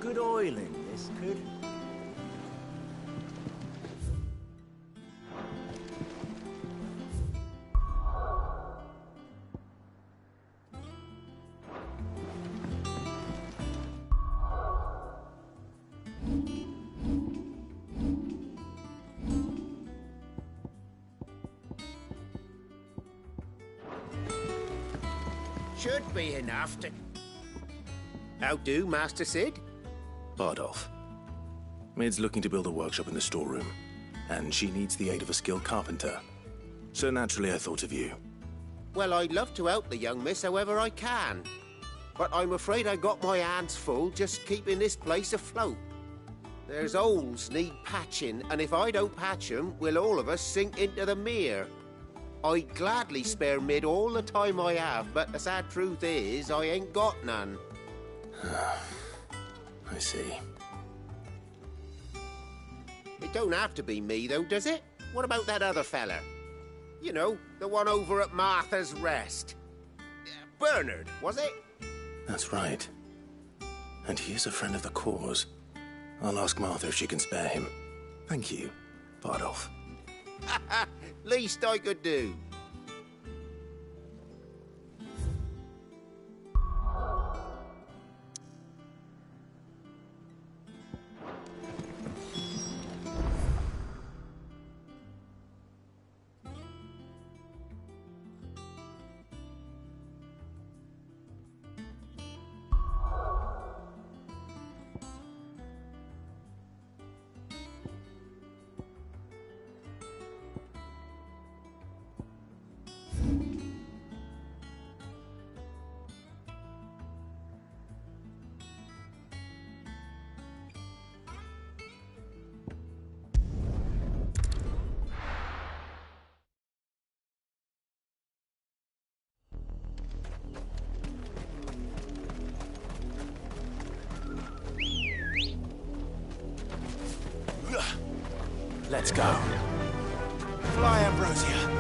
good oiling, this could. Should be enough to... How do, Master Sid? Bardolph. Mid's looking to build a workshop in the storeroom, and she needs the aid of a skilled carpenter. So naturally I thought of you. Well, I'd love to help the young miss however I can. But I'm afraid I got my hands full just keeping this place afloat. There's holes need patching, and if I don't patch them, we'll all of us sink into the mere. I'd gladly spare Mid all the time I have, but the sad truth is, I ain't got none. I see. It don't have to be me, though, does it? What about that other fella? You know, the one over at Martha's Rest. Bernard, was it? That's right. And he is a friend of the cause. I'll ask Martha if she can spare him. Thank you, Bardolph. Least I could do. Let's go. Fly, Ambrosia.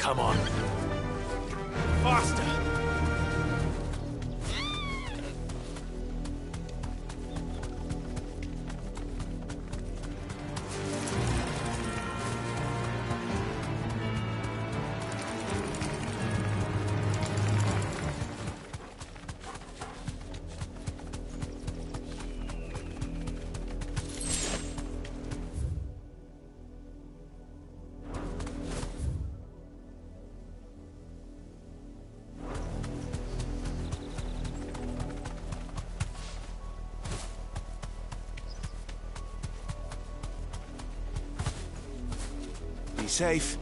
Come on. Faster! Be safe.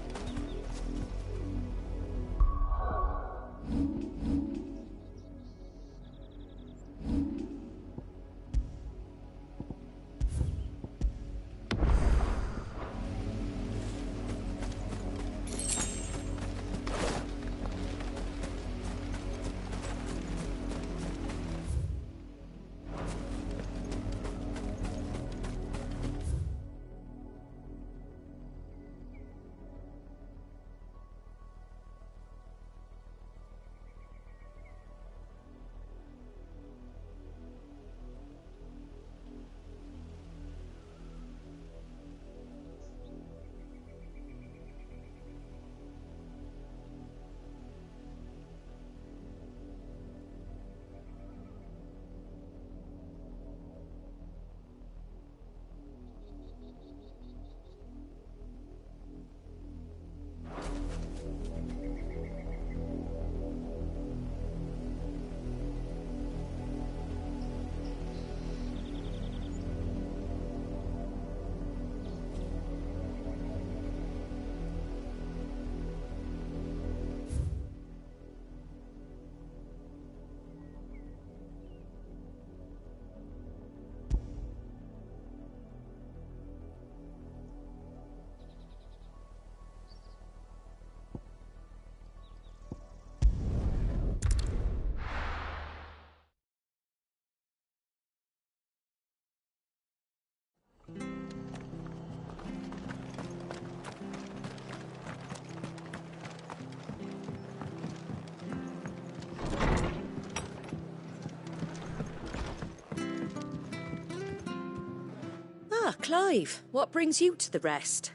Ah, Clive, what brings you to the rest?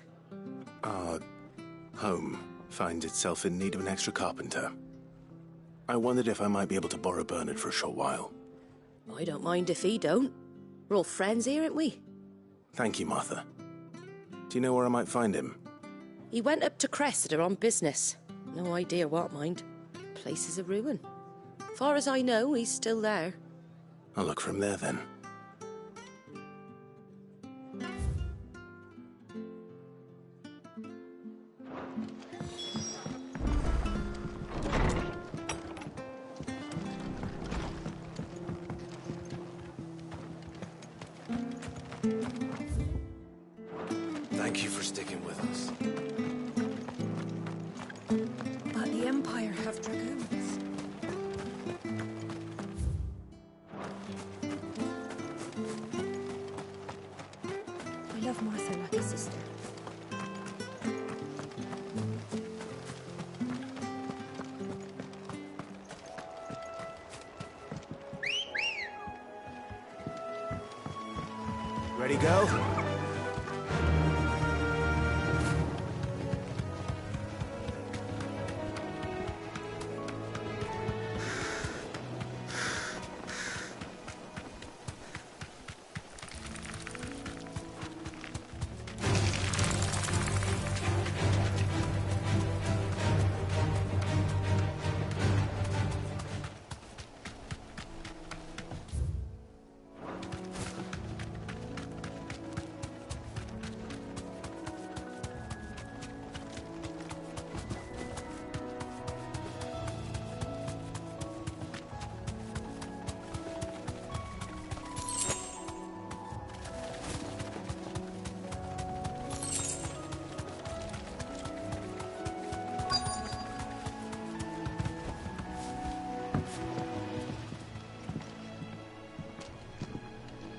Our home finds itself in need of an extra carpenter. I wondered if I might be able to borrow Bernard for a short while. I don't mind if he don't. We're all friends here, aren't we? Thank you, Martha. Do you know where I might find him? He went up to Cressida on business. No idea what, mind. Place is a ruin. Far as I know, he's still there. I'll look for him there then. Thank you for sticking with us. But the Empire have dragoons. I love Martha like a sister. Ready, go?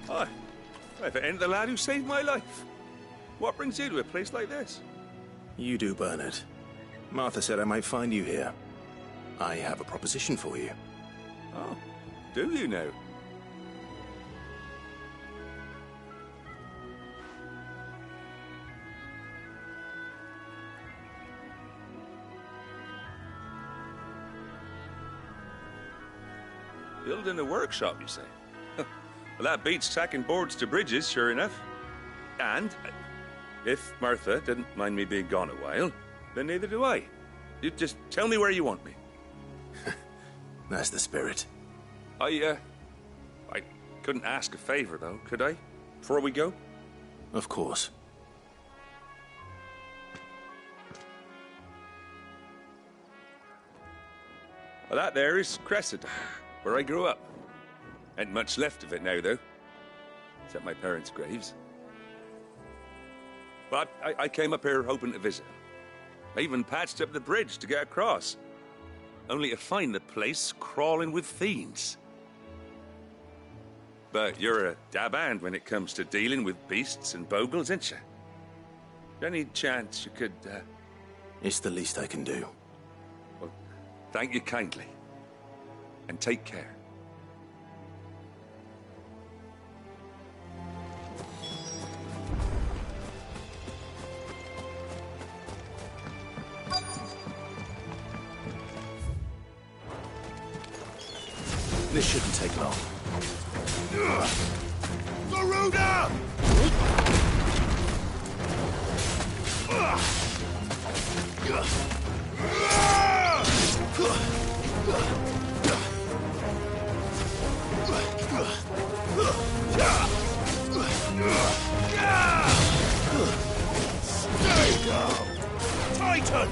Hi. If it ain't the lad who saved my life. What brings you to a place like this? You do, Bernard. Martha said I might find you here. I have a proposition for you. Oh, do you now? Building a workshop, you say? Well, that beats tacking boards to bridges, sure enough. And if Martha didn't mind me being gone a while, then neither do I. You just tell me where you want me. That's the spirit. I couldn't ask a favor, though, could I? Before we go? Of course. Well, that there is Cressida, where I grew up. Ain't much left of it now, though. Except my parents' graves. But I came up here hoping to visit. I even patched up the bridge to get across. Only to find the place crawling with fiends. But you're a dab hand when it comes to dealing with beasts and bogles, ain't you? Any chance you could, It's the least I can do. Well, thank you kindly. And take care. This shouldn't take long. Garuda! Stay down! Titan!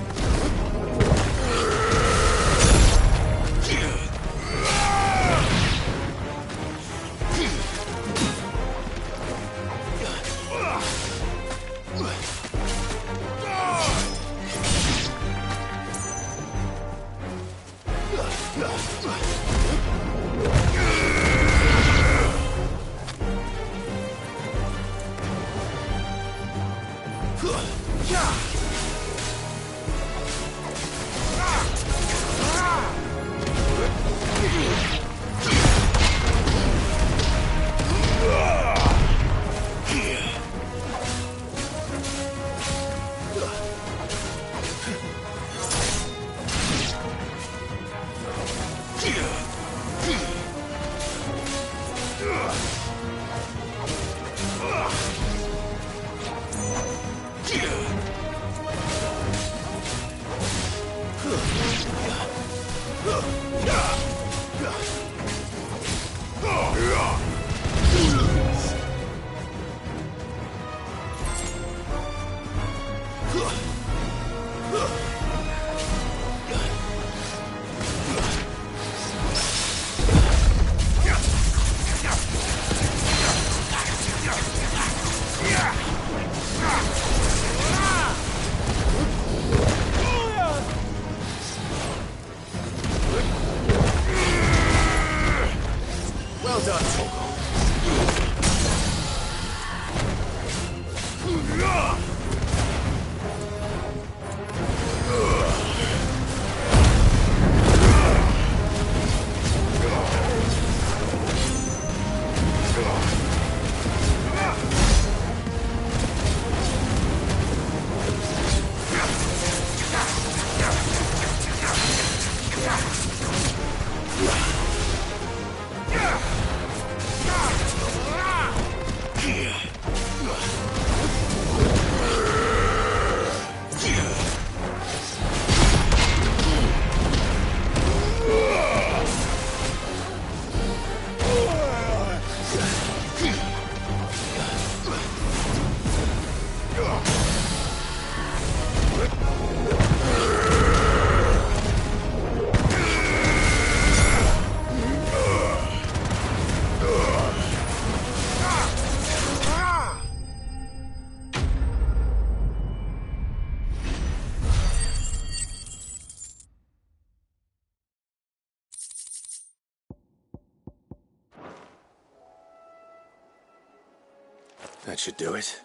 That should do it.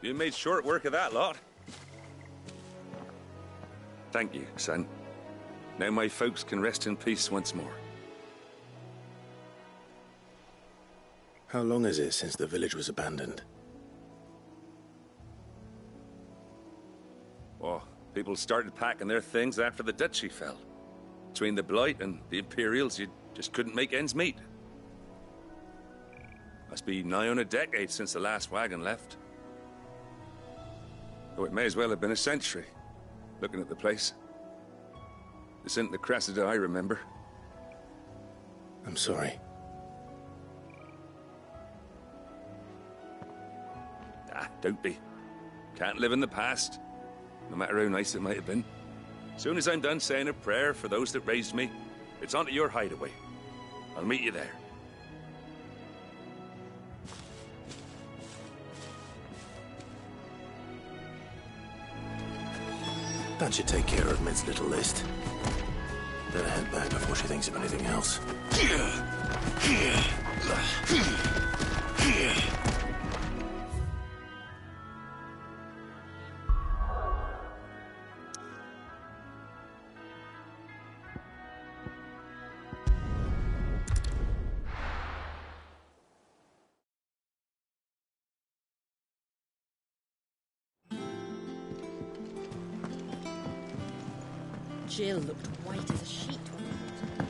You made short work of that lot. Thank you, son. Now my folks can rest in peace once more. How long is it since the village was abandoned? Oh, people started packing their things after the duchy fell. Between the Blight and the Imperials, you just couldn't make ends meet. Must be nigh on a decade since the last wagon left. Oh, it may as well have been a century, looking at the place. This isn't the Cressida I remember. I'm sorry. Ah, don't be. Can't live in the past, no matter how nice it might have been. Soon as I'm done saying a prayer for those that raised me, it's on to your hideaway. I'll meet you there. That should take care of Mid's little list. Better head back before she thinks of anything else. Jill looked white as a sheet when we met her.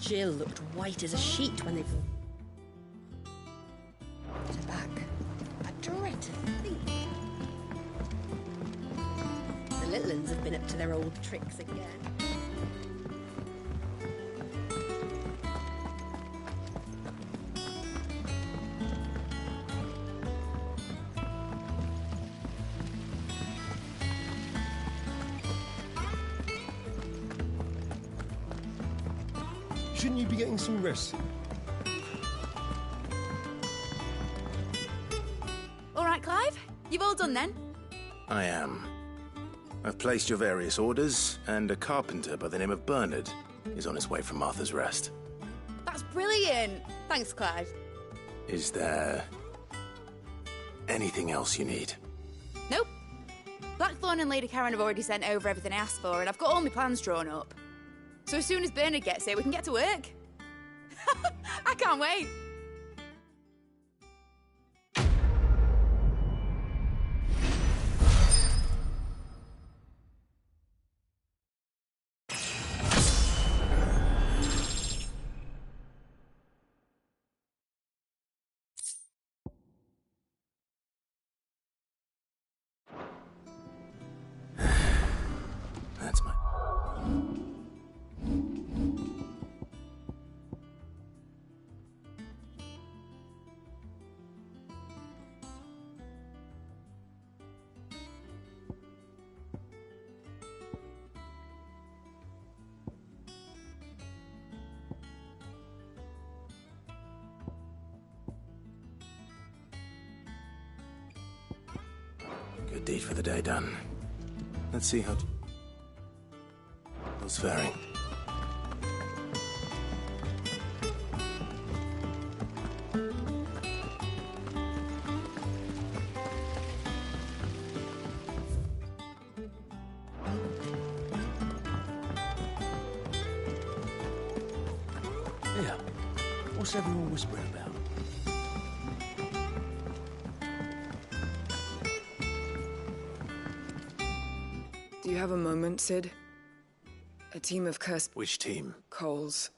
Jill looked white as a sheet when they... Put her back. A dread to think. The little uns have been up to their old tricks again. Shouldn't you be getting some rest? All right, Clive. You've all done then? I am. I've placed your various orders, and a carpenter by the name of Bernard is on his way from Martha's Rest. That's brilliant. Thanks, Clive. Is there anything else you need? Nope. Blackthorn and Lady Karen have already sent over everything I asked for, and I've got all my plans drawn up. So as soon as Bernard gets here, we can get to work. I can't wait. That's my... Good deed for the day done. Let's see how... Who's faring? Yeah. What's everyone whispering about? Do you have a moment, Sid? A team of cursed Which team? Coles.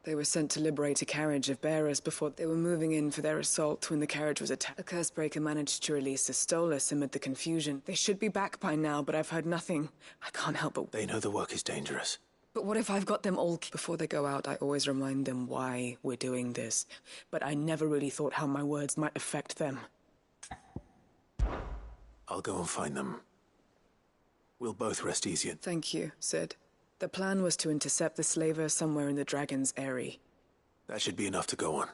They were sent to liberate a carriage of bearers before they were moving in for their assault when the carriage was attacked. A Cursebreaker managed to release Astolas amid the confusion. They should be back by now, but I've heard nothing. I can't help but... They know the work is dangerous. But what if I've got them all... Before they go out, I always remind them why we're doing this. But I never really thought how my words might affect them. I'll go and find them. We'll both rest easier. Thank you, Sid. The plan was to intercept the slaver somewhere in the Dragon's Eyrie. That should be enough to go on.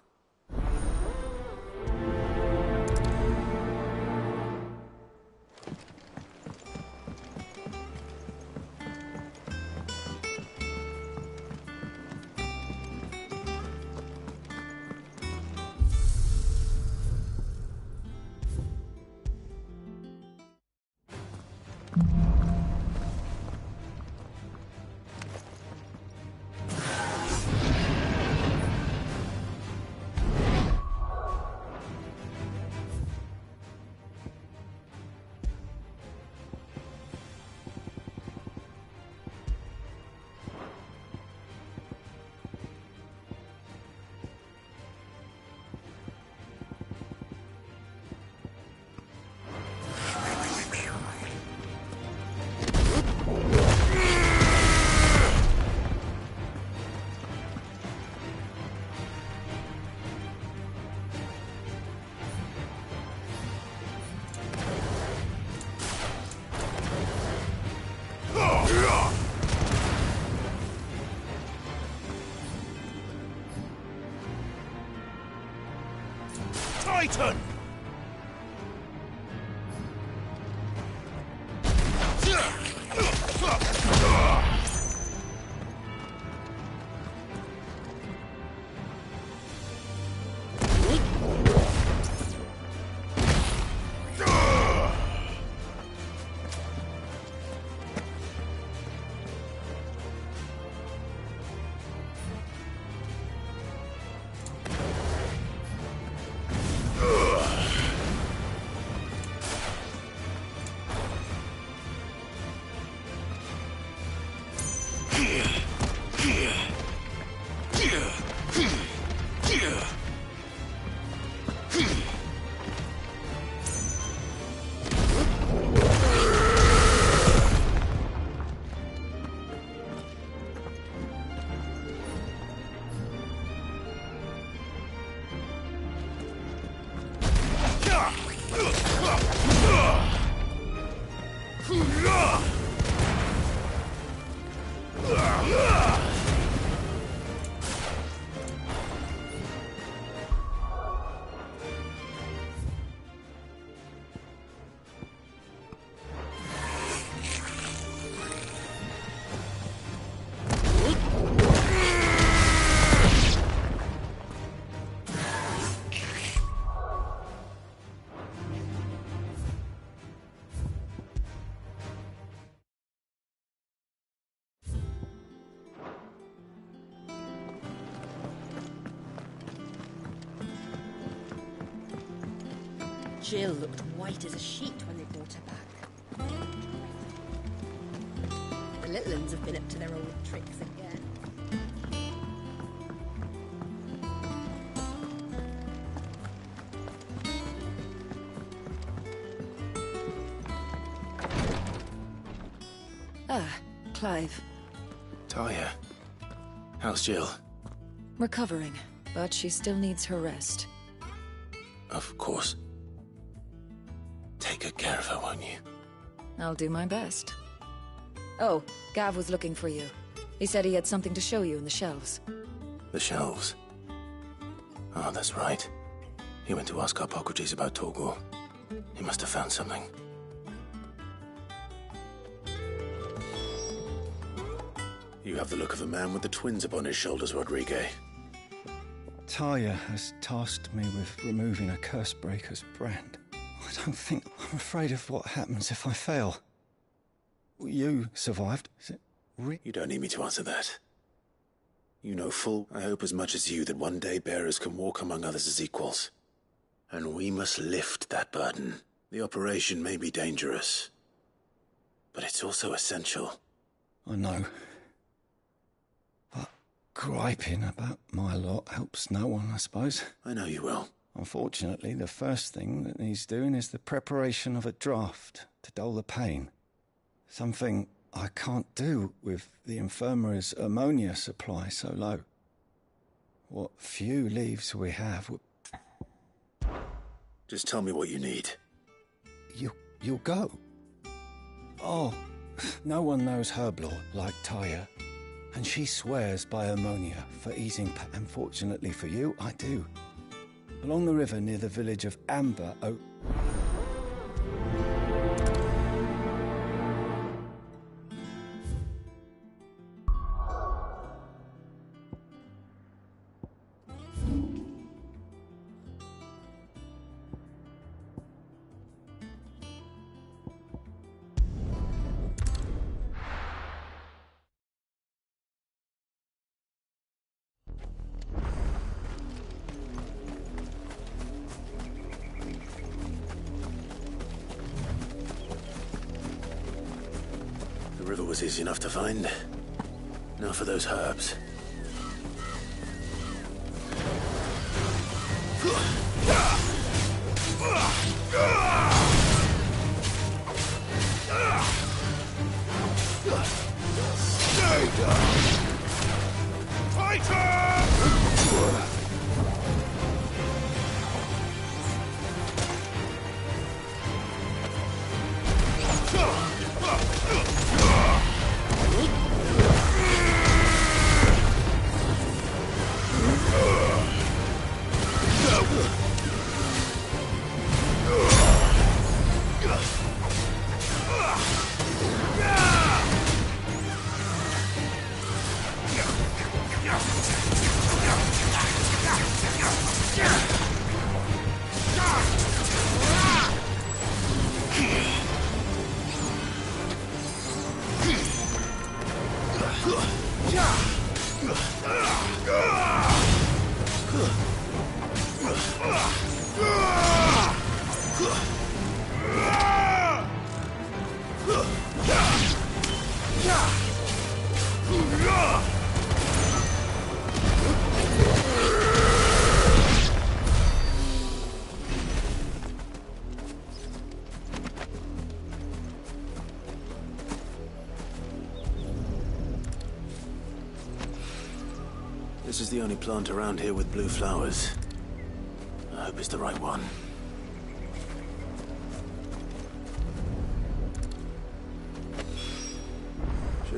Titan! Jill looked white as a sheet when they brought her back. The little uns have been up to their old tricks again. Ah, Clive. Talia. How's Jill? Recovering, but she still needs her rest. Of course. Take good care of her, won't you? I'll do my best. Oh, Gav was looking for you. He said he had something to show you in the shelves. The shelves? Oh, that's right. He went to ask Harpocrates about Torgor. He must have found something. You have the look of a man with the twins upon his shoulders, Rodrigue. Talia has tasked me with removing a Cursebreaker's brand. I don't think I'm afraid of what happens if I fail. You survived. Is it You don't need me to answer that. You know full, I hope as much as you, that one day bearers can walk among others as equals. And we must lift that burden. The operation may be dangerous, but it's also essential. I know. But griping about my lot helps no one, I suppose. I know you will. Unfortunately, the first thing that needs doing is the preparation of a draft to dull the pain. Something I can't do with the infirmary's ammonia supply so low. What few leaves we have... Just tell me what you need. You'll go. Oh, no one knows herb lore like Talia. And she swears by ammonia for easing pain. Unfortunately for you, I do. Along the river near the village of Amber Oak. The river was easy enough to find. Now for those herbs. Stay down! Fighter! This is the only plant around here with blue flowers. I hope it's the right one.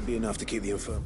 Should be enough to keep the info.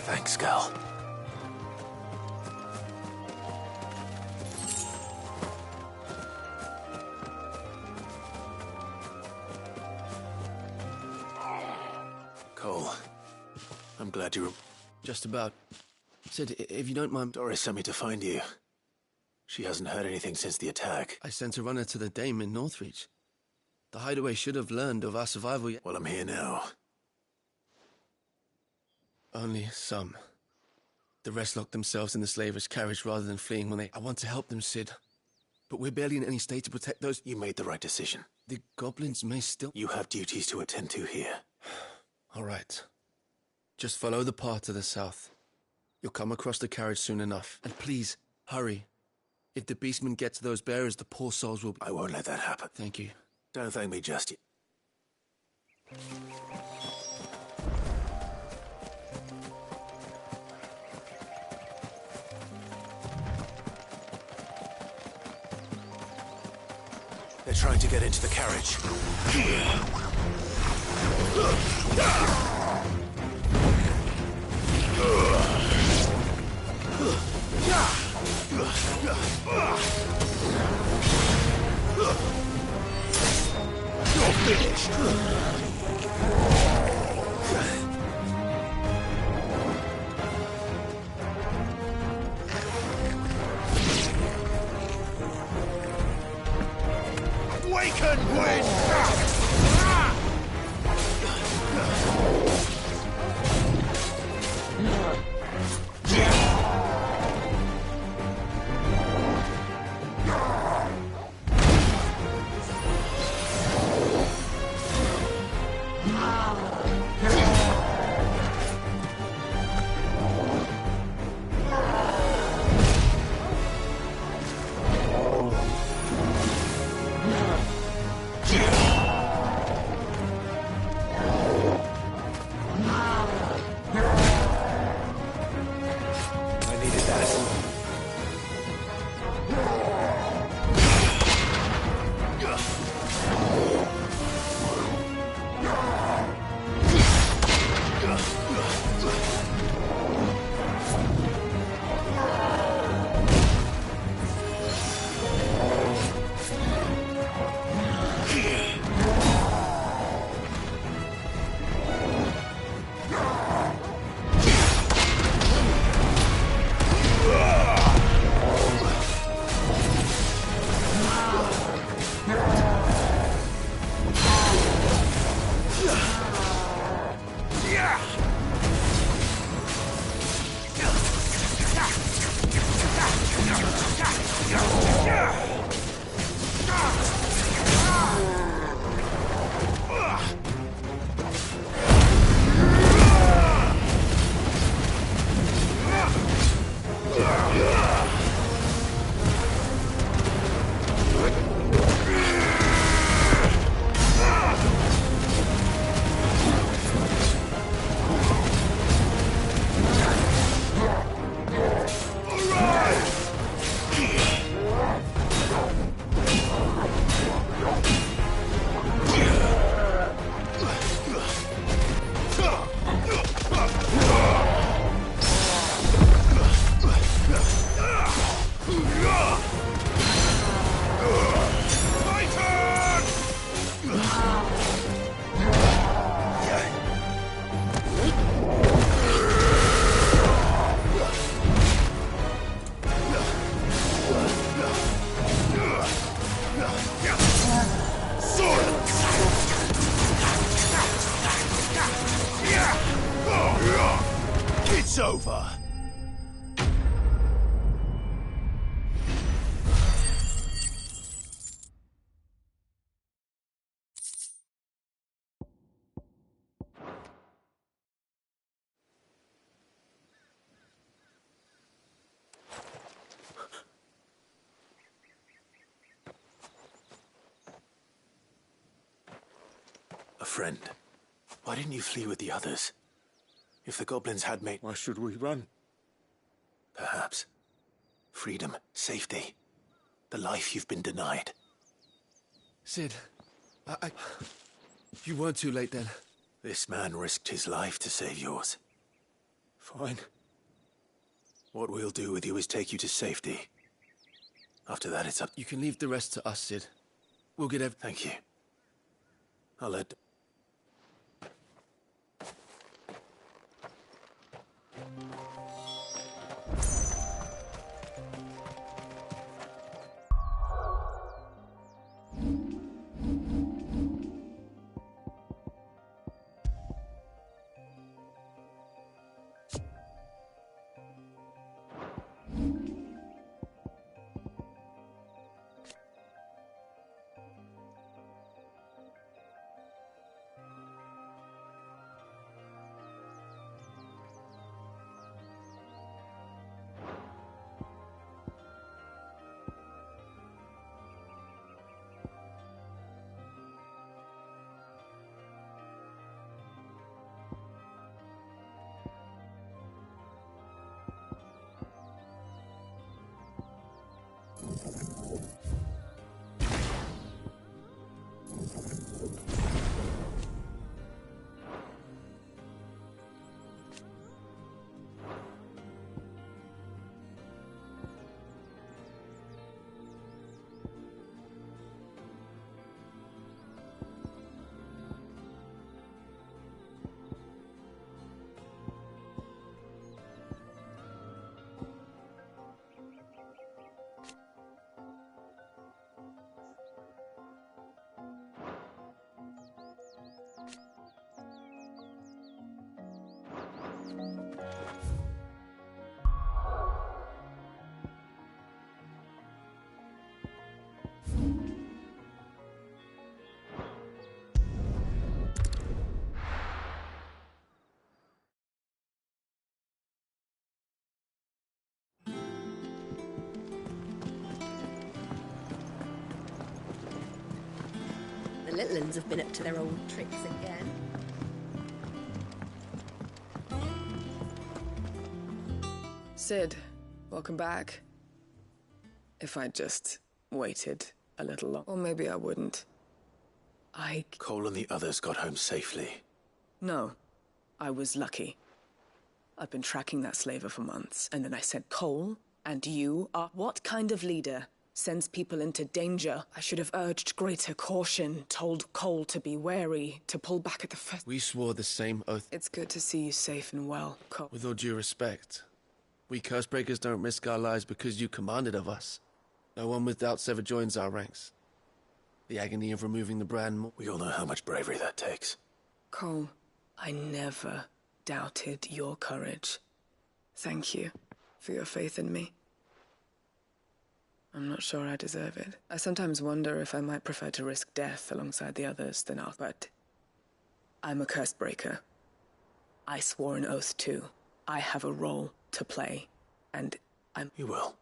Thanks, Gal. Cole, I'm glad you were... Just about. Sid, if you don't mind... Doris sent me to find you. She hasn't heard anything since the attack. I sent a runner to the Dame in Northreach. The Hideaway should have learned of our survival yet. Well, I'm here now. Only some. The rest locked themselves in the slaver's carriage rather than fleeing when they... I want to help them, Sid. But we're barely in any state to protect those... You made the right decision. The goblins may still... You have duties to attend to here. All right. Just follow the path to the south. You'll come across the carriage soon enough. And please, hurry. If the beastmen get to those bearers, the poor souls will... I won't let that happen. Thank you. Don't thank me just yet. They're trying to get into the carriage. You're finished. Waken wind! A friend. Why didn't you flee with the others? If the goblins had made... Why should we run? Perhaps. Freedom, safety. The life you've been denied. Sid, You weren't too late then. This man risked his life to save yours. Fine. What we'll do with you is take you to safety. After that, it's up... You can leave the rest to us, Sid. We'll get Thank you. I'll let... The little uns have been up to their old tricks again. Sid, welcome back. If I'd just waited a little longer. Or maybe I wouldn't. Cole and the others got home safely. No, I was lucky. I've been tracking that slaver for months, and then I said, Cole, and you are... What kind of leader sends people into danger? I should have urged greater caution, told Cole to be wary, to pull back at the first... We swore the same oath. It's good to see you safe and well, Cole. With all due respect, we Cursebreakers don't risk our lives because you commanded of us. No one with doubts ever joins our ranks. The agony of removing the brand... We all know how much bravery that takes. Cole, I never doubted your courage. Thank you for your faith in me. I'm not sure I deserve it. I sometimes wonder if I might prefer to risk death alongside the others than I'll... But I'm a Cursebreaker. I swore an oath too. I have a role to play, and I'm... You will.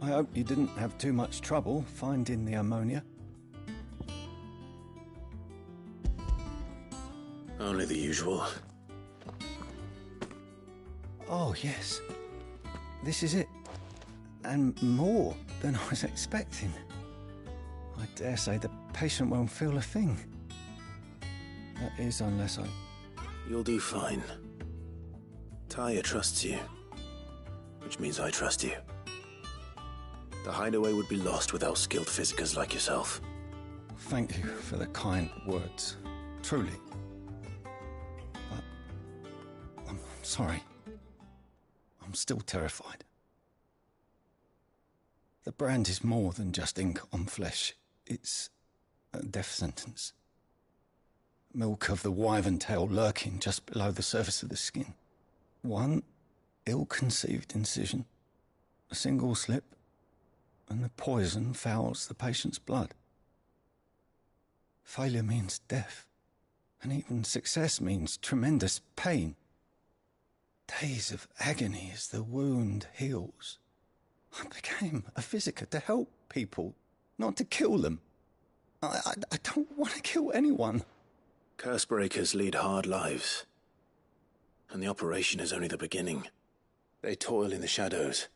I hope you didn't have too much trouble finding the ammonia. Only the usual. Oh, yes. This is it. And more than I was expecting. I dare say the patient won't feel a thing. That is, unless I... You'll do fine. Tyre trusts you, which means I trust you. The hideaway would be lost without skilled physicers like yourself. Thank you for the kind words. Truly. But... I'm sorry. I'm still terrified. The brand is more than just ink on flesh. It's a death sentence. Milk of the wyvern tail lurking just below the surface of the skin. One ill-conceived incision, a single slip, and the poison fouls the patient's blood. Failure means death, and even success means tremendous pain. Days of agony as the wound heals. I became a physiker to help people, not to kill them. I don't want to kill anyone. Cursebreakers lead hard lives, and the operation is only the beginning. They toil in the shadows,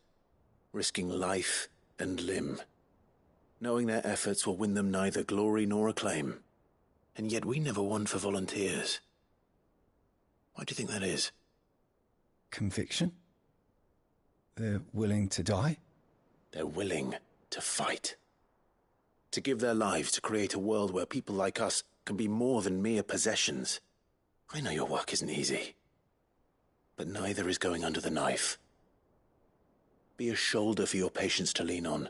risking life and limb, knowing their efforts will win them neither glory nor acclaim. And yet we never won for volunteers. Why do you think that is? Conviction? They're willing to die? They're willing to fight. To give their lives to create a world where people like us can be more than mere possessions. I know your work isn't easy, but neither is going under the knife. Be a shoulder for your patients to lean on.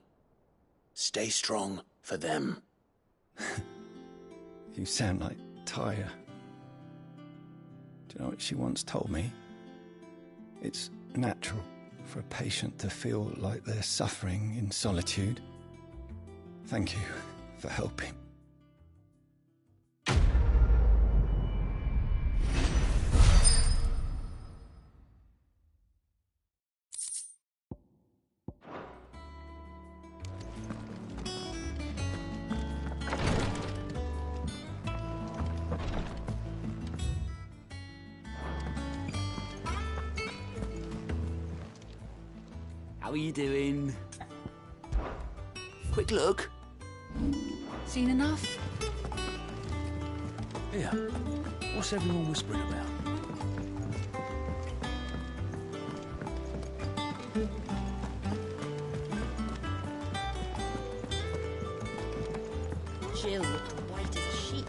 Stay strong for them. You sound like Tyre. Do you know what she once told me? It's natural for a patient to feel like they're suffering in solitude. Thank you for helping. How are you doing? Quick look. Seen enough? Here, what's everyone whispering about? Jill looked white as a sheet.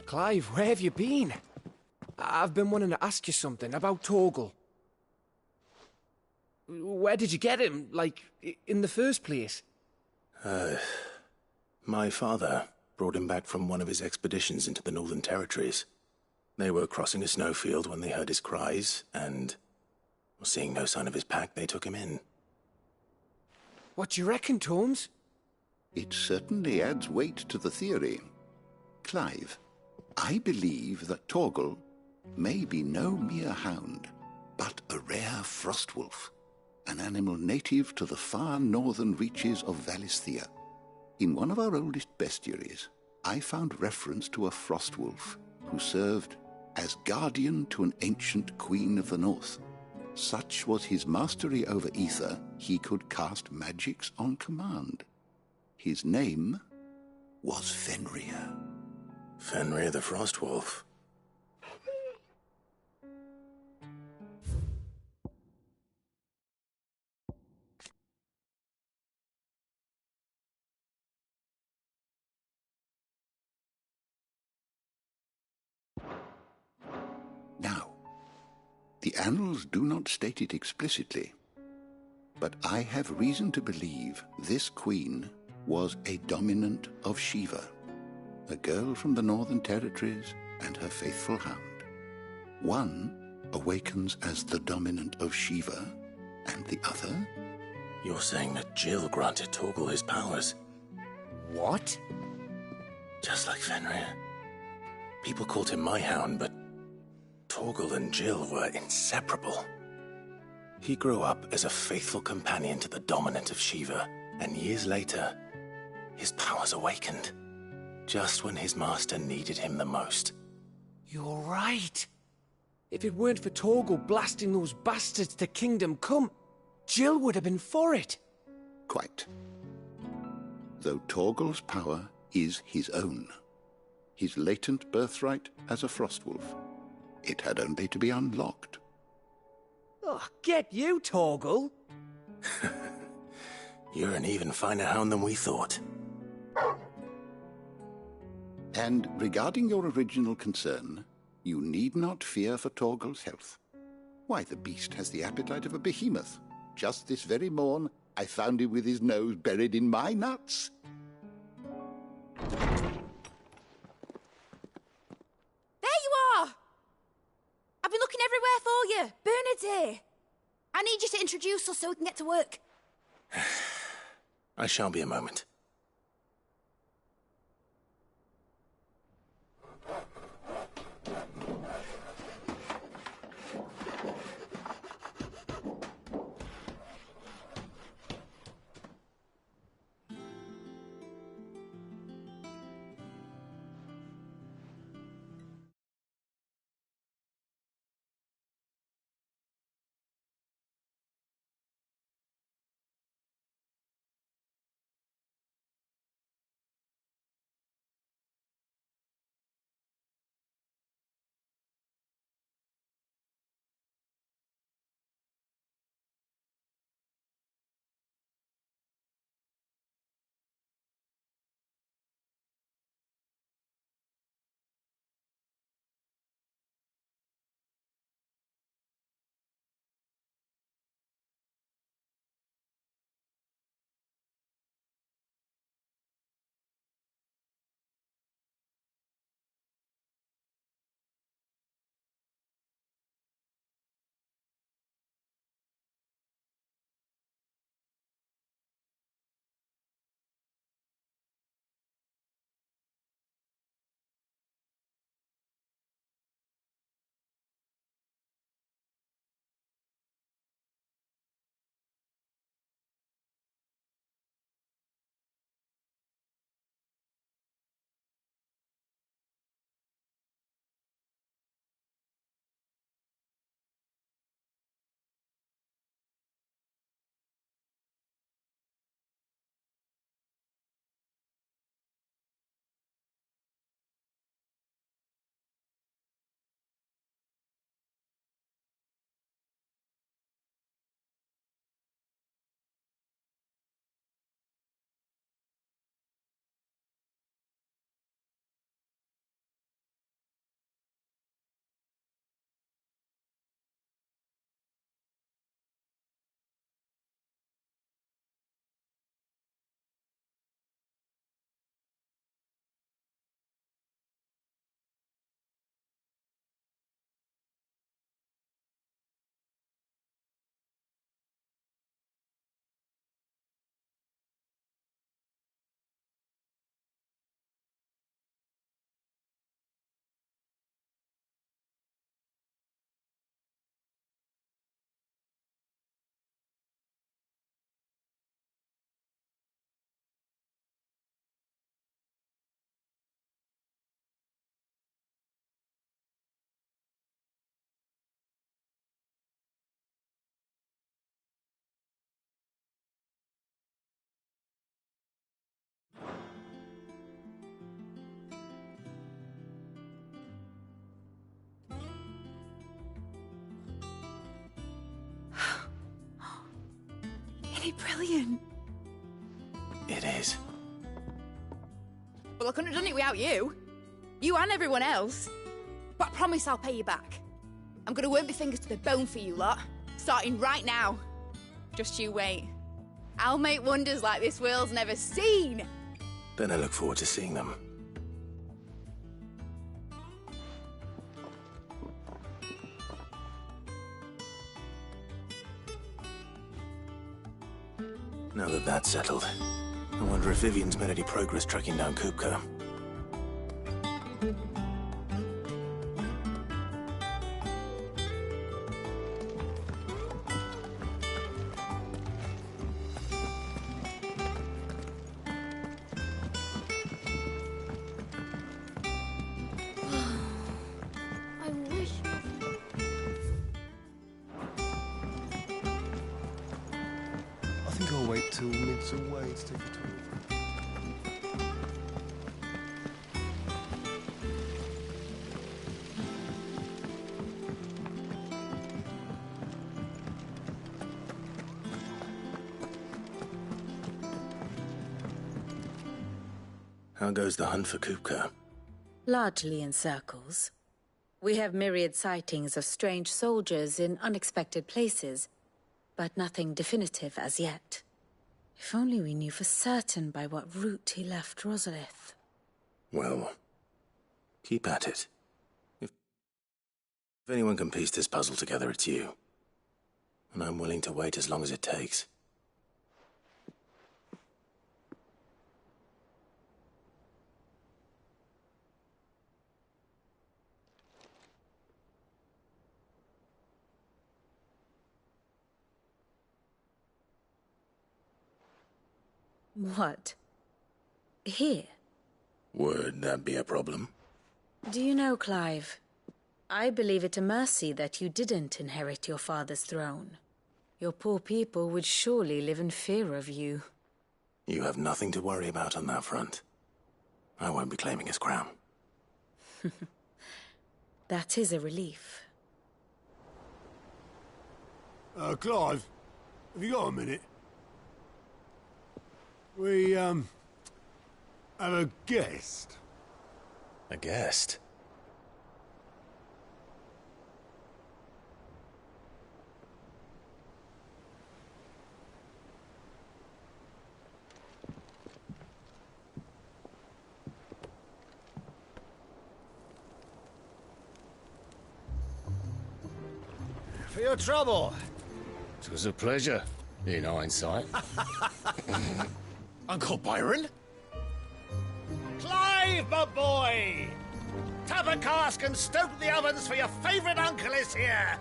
Clive, where have you been? I've been wanting to ask you something about Torgal. Where did you get him, like, in the first place? My father brought him back from one of his expeditions into the Northern Territories. They were crossing a snowfield when they heard his cries, and, seeing no sign of his pack, they took him in. What do you reckon, Tomes? It certainly adds weight to the theory. Clive, I believe that Torgal may be no mere hound, but a rare frostwolf, an animal native to the far northern reaches of Valisthea. In one of our oldest bestiaries, I found reference to a frostwolf who served as guardian to an ancient queen of the north. Such was his mastery over ether, he could cast magics on command. His name was Fenrir. Fenrir the Frostwolf. Now, the annals do not state it explicitly, but I have reason to believe this queen was a dominant of Shiva, a girl from the Northern Territories and her faithful hound. One awakens as the dominant of Shiva, and the other? You're saying that Jill granted Torgal his powers? What? Just like Fenrir. People called him my hound, but Torgal and Jill were inseparable. He grew up as a faithful companion to the dominant of Shiva, and years later, his powers awakened. Just when his master needed him the most. You're right. If it weren't for Torgal blasting those bastards to Kingdom Come, Jill would have been for it. Quite. Though Torgal's power is his own, his latent birthright as a Frostwolf, it had only to be unlocked. Oh, get you, Torgal! You're an even finer hound than we thought. And regarding your original concern, you need not fear for Torgal's health. Why, the beast has the appetite of a behemoth. Just this very morn, I found him with his nose buried in my nuts. There you are! I've been looking everywhere for you. Bernard's here. I need you to introduce us so we can get to work. I shan't be a moment. Isn't it brilliant? It is. Well, I couldn't have done it without you. You and everyone else. But I promise I'll pay you back. I'm gonna work my fingers to the bone for you lot. Starting right now. Just you wait. I'll make wonders like this world's never seen. Then I look forward to seeing them. Now that that's settled, I wonder if Vivian's made any progress tracking down Kupka. some way to take a tour. How goes the hunt for Kupka? Largely in circles. We have myriad sightings of strange soldiers in unexpected places, but nothing definitive as yet. If only we knew for certain by what route he left Rosalith. Well, keep at it. If anyone can piece this puzzle together, it's you. And I'm willing to wait as long as it takes. What? Here? Would that be a problem? Do you know, Clive? I believe it a mercy that you didn't inherit your father's throne. Your poor people would surely live in fear of you. You have nothing to worry about on that front. I won't be claiming his crown. That is a relief. Clive, have you got a minute? We, have a guest. A guest? For your trouble. It was a pleasure, in hindsight. Uncle Byron? Clive, my boy! Tap a cask and stoke the ovens, for your favourite uncle is here!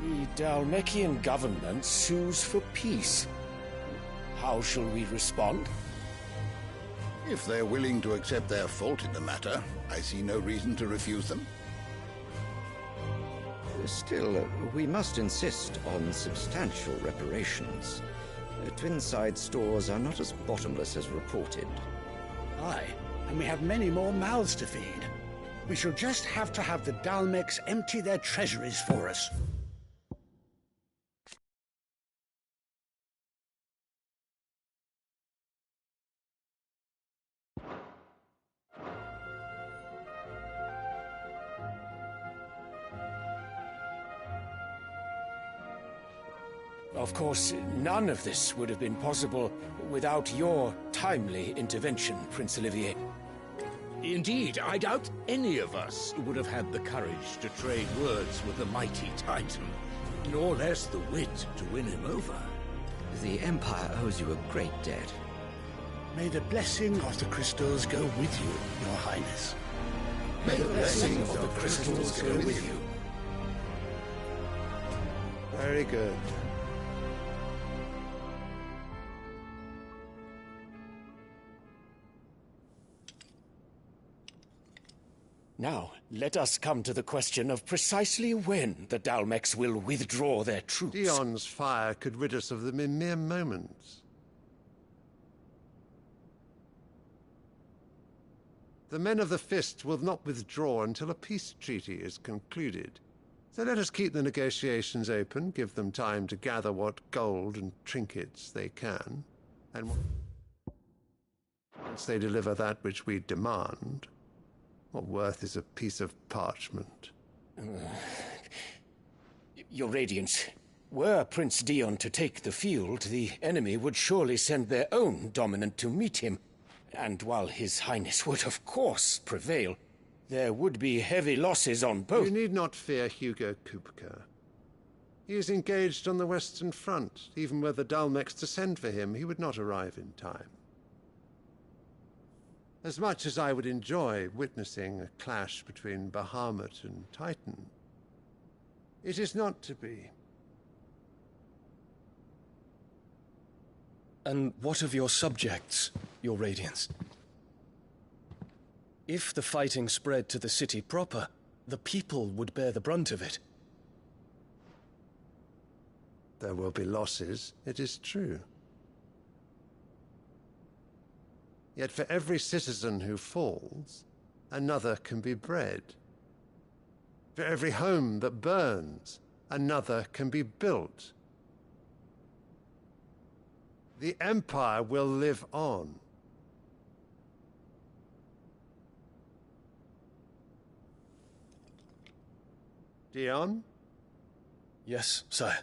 The Dhalmekian government sues for peace. How shall we respond? If they're willing to accept their fault in the matter, I see no reason to refuse them. Still, we must insist on substantial reparations. Twinside stores are not as bottomless as reported. Aye, and we have many more mouths to feed. We shall just have to have the Dhalmeks empty their treasuries for us. Of course, none of this would have been possible without your timely intervention, Prince Olivier. Indeed, I doubt any of us would have had the courage to trade words with the mighty Titan, nor less the wit to win him over. The Empire owes you a great debt. May the blessing of the crystals go with you, Your Highness. May the blessing of the crystals go with you. Very good. Now, let us come to the question of precisely when the Dhalmeks will withdraw their troops. Dion's fire could rid us of them in mere moments. The men of the Fist will not withdraw until a peace treaty is concluded. So let us keep the negotiations open, give them time to gather what gold and trinkets they can, and once they deliver that which we demand, what worth is a piece of parchment? Your Radiance, were Prince Dion to take the field, the enemy would surely send their own dominant to meet him. And while His Highness would of course prevail, there would be heavy losses on both. You need not fear Hugo Kupka. He is engaged on the Western Front. Even were the Dalmex to send for him, he would not arrive in time. As much as I would enjoy witnessing a clash between Bahamut and Titan, it is not to be. And what of your subjects, Your Radiance? If the fighting spread to the city proper, the people would bear the brunt of it. There will be losses, it is true. Yet for every citizen who falls, another can be bred. For every home that burns, another can be built. The Empire will live on. Dion? Yes, sire.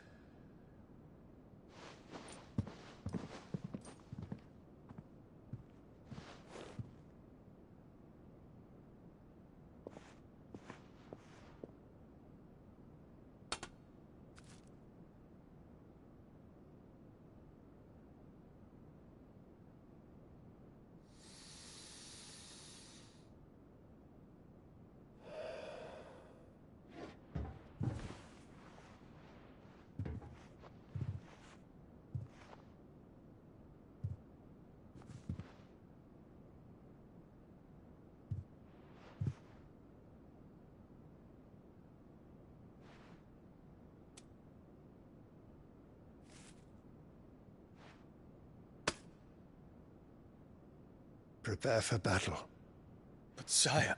Prepare for battle. But sire...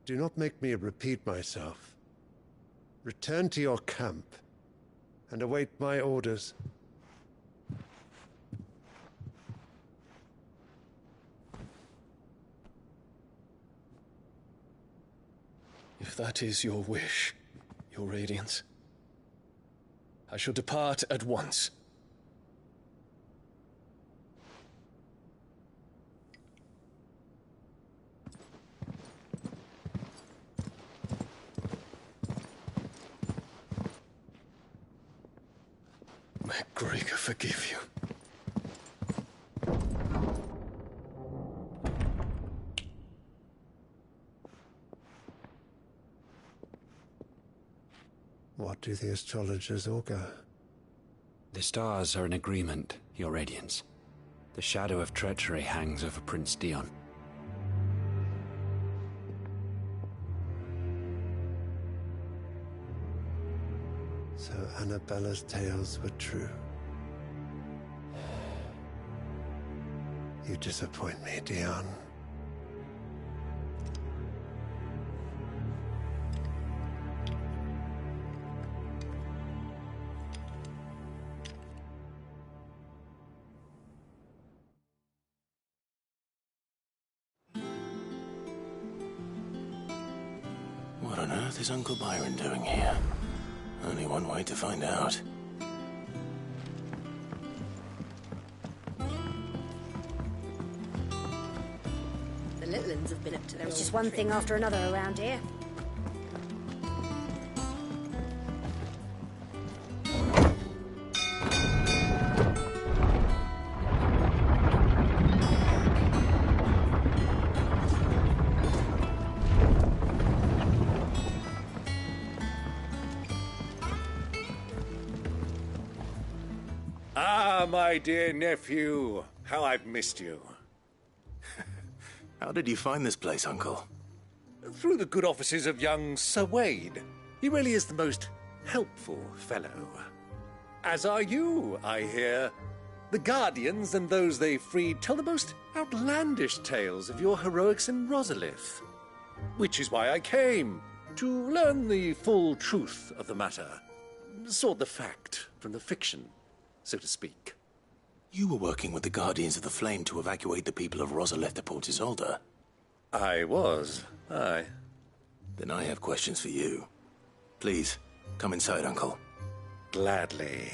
Do not make me repeat myself. Return to your camp and await my orders. If that is your wish, Your Radiance, I shall depart at once. May Gregor forgive you. What do the astrologers augur? The stars are in agreement, Your Radiance. The shadow of treachery hangs over Prince Dion. So Annabella's tales were true. You disappoint me, Dion. What on earth is Uncle Byron doing here? Only one way to find out. The little uns have been up to their There's old just one trick. thing after another around here. Ah, my dear nephew, how I've missed you. How did you find this place, Uncle? Through the good offices of young Sir Wade. He really is the most helpful fellow. As are you, I hear. The Guardians and those they freed tell the most outlandish tales of your heroics in Rosalith. Which is why I came, to learn the full truth of the matter. Sort the fact from the fiction, so to speak. You were working with the Guardians of the Flame to evacuate the people of Rosalith to Port Isolde. I was, aye. Then I have questions for you. Please, come inside, Uncle. Gladly.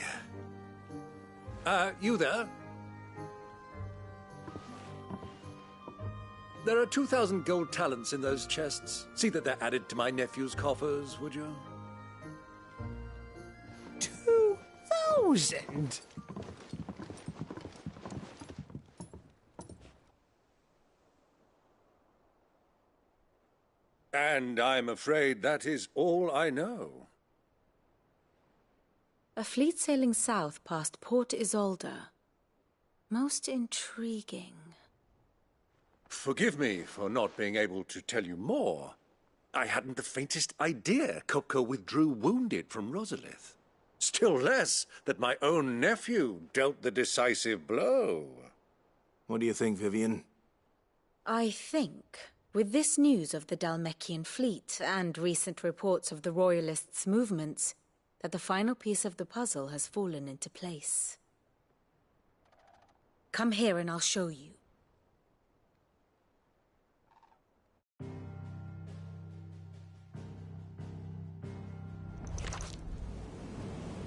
You there? There are 2,000 gold talents in those chests. See that they're added to my nephew's coffers, would you? Nose End? And I'm afraid that is all I know. A fleet sailing south past Port Isolde. Most intriguing. Forgive me for not being able to tell you more. I hadn't the faintest idea Kupka withdrew wounded from Rosalith. Still less that my own nephew dealt the decisive blow. What do you think, Vivian? I think, with this news of the Dhalmekian fleet and recent reports of the Royalists' movements, that the final piece of the puzzle has fallen into place. Come here and I'll show you.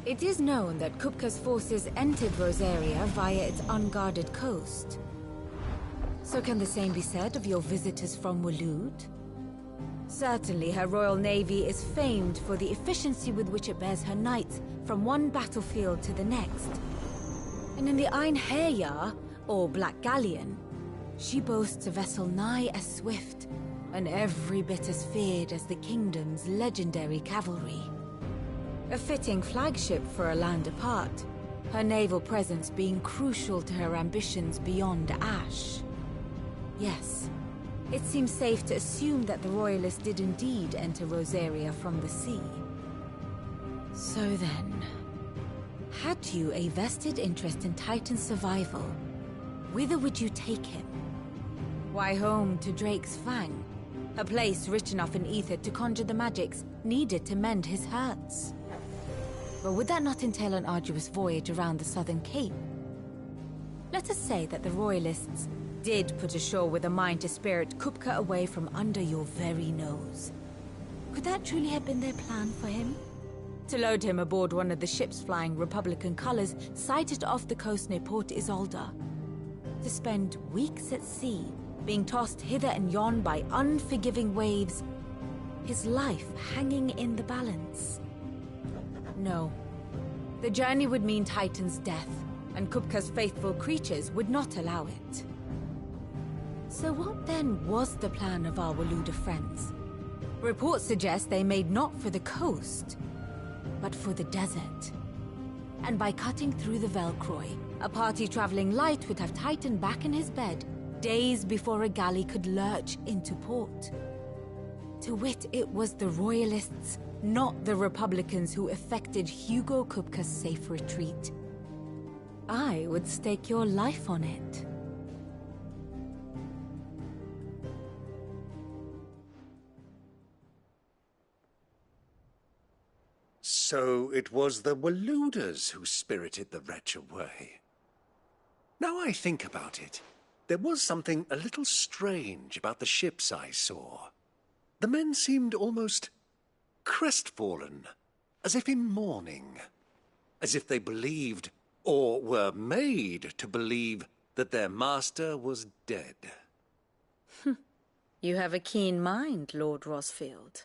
It is known that Kupka's forces entered Rosaria via its unguarded coast. So can the same be said of your visitors from Waloed? Certainly her Royal Navy is famed for the efficiency with which it bears her knights from one battlefield to the next. And in the Einherjar, or Black Galleon, she boasts a vessel nigh as swift and every bit as feared as the kingdom's legendary cavalry. A fitting flagship for a land apart, her naval presence being crucial to her ambitions beyond Ash. Yes, it seems safe to assume that the Royalists did indeed enter Rosaria from the sea. So then, had you a vested interest in Titan's survival, whither would you take him? Why, home to Drake's Fang, a place rich enough in ether to conjure the magics needed to mend his hurts. But would that not entail an arduous voyage around the southern cape? Let us say that the Royalists did put ashore with a mind to spirit Kupka away from under your very nose. Could that truly have been their plan for him? To load him aboard one of the ships flying Republican colors sighted off the coast near Port Isolde. To spend weeks at sea, being tossed hither and yon by unforgiving waves, his life hanging in the balance. No. The journey would mean Titan's death, and Kupka's faithful creatures would not allow it. So what then was the plan of our Waluda friends? Reports suggest they made not for the coast, but for the desert. And by cutting through the Velcroy, a party traveling light would have Titan back in his bed days before a galley could lurch into port. To wit, it was the Royalists, not the Republicans, who effected Hugo Kupka's safe retreat. I would stake your life on it. So it was the Waludas who spirited the wretch away. Now I think about it, there was something a little strange about the ships I saw. The men seemed almost crestfallen, as if in mourning, as if they believed, or were made to believe, that their master was dead. You have a keen mind, Lord Rosfield.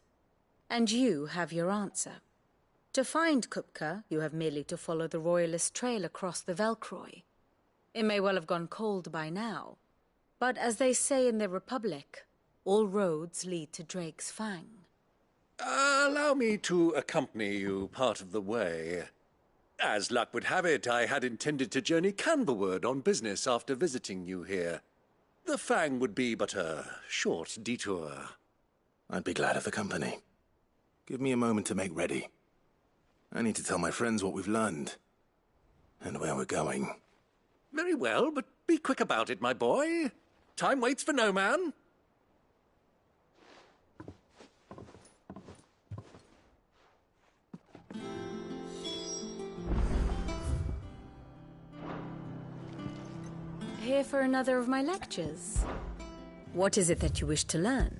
And you have your answer. To find Kupka, you have merely to follow the Royalist trail across the Velcroy. It may well have gone cold by now, but as they say in the Republic, all roads lead to Drake's Fang. Allow me to accompany you part of the way. As luck would have it, I had intended to journey Canberward on business after visiting you here. The Fang would be but a short detour. I'd be glad of the company. Give me a moment to make ready. I need to tell my friends what we've learned, and where we're going. Very well, but be quick about it, my boy. Time waits for no man. Here for another of my lectures. What is it that you wish to learn?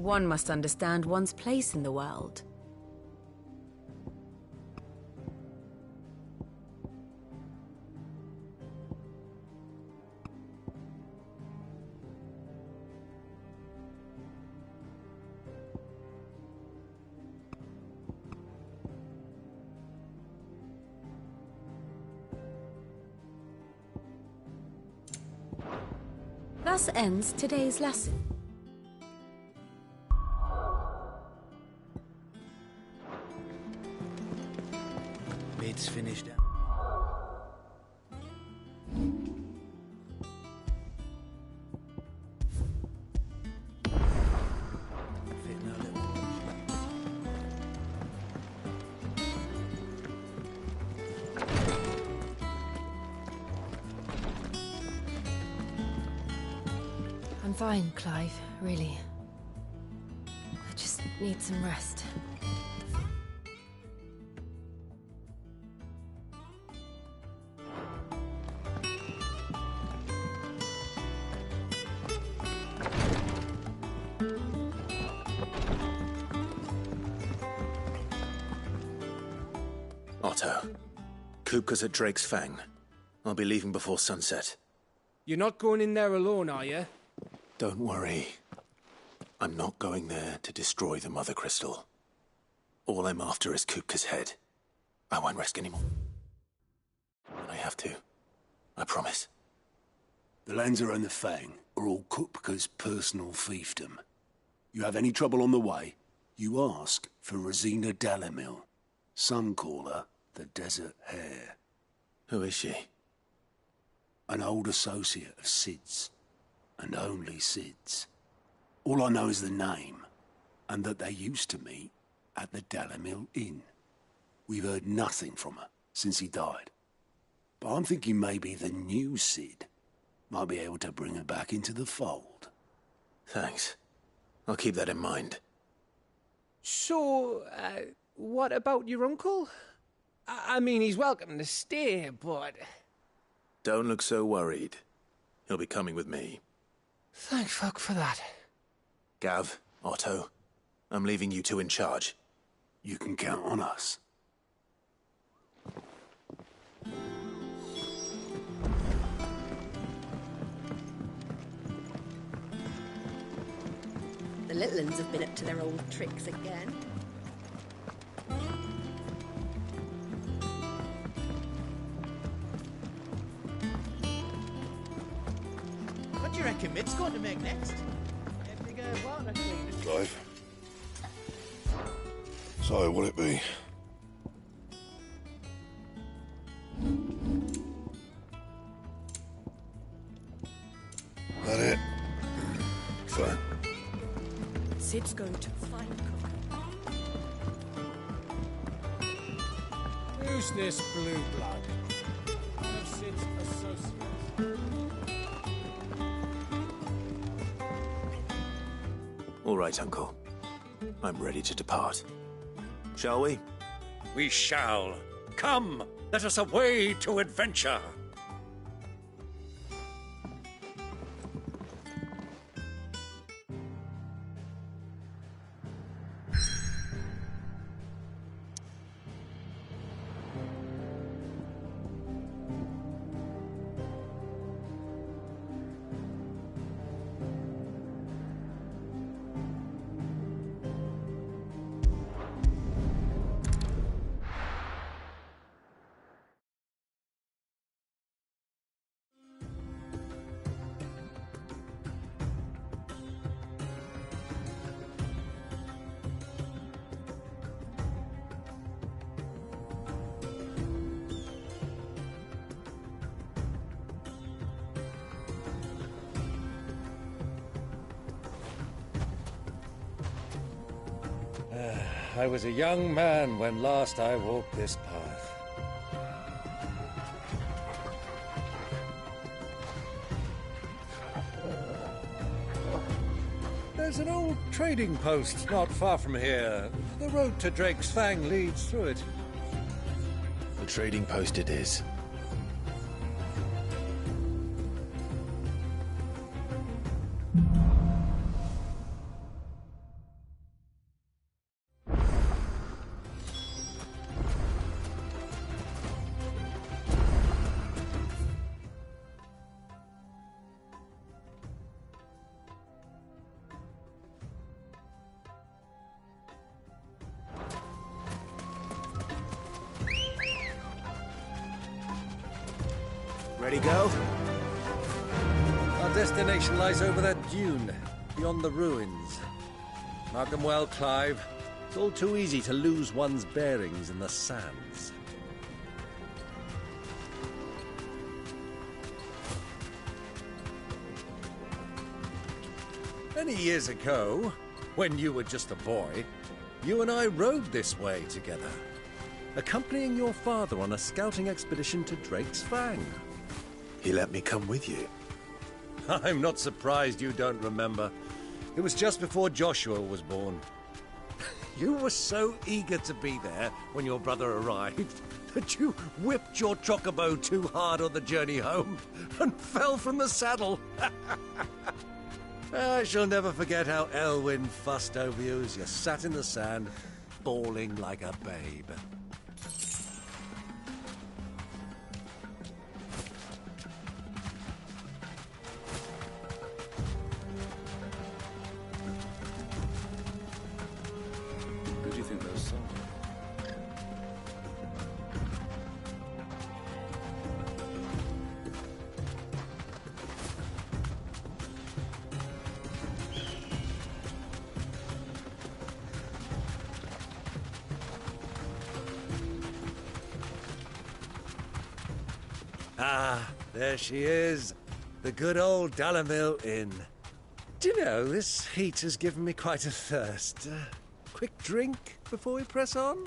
One must understand one's place in the world. Thus ends today's lesson. It's finished. I'm fine, Clive, really. I just need some rest. Otto, Kupka's at Drake's Fang. I'll be leaving before sunset. You're not going in there alone, are you? Don't worry. I'm not going there to destroy the Mother Crystal. All I'm after is Kupka's head. I won't risk anymore. When I have to. I promise. The Lancer and the Fang are all Kupka's personal fiefdom. You have any trouble on the way, you ask for Rosina Dalimil. Some call her the Desert Hare. Who is she? An old associate of Sid's. And only Sid's. All I know is the name, and that they used to meet at the Dalimil Inn. We've heard nothing from her since he died. But I'm thinking maybe the new Sid might be able to bring her back into the fold. Thanks. I'll keep that in mind. So, what about your uncle? I mean, he's welcome to stay, but... Don't look so worried. He'll be coming with me. Thank fuck for that. Gav, Otto, I'm leaving you two in charge. You can count on us. The little uns have been up to their old tricks again. What do you reckon Mid's going to make next? Clive. So, what'll it be? That it? Fine. Sid's going to find Cook. Who's this blue blood? One of Sid's associates. All right, Uncle. I'm ready to depart. Shall we? We shall. Come, let us away to adventure. I was a young man when last I walked this path. There's an old trading post not far from here. The road to Drake's Fang leads through it. The trading post it is. Ready, go? Our destination lies over that dune, beyond the ruins. Mark them well, Clive. It's all too easy to lose one's bearings in the sands. Many years ago, when you were just a boy, you and I rode this way together, accompanying your father on a scouting expedition to Drake's Fang. He let me come with you. I'm not surprised you don't remember. It was just before Joshua was born. You were so eager to be there when your brother arrived that you whipped your chocobo too hard on the journey home and fell from the saddle. I shall never forget how Elwyn fussed over you as you sat in the sand, bawling like a babe. Who do you think those songs are? Ah, there she is. The good old Dalamil Inn. Do you know, this heat has given me quite a thirst. Quick drink before we press on?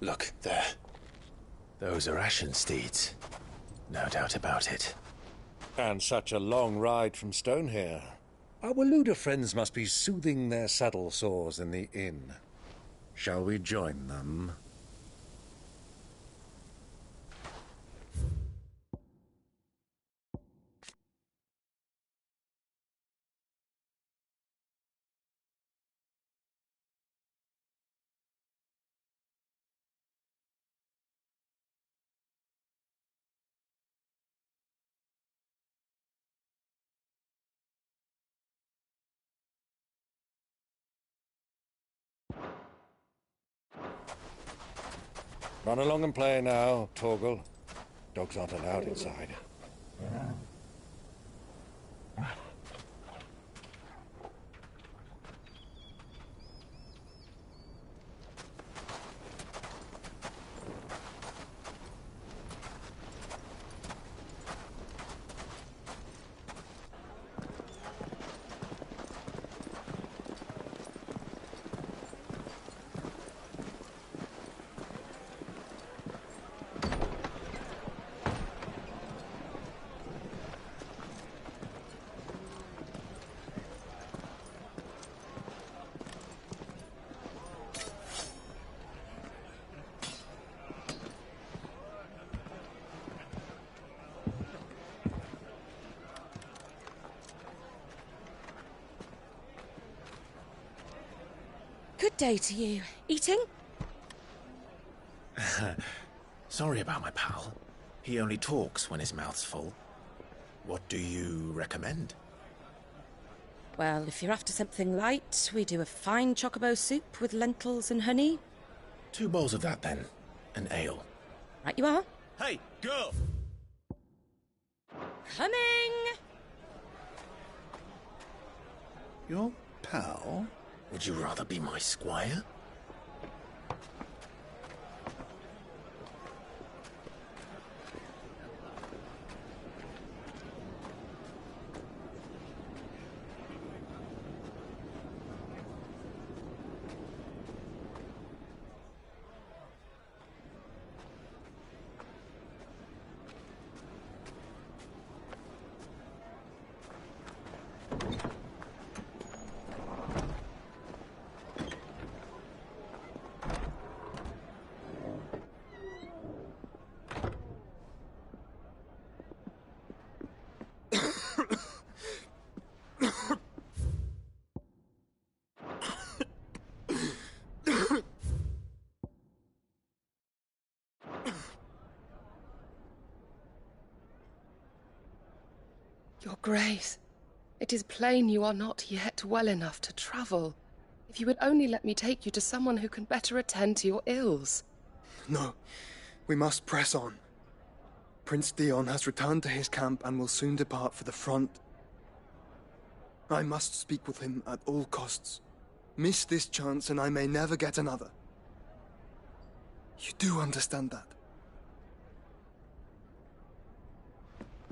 Look, there. Those are Ashen steeds. No doubt about it. And such a long ride from Stonehere. Our Waluda friends must be soothing their saddle sores in the inn. Shall we join them? Run along and play now, Torgal. Dogs aren't allowed inside. Good day to you. Eating? Sorry about my pal. He only talks when his mouth's full. What do you recommend? Well, if you're after something light, we do a fine chocobo soup with lentils and honey. 2 bowls of that, then. An ale. Right you are. Hey, girl! Coming! Your pal? Would you rather be my squire? Your Grace, it is plain you are not yet well enough to travel. If you would only let me take you to someone who can better attend to your ills. No, we must press on. Prince Dion has returned to his camp and will soon depart for the front. I must speak with him at all costs. Miss this chance and I may never get another. You do understand that?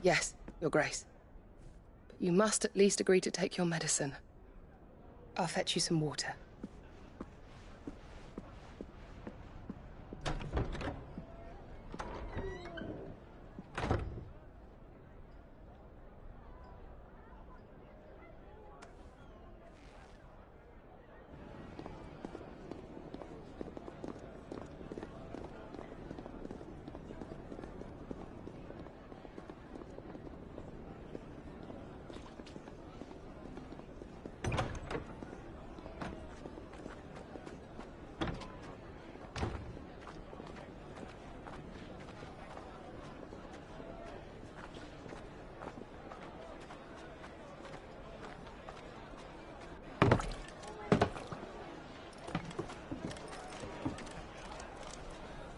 Yes, Your Grace. But you must at least agree to take your medicine. I'll fetch you some water.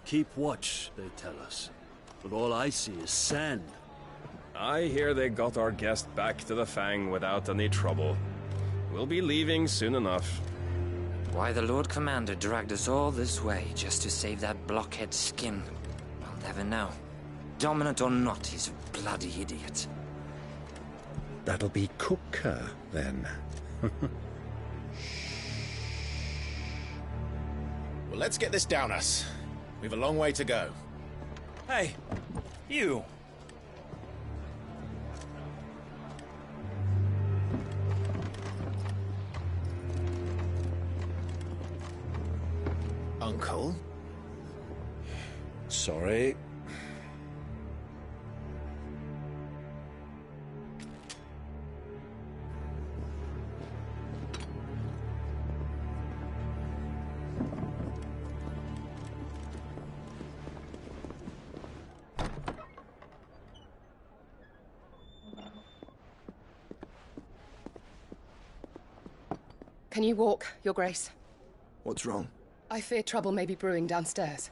Keep watch, they tell us. But all I see is sand. I hear they got our guest back to the Fang without any trouble. We'll be leaving soon enough. Why the Lord Commander dragged us all this way just to save that blockhead skin, I'll never know. Dominant or not, he's a bloody idiot. That'll be Cooker, then. Well, let's get this down us. We've a long way to go. Hey, you. Uncle? Sorry. Can you walk, Your Grace? What's wrong? I fear trouble may be brewing downstairs.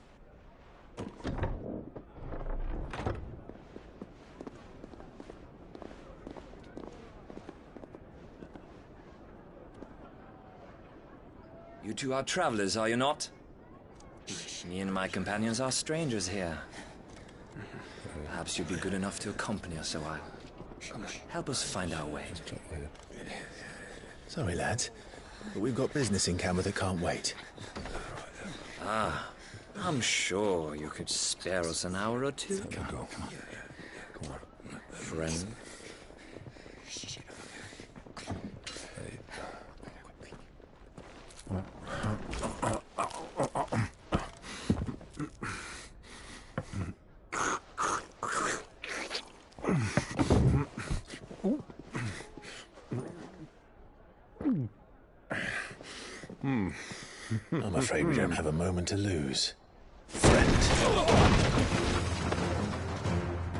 You two are travelers, are you not? Me and my companions are strangers here. Perhaps you'd be good enough to accompany us a while. Help us find our way. Sorry, lads, but we've got business in camera that can't wait. Ah, I'm sure you could spare us an hour or two. Come on. Friend. I'm afraid we don't have a moment to lose. Friend.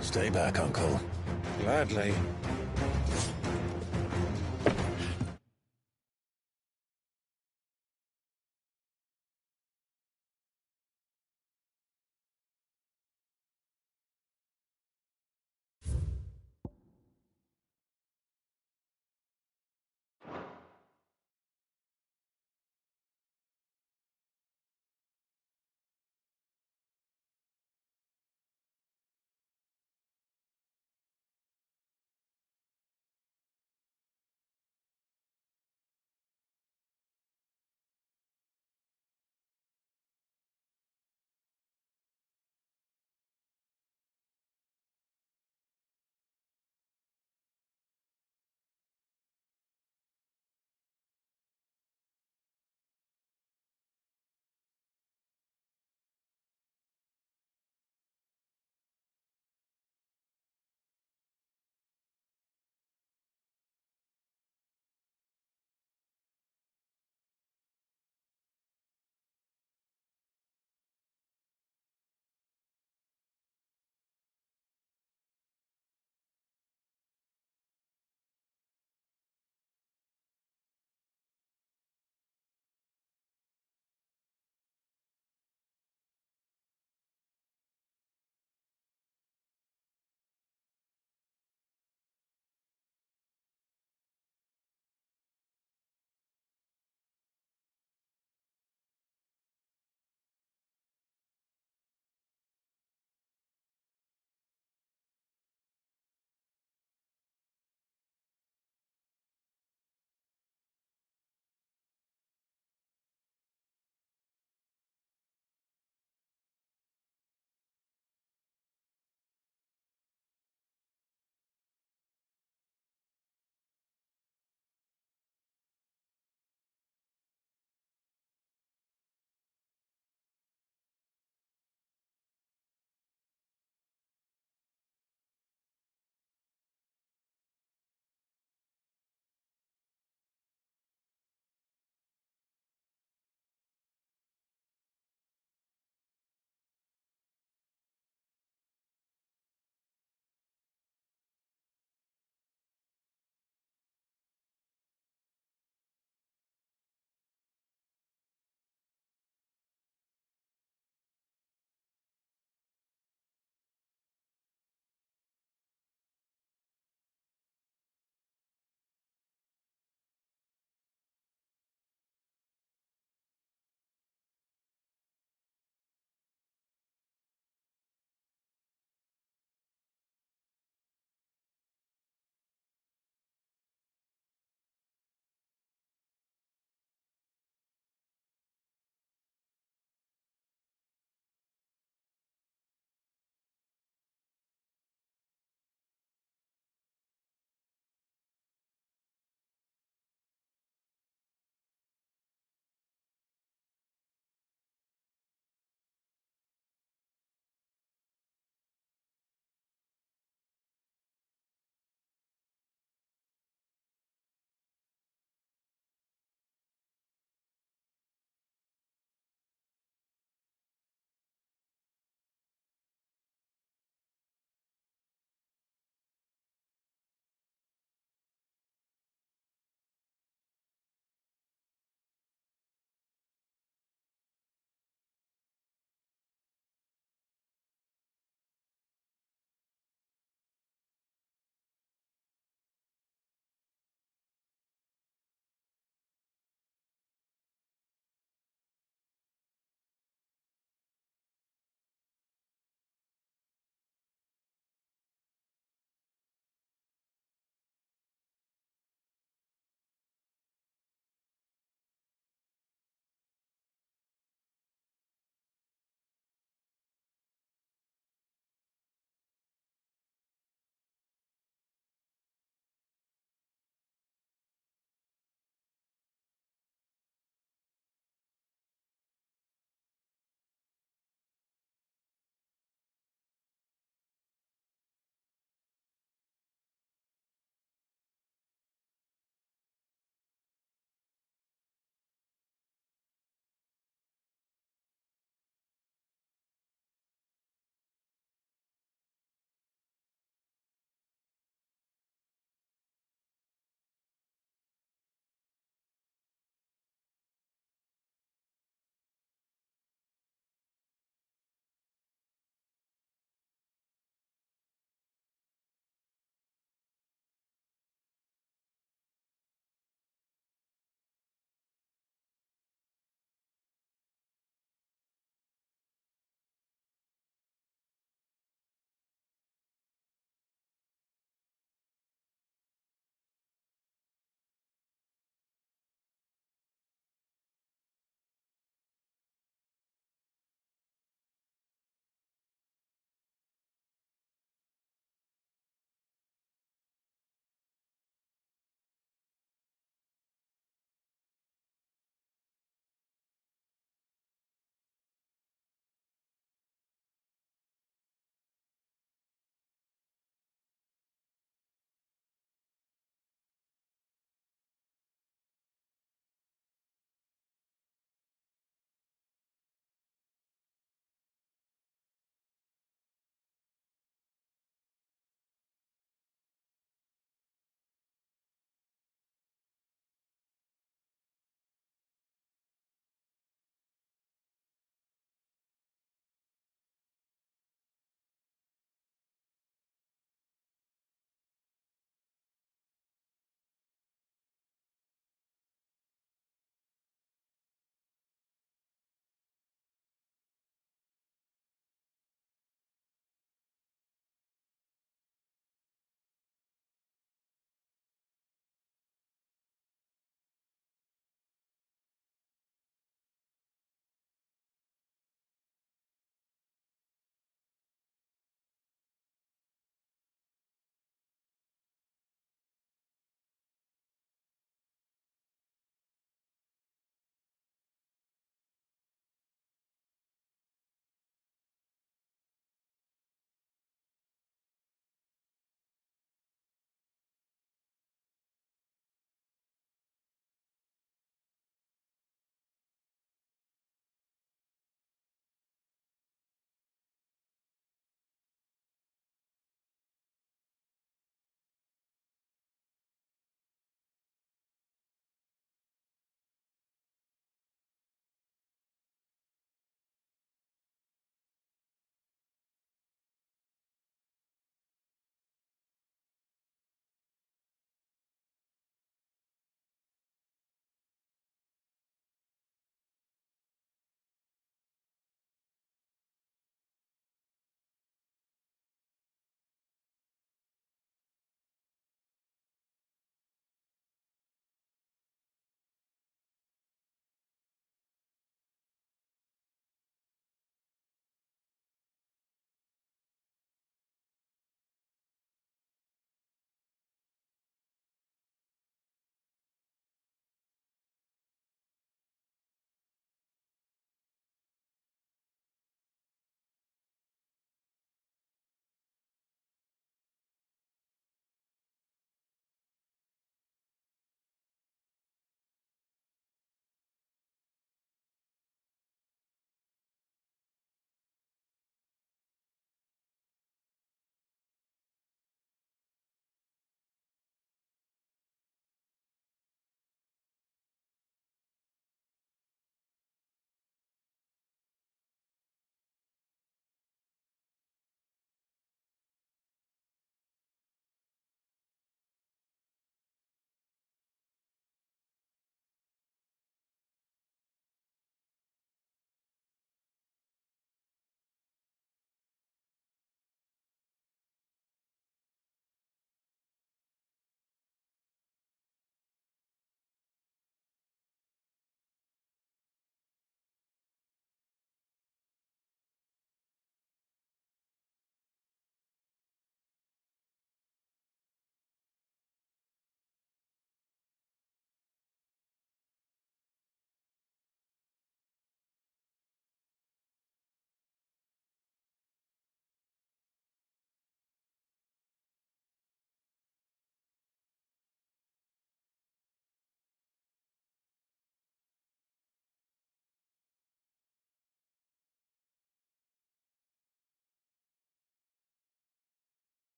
Stay back, Uncle. Gladly.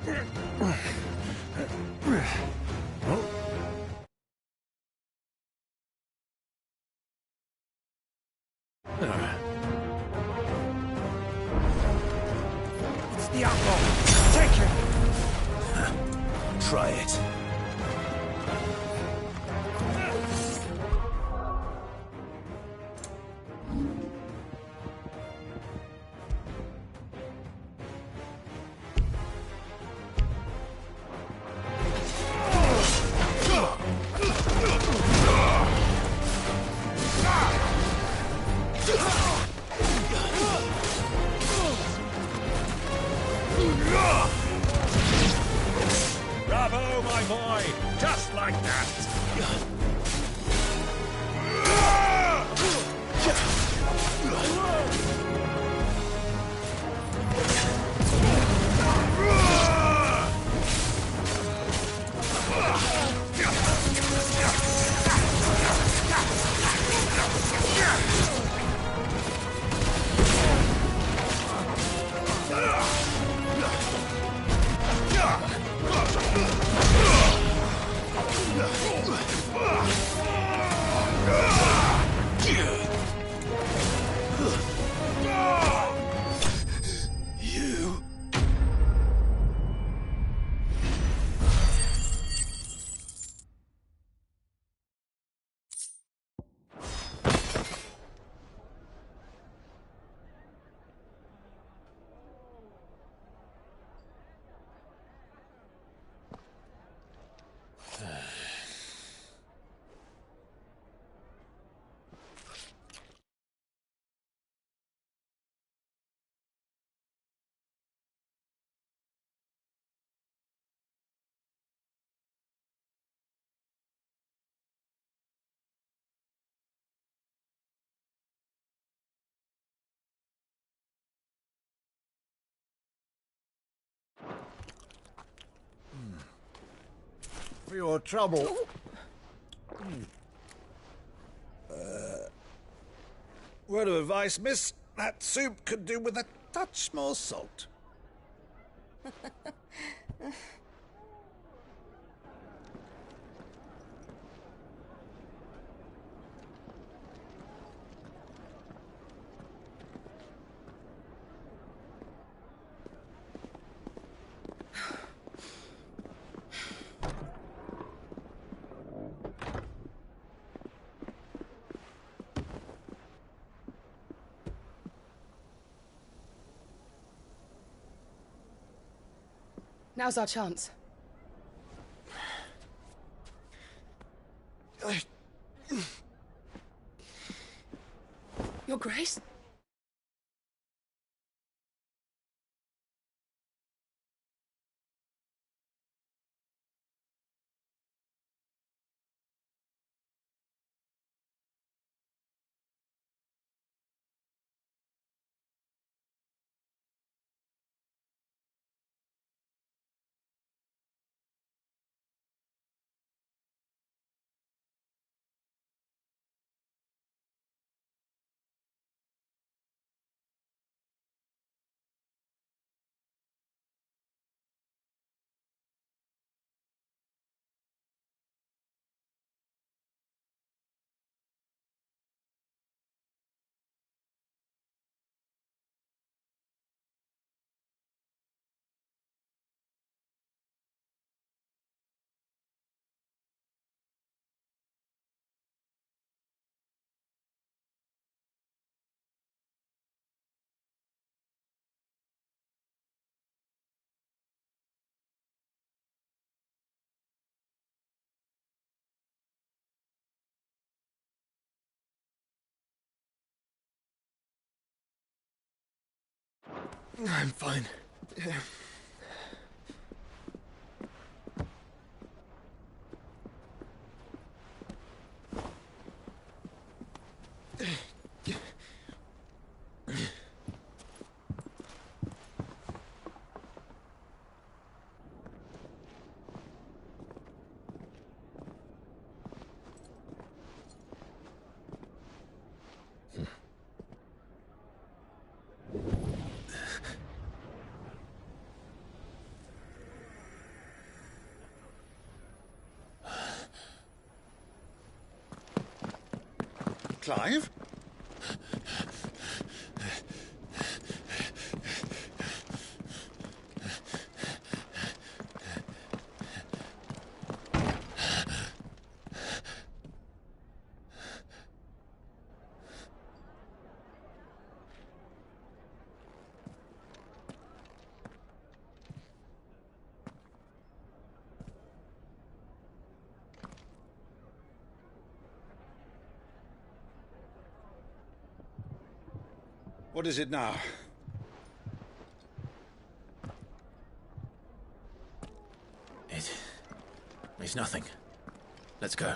It's the outlaw! Take him! Try it. Bravo, my boy! Just like that! You... For your trouble. Word of advice, miss. That soup could do with a touch more salt. Now's our chance. Your Grace? I'm fine. Clive? What is it now? It's nothing. Let's go.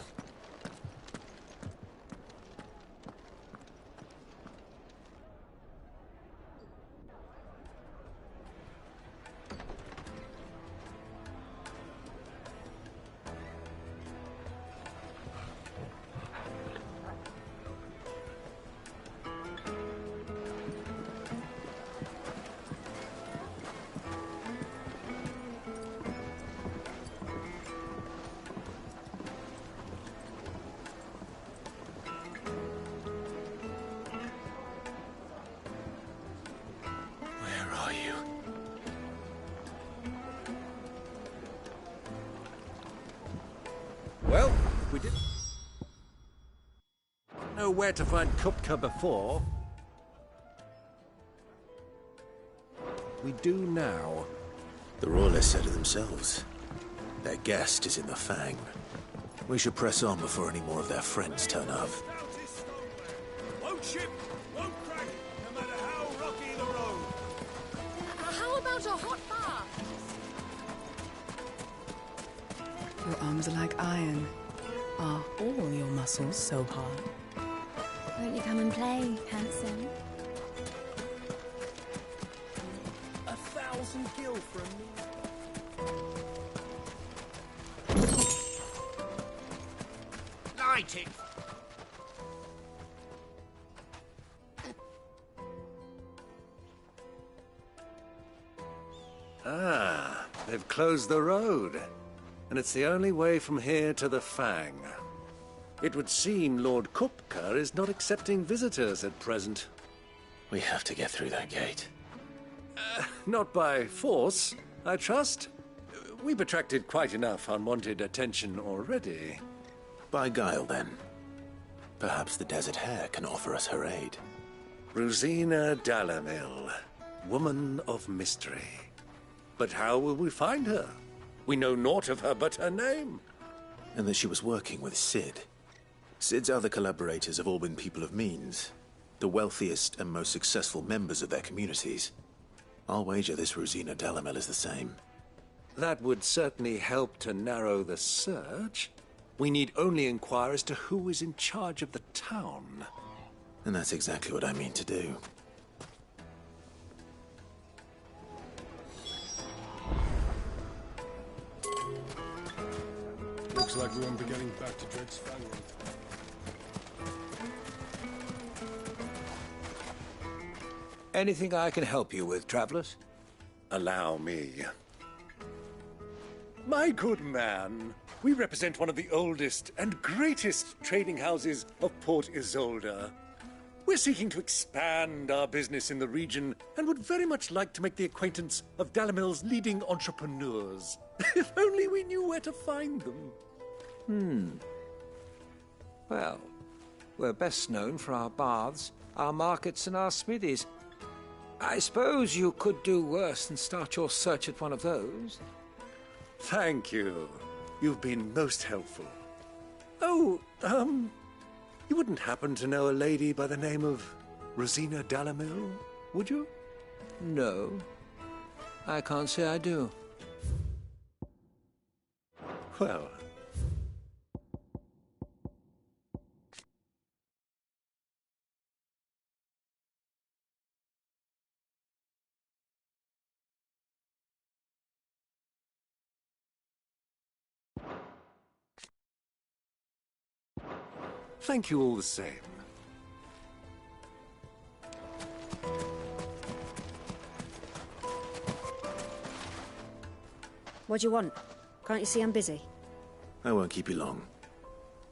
Well, we didn't know where to find Kupka before. We do now. The Royalists said it themselves. Their guest is in the Fang. We should press on before any more of their friends turn up. Won't ship, won't crack, no matter how rocky the road. How about a hot bath? Your arms are like iron. Are all your muscles so hard? Won't you come and play, handsome? 1,000 gil from me. Light it. Ah, they've closed the road. And it's the only way from here to the Fang. It would seem Lord Kupka is not accepting visitors at present. We have to get through that gate. Not by force, I trust. We've attracted quite enough unwanted attention already. By guile, then. Perhaps the Desert Hare can offer us her aid. Rosina Dalamil, woman of mystery. But how will we find her? We know naught of her but her name. And that she was working with Cid. Cid's other collaborators have all been people of means, the wealthiest and most successful members of their communities. I'll wager this Rosina Dalamil is the same. That would certainly help to narrow the search. We need only inquire as to who is in charge of the town. And that's exactly what I mean to do. Looks like we won't be getting back to Drake's family. Anything I can help you with, travelers? Allow me. My good man, we represent one of the oldest and greatest trading houses of Port Isolde. We're seeking to expand our business in the region and would very much like to make the acquaintance of Dalamil's leading entrepreneurs. If only we knew where to find them. Well, we're best known for our baths, our markets, and our smithies. I suppose you could do worse than start your search at one of those. Thank you. You've been most helpful. Oh, you wouldn't happen to know a lady by the name of Rosina Dalamil, would you? No, I can't say I do. Well... Thank you all the same. What do you want? Can't you see I'm busy? I won't keep you long.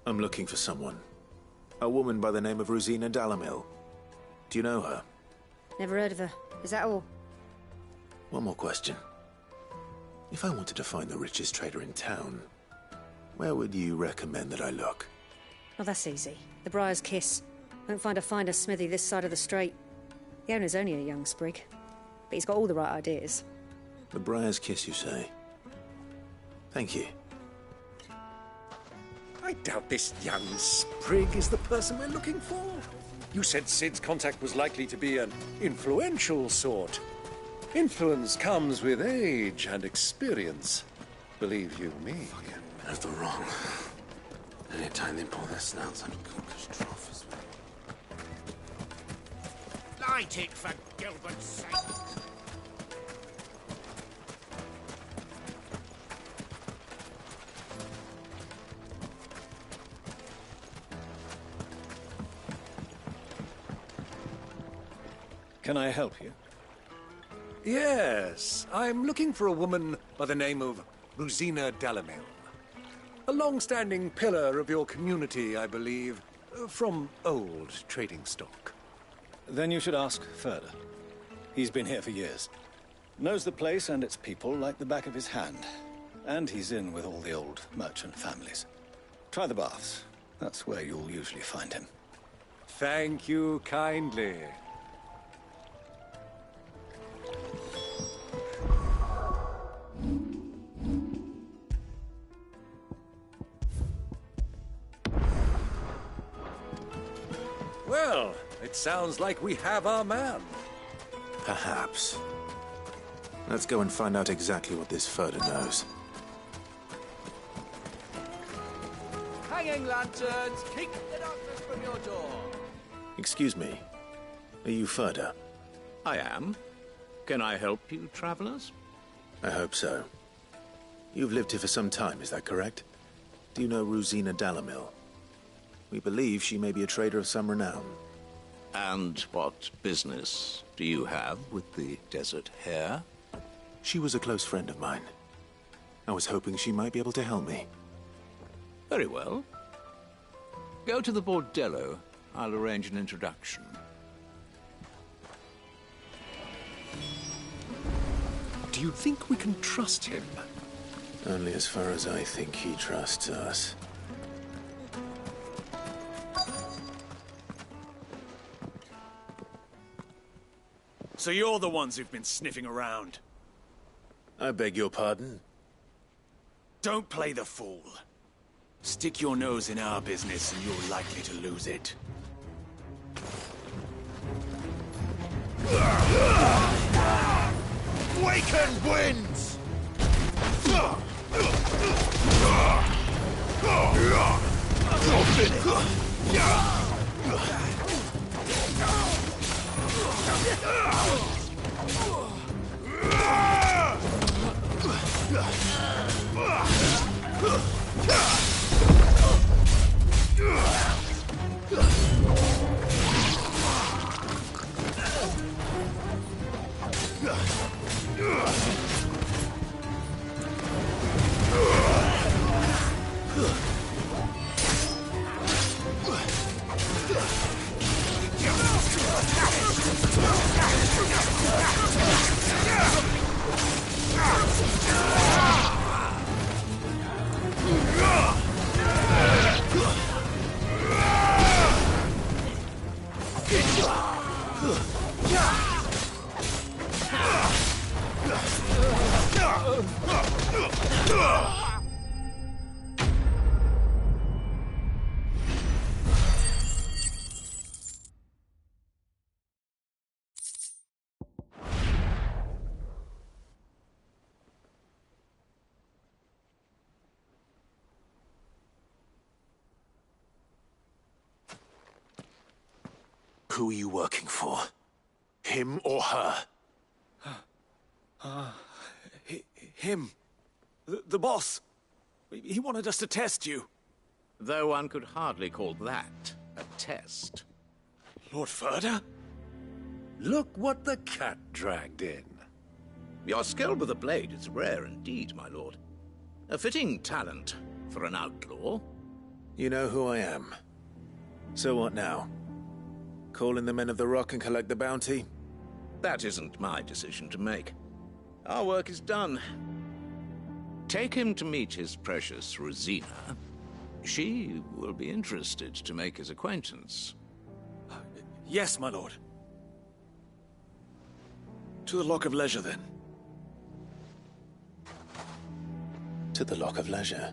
I'm looking for someone. A woman by the name of Rosina Dalamil. Do you know her? Never heard of her. Is that all? One more question. If I wanted to find the richest trader in town, where would you recommend that I look? Oh, that's easy. The Briar's Kiss. Won't find a finer smithy this side of the strait. The owner's only a young sprig, but he's got all the right ideas. The Briar's Kiss, you say? Thank you. I doubt this young sprig is the person we're looking for. You said Sid's contact was likely to be an influential sort. Influence comes with age and experience. Believe you me. If they're wrong. Anytime they pull their snouts on Cook's trophies. Light it, for Gilbert's sake! Can I help you? Yes, I'm looking for a woman by the name of Rosina Dalamil. A long-standing pillar of your community, I believe, from old trading stock. Then you should ask Ferda. He's been here for years. Knows the place and its people like the back of his hand. And he's in with all the old merchant families. Try the baths. That's where you'll usually find him. Thank you kindly. Well, it sounds like we have our man. Perhaps. Let's go and find out exactly what this Ferda knows. Hanging lanterns, keep the darkness from your door. Excuse me. Are you Ferda? I am. Can I help you, travelers? I hope so. You've lived here for some time, is that correct? Do you know Rosina Dalamil? We believe she may be a trader of some renown. And what business do you have with the Desert Hare? She was a close friend of mine. I was hoping she might be able to help me. Very well. Go to the Bordello. I'll arrange an introduction. Do you think we can trust him? Only as far as I think he trusts us. So you're the ones who've been sniffing around? I beg your pardon? Don't play the fool. Stick your nose in our business and you're likely to lose it. Waken winds! Who are you working for? Him or her? Him. The boss. He wanted us to test you. Though one could hardly call that a test. Lord Ferda? Look what the cat dragged in. Your skill with the blade is rare indeed, my lord. A fitting talent for an outlaw. You know who I am? So what now? Call in the Men of the Rock and collect the bounty? That isn't my decision to make. Our work is done. Take him to meet his precious Rosina. She will be interested to make his acquaintance. Yes, my lord. To the Lock of Leisure, then. To the Lock of Leisure.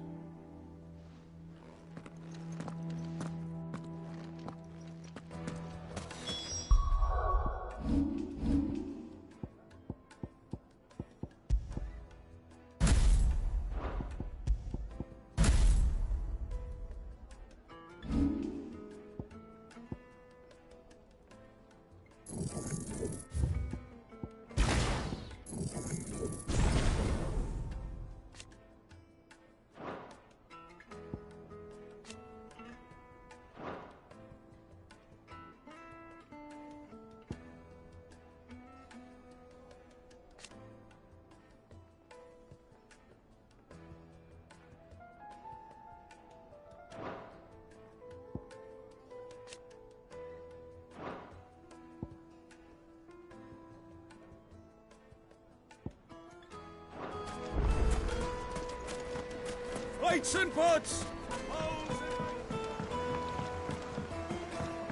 Plates and pots!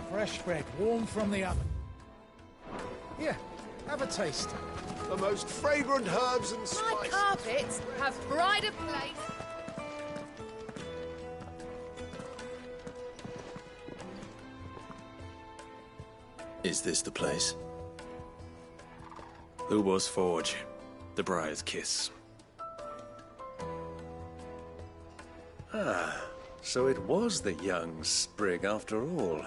Fresh bread, warm from the oven. Here, have a taste. The most fragrant herbs and My spices. carpets have pride of place. Is this the place? Lubor's Forge. The Briar's Kiss. Ah, so it was the young sprig after all.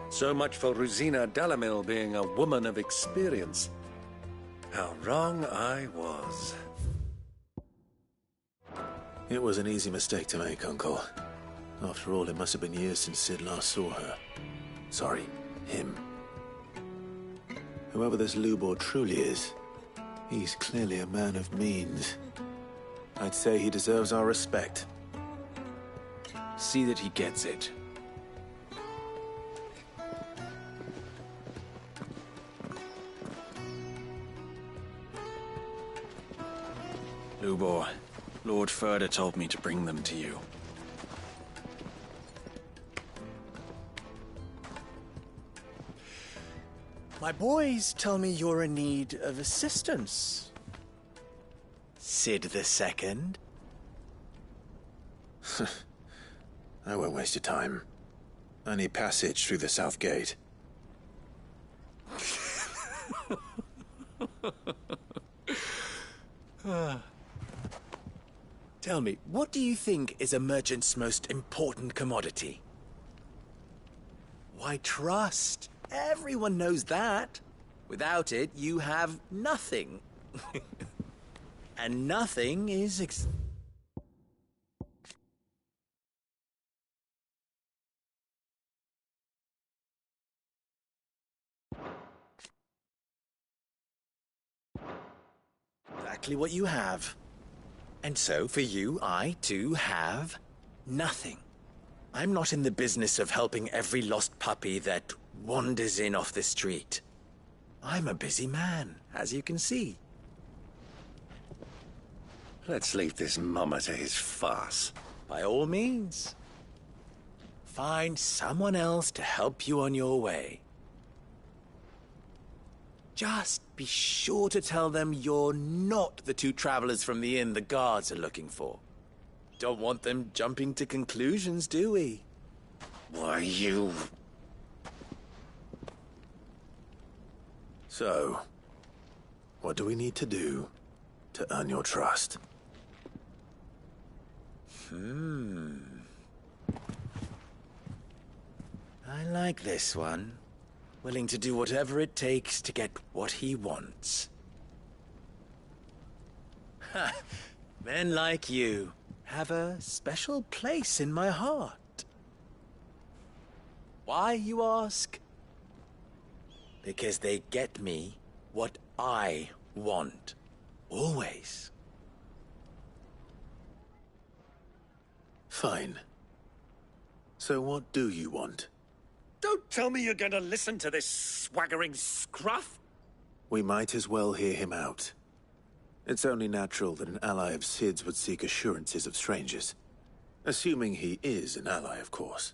So much for Rosina Dalamil being a woman of experience. How wrong I was. It was an easy mistake to make, Uncle. After all, it must have been years since Sid last saw her. Sorry, him. Whoever this Lubor truly is, he's clearly a man of means. I'd say he deserves our respect. See that he gets it. Lubor, Lord Furder told me to bring them to you. My boys tell me you're in need of assistance. Sid the Second? I won't waste your time. I need passage through the south gate. Tell me, what do you think is a merchant's most important commodity? Why, trust. Everyone knows that. Without it, you have nothing. And nothing is exactly what you have. And so, for you, I, too, have nothing. I'm not in the business of helping every lost puppy that wanders in off the street. I'm a busy man, as you can see. Let's leave this mummer to his farce. By all means. Find someone else to help you on your way. Just be sure to tell them you're not the two travelers from the inn the guards are looking for. Don't want them jumping to conclusions, do we? Why, you... So, what do we need to do to earn your trust? I like this one. Willing to do whatever it takes to get what he wants. Ha! Men like you have a special place in my heart. Why, you ask? Because they get me what I want. Always. Fine. So what do you want? Don't tell me you're going to listen to this swaggering scruff! We might as well hear him out. It's only natural that an ally of Sid's would seek assurances of strangers. Assuming he is an ally, of course.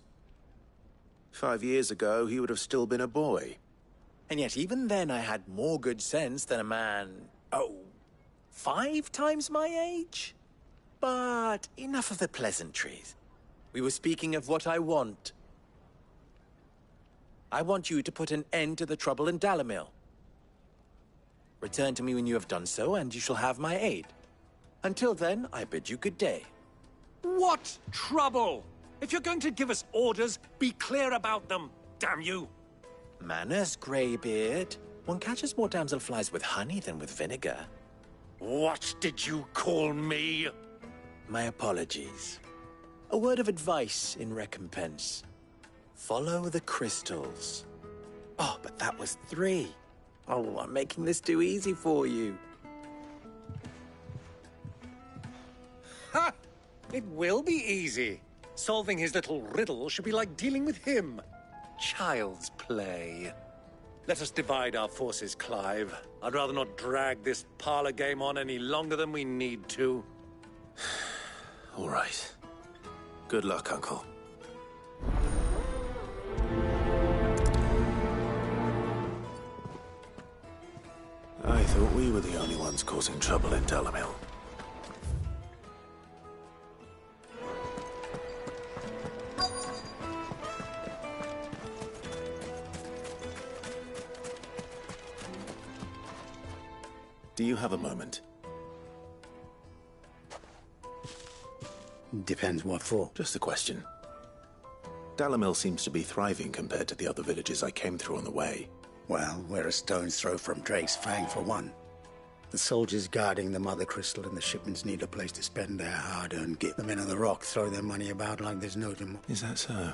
5 years ago, he would have still been a boy. And yet even then I had more good sense than a man, 5 times my age? But enough of the pleasantries. We were speaking of what I want. I want you to put an end to the trouble in Dalimil. Return to me when you have done so, and you shall have my aid. Until then, I bid you good day. What trouble? If you're going to give us orders, be clear about them, damn you! Manners, Greybeard. One catches more damselflies with honey than with vinegar. What did you call me? My apologies. A word of advice in recompense. Follow the crystals. Oh, but that was 3. Oh, I'm making this too easy for you. Ha! It will be easy. Solving his little riddle should be like dealing with him. Child's play. Let us divide our forces, Clive. I'd rather not drag this parlor game on any longer than we need to. All right. Good luck, Uncle. I thought we were the only ones causing trouble in Dalimil. Do you have a moment? Depends what for. Just a question. Dalimil seems to be thriving compared to the other villages I came through on the way. Well, we're a stone's throw from Drake's Fang, for one. The soldiers guarding the Mother Crystal and the shipments need a place to spend their hard-earned git. The men on the rock throw their money about like there's no tomorrow. Is that so?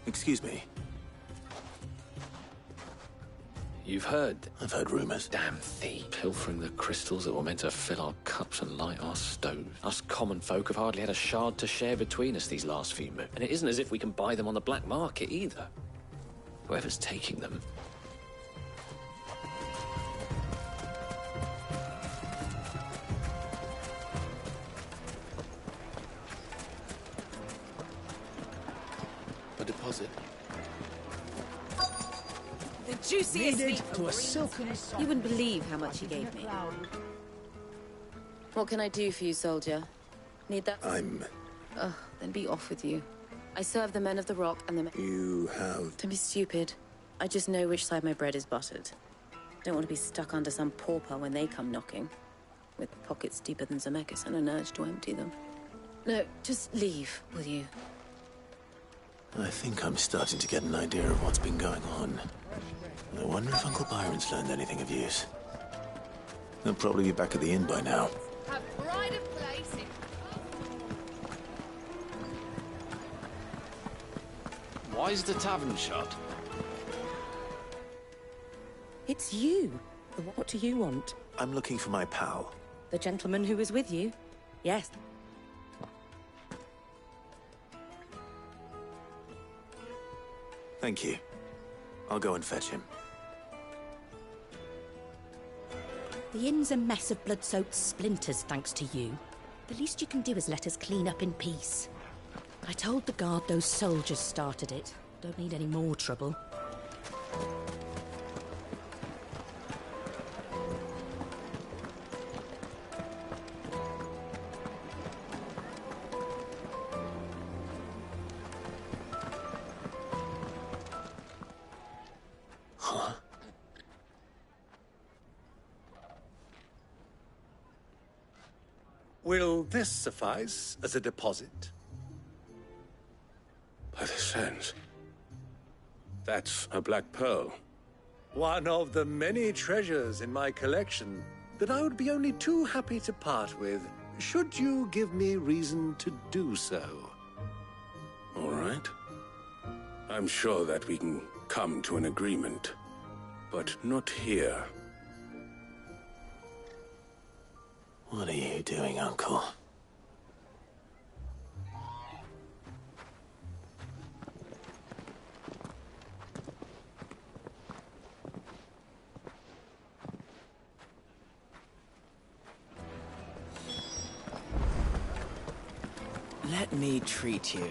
Excuse me. You've heard? I've heard rumors. Damn thief. Pilfering the crystals that were meant to fill our cups and light our stoves. Us common folk have hardly had a shard to share between us these last few moons. And it isn't as if we can buy them on the black market either. Whoever's taking them... Deposit. The juiciest meat to a silken. You wouldn't believe how much he gave me. What can I do for you, soldier? Need that? Ugh, then be off with you. I serve the men of the rock and the men... You have... Don't be stupid. I just know which side my bread is buttered. Don't want to be stuck under some pauper when they come knocking. With pockets deeper than Zemeckis and an urge to empty them. No, just leave, will you? I think I'm starting to get an idea of what's been going on. I wonder if Uncle Byron's learned anything of use. He'll probably be back at the inn by now. Have pride of place in... Why is the tavern shut? It's you. What do you want? I'm looking for my pal. The gentleman who was with you? Yes. Thank you. I'll go and fetch him. The inn's a mess of blood-soaked splinters, thanks to you. The least you can do is let us clean up in peace. I told the guard those soldiers started it. Don't need any more trouble. Will this suffice as a deposit? By the sands. That's a black pearl. One of the many treasures in my collection that I would be only too happy to part with, should you give me reason to do so. All right. I'm sure that we can come to an agreement, but not here. What are you doing, Uncle? Let me treat you.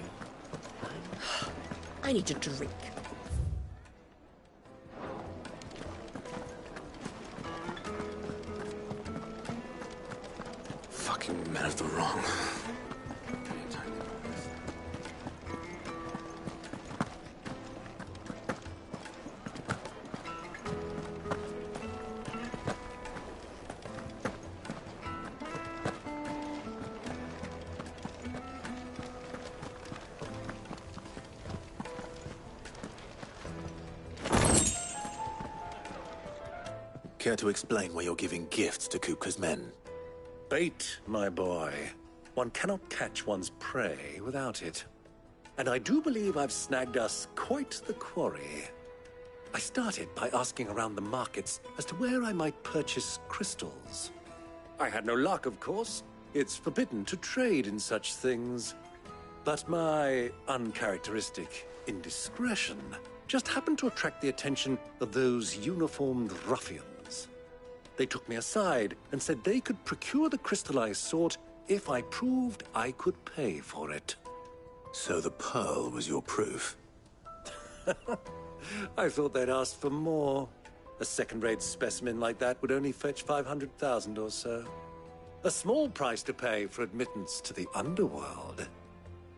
I need a drink. Fucking men of the wrong. Care to explain why you're giving gifts to Kupka's men? Bait, my boy. One cannot catch one's prey without it. And I do believe I've snagged us quite the quarry. I started by asking around the markets as to where I might purchase crystals. I had no luck, of course. It's forbidden to trade in such things. But my uncharacteristic indiscretion just happened to attract the attention of those uniformed ruffians. They took me aside and said they could procure the crystal I sought if I proved I could pay for it. So the pearl was your proof? I thought they'd ask for more. A second-rate specimen like that would only fetch 500,000 or so. A small price to pay for admittance to the underworld.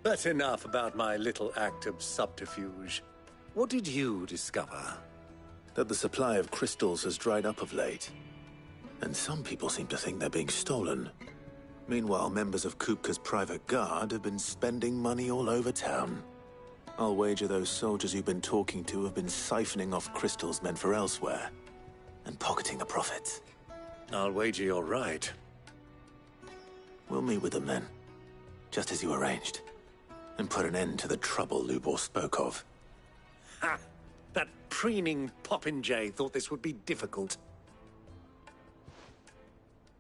But enough about my little act of subterfuge. What did you discover? That the supply of crystals has dried up of late. And some people seem to think they're being stolen. Meanwhile, members of Kupka's private guard have been spending money all over town. I'll wager those soldiers you've been talking to have been siphoning off crystals meant for elsewhere, and pocketing the profits. I'll wager you're right. We'll meet with them then, just as you arranged, and put an end to the trouble Lubor spoke of. Ha! That preening popinjay thought this would be difficult.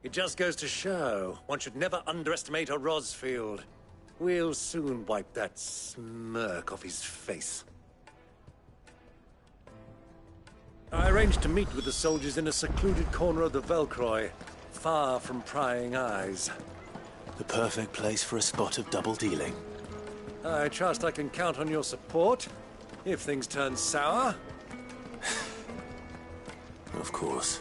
It just goes to show, one should never underestimate a Rosfield. We'll soon wipe that smirk off his face. I arranged to meet with the soldiers in a secluded corner of the Velcroy, far from prying eyes. The perfect place for a spot of double dealing. I trust I can count on your support, if things turn sour. Of course.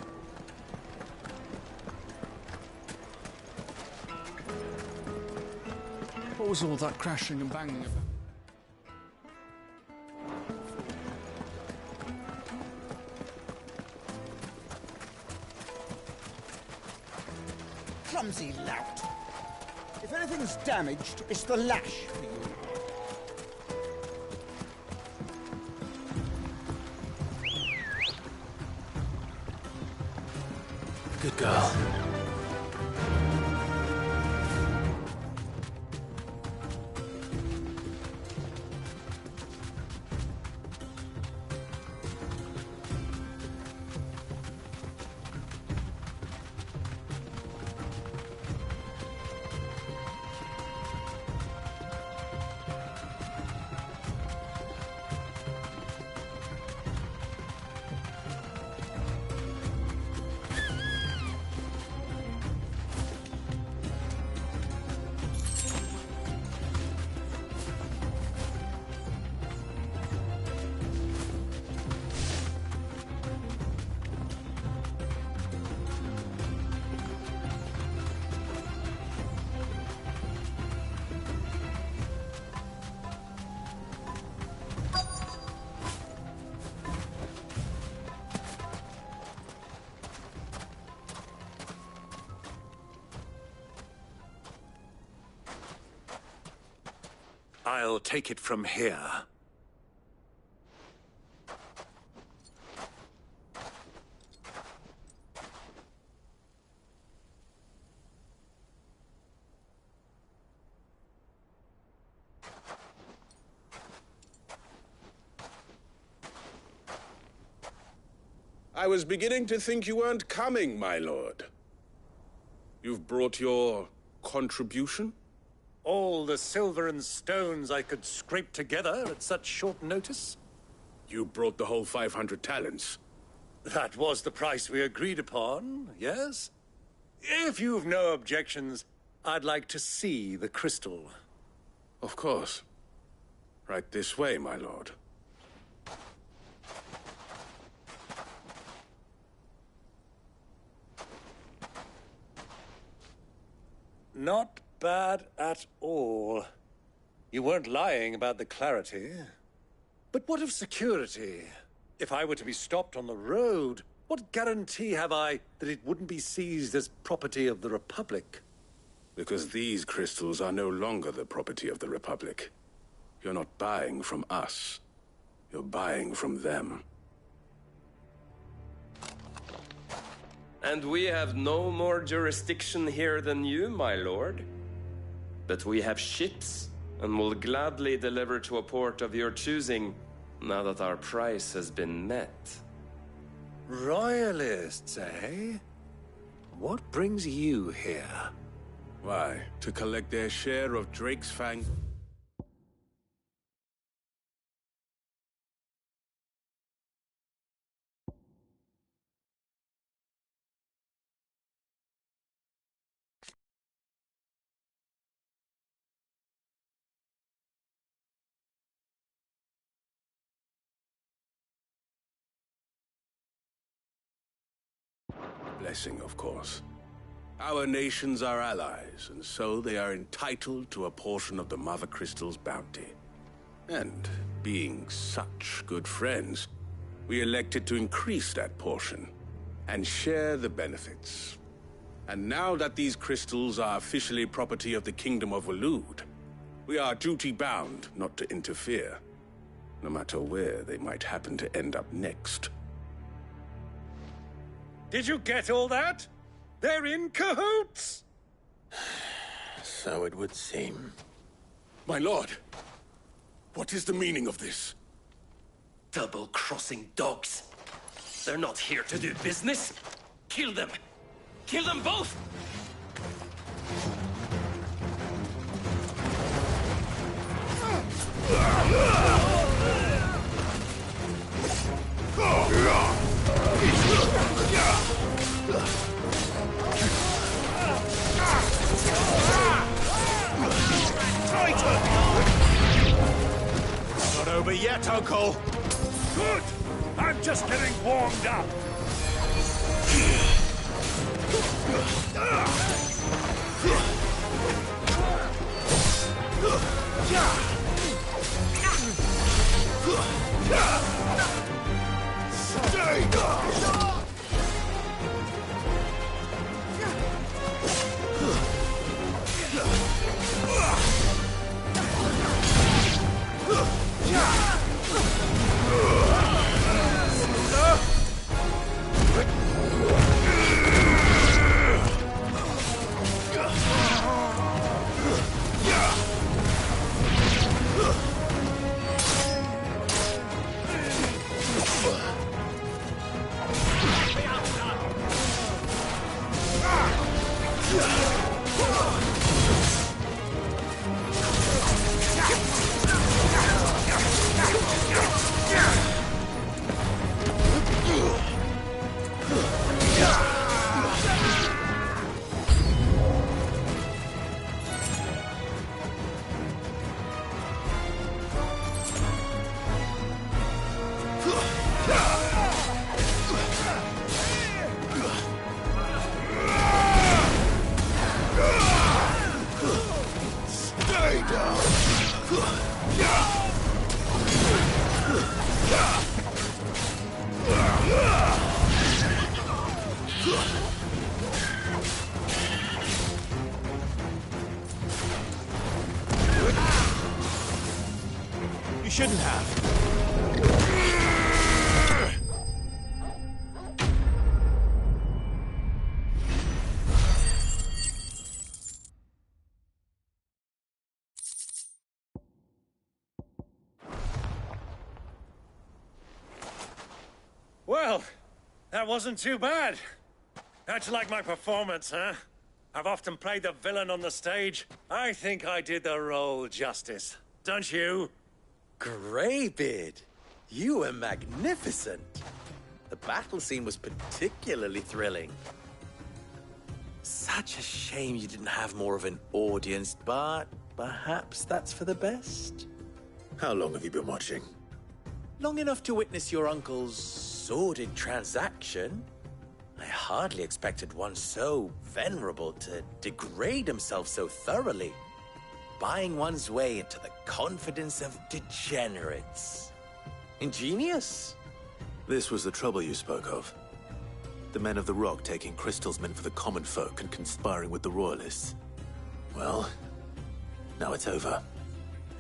What was all that crashing and banging about? Clumsy lout. If anything's damaged, it's the lash for you. Good girl. I'll take it from here. I was beginning to think you weren't coming, my lord. You've brought your contribution? All the silver and stones I could scrape together at such short notice? You brought the whole 500 talents. That was the price we agreed upon, yes? If you've no objections, I'd like to see the crystal. Of course. Right this way, my lord. Not bad at all. You weren't lying about the clarity. But what of security? If I were to be stopped on the road, what guarantee have I that it wouldn't be seized as property of the Republic? Because these crystals are no longer the property of the Republic. You're not buying from us. You're buying from them. And we have no more jurisdiction here than you, my lord. But we have ships, and will gladly deliver to a port of your choosing, now that our price has been met. Royalists, eh? What brings you here? Why, to collect their share of Drake's Fang? Blessing, of course. Our nations are allies, and so they are entitled to a portion of the Mother Crystal's bounty. And, being such good friends, we elected to increase that portion, and share the benefits. And now that these crystals are officially property of the Kingdom of Waloed, we are duty-bound not to interfere, no matter where they might happen to end up next. Did you get all that? They're in cahoots! So it would seem. My lord, what is the meaning of this? Double-crossing dogs. They're not here to do business. Kill them! Kill them both! Not over yet, Uncle. Good. I'm just getting warmed up. You shouldn't have. Well, That wasn't too bad. How'd you like my performance, huh? I've often played the villain on the stage. I think I did the role justice. Don't you? Greybeard, you were magnificent. The battle scene was particularly thrilling. Such a shame you didn't have more of an audience, but perhaps that's for the best. How long have you been watching? Long enough to witness your uncle's sordid transaction. I hardly expected one so venerable to degrade himself so thoroughly, buying one's way into the confidence of degenerates. Ingenious. This was the trouble you spoke of. The men of the Rock taking crystals meant for the common folk and conspiring with the Royalists. Well, now it's over.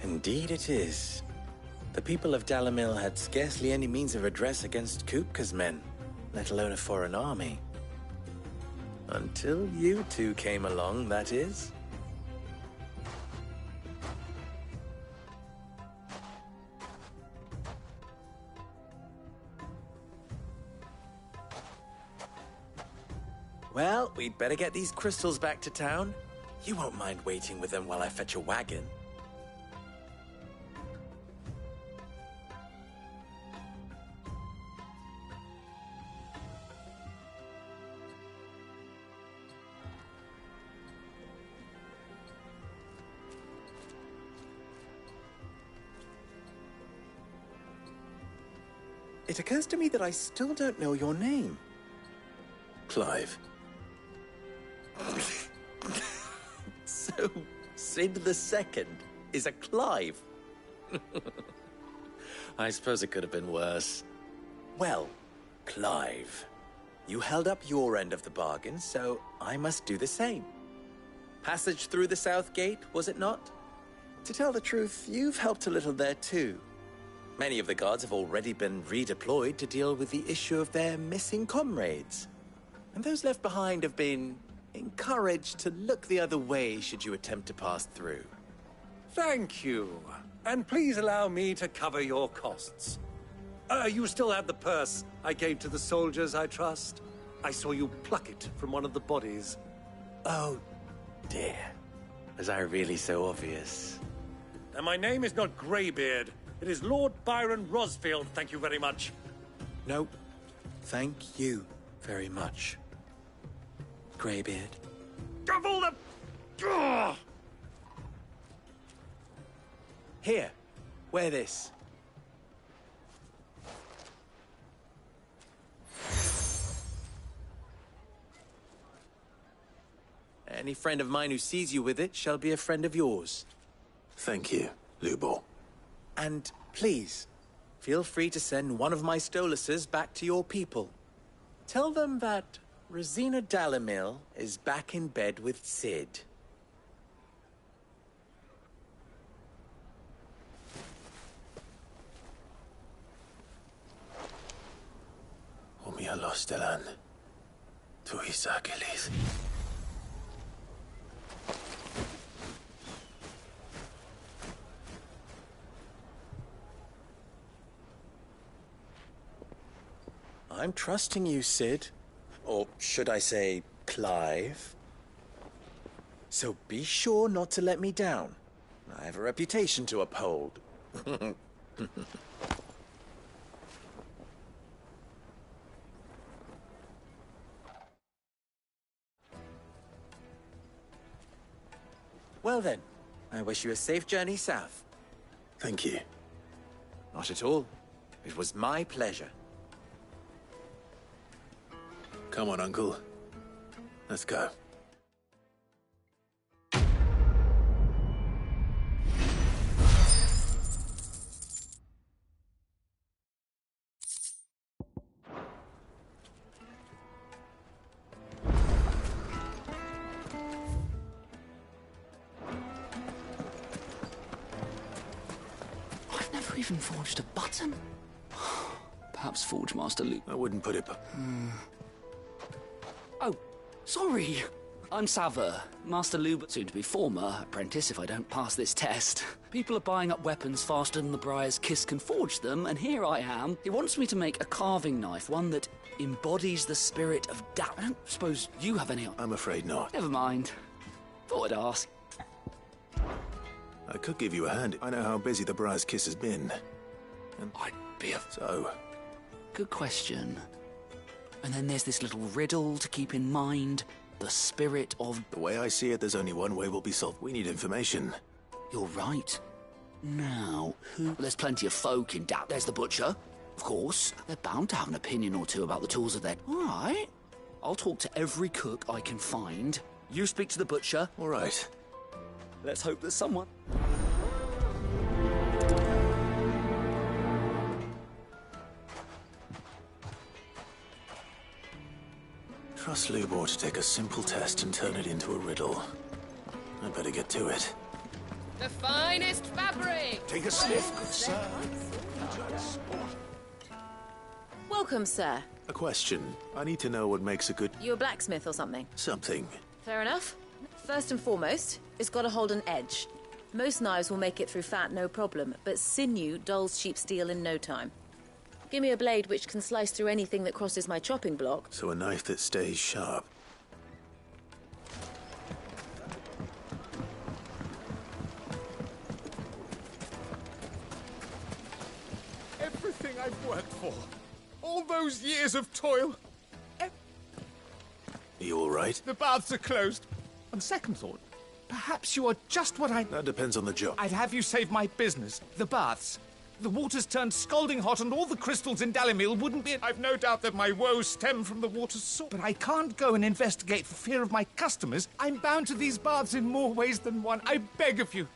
Indeed it is. The people of Dalimil had scarcely any means of redress against Kupka's men, let alone a foreign army. Until you two came along, that is. Well, we'd better get these crystals back to town. You won't mind waiting with them while I fetch a wagon. It occurs to me that I still don't know your name. Clive. So, Sid the Second is a Clive? I suppose it could have been worse. Well, Clive, you held up your end of the bargain, so I must do the same. Passage through the South Gate, was it not? To tell the truth, you've helped a little there too. Many of the guards have already been redeployed to deal with the issue of their missing comrades. And those left behind have been encouraged to look the other way should you attempt to pass through. Thank you. And please allow me to cover your costs. You still have the purse I gave to the soldiers, I trust? I saw you pluck it from one of the bodies. Oh, dear. Was I really so obvious? And my name is not Greybeard. It is Lord Byron Rosfield, thank you very much. No, thank you very much, Greybeard. Of all the... Ugh! Here, wear this. Any friend of mine who sees you with it shall be a friend of yours. Thank you, Lubor. And please, feel free to send one of my Stoluses back to your people. Tell them that Rosina Dalimil is back in bed with Sid. Umia Lostelan. Tuisa Achilles. I'm trusting you, Sid. Or should I say, Clive. So be sure not to let me down. I have a reputation to uphold. Well then, I wish you a safe journey south. Thank you. Not at all. It was my pleasure. Come on, Uncle. Let's go. I've never even forged a button. Perhaps Forge Master Luke. I wouldn't put it... Oh, sorry. I'm Saver, Master Lubert, soon to be former apprentice if I don't pass this test. People are buying up weapons faster than the Briar's Kiss can forge them, and here I am. He wants me to make a carving knife, one that embodies the spirit of doubt. I don't suppose you have any... I'm afraid not. Never mind. Thought I'd ask. I could give you a hand. I know how busy the Briar's Kiss has been. And I'd be a... So? Good question. And then there's this little riddle to keep in mind. The spirit of... The way I see it, there's only one way we'll be solved. We need information. You're right. Now, who... There's plenty of folk in doubt. There's the butcher, of course. They're bound to have an opinion or two about the tools of their... All right. I'll talk to every cook I can find. You speak to the butcher. All right. Let's hope there's someone. Trust Lubor to take a simple test and turn it into a riddle. I'd better get to it. The finest fabric! Take a sniff, good sir. Welcome, sir. A question. I need to know what makes a good... You a blacksmith or something? something. Fair enough. First and foremost, it's got to hold an edge. Most knives will make it through fat, no problem, but sinew dulls cheap steel in no time. Give me a blade which can slice through anything that crosses my chopping block. So a knife that stays sharp. Everything I've worked for. All those years of toil. Are you all right? The baths are closed. On second thought, perhaps you are just what I... That depends on the job. I'd have you save my business. The baths. The water's turned scalding hot and all the crystals in Dalimil wouldn't be... I've no doubt that my woes stem from the water's source. But I can't go and investigate for fear of my customers. I'm bound to these baths in more ways than one. I beg of you.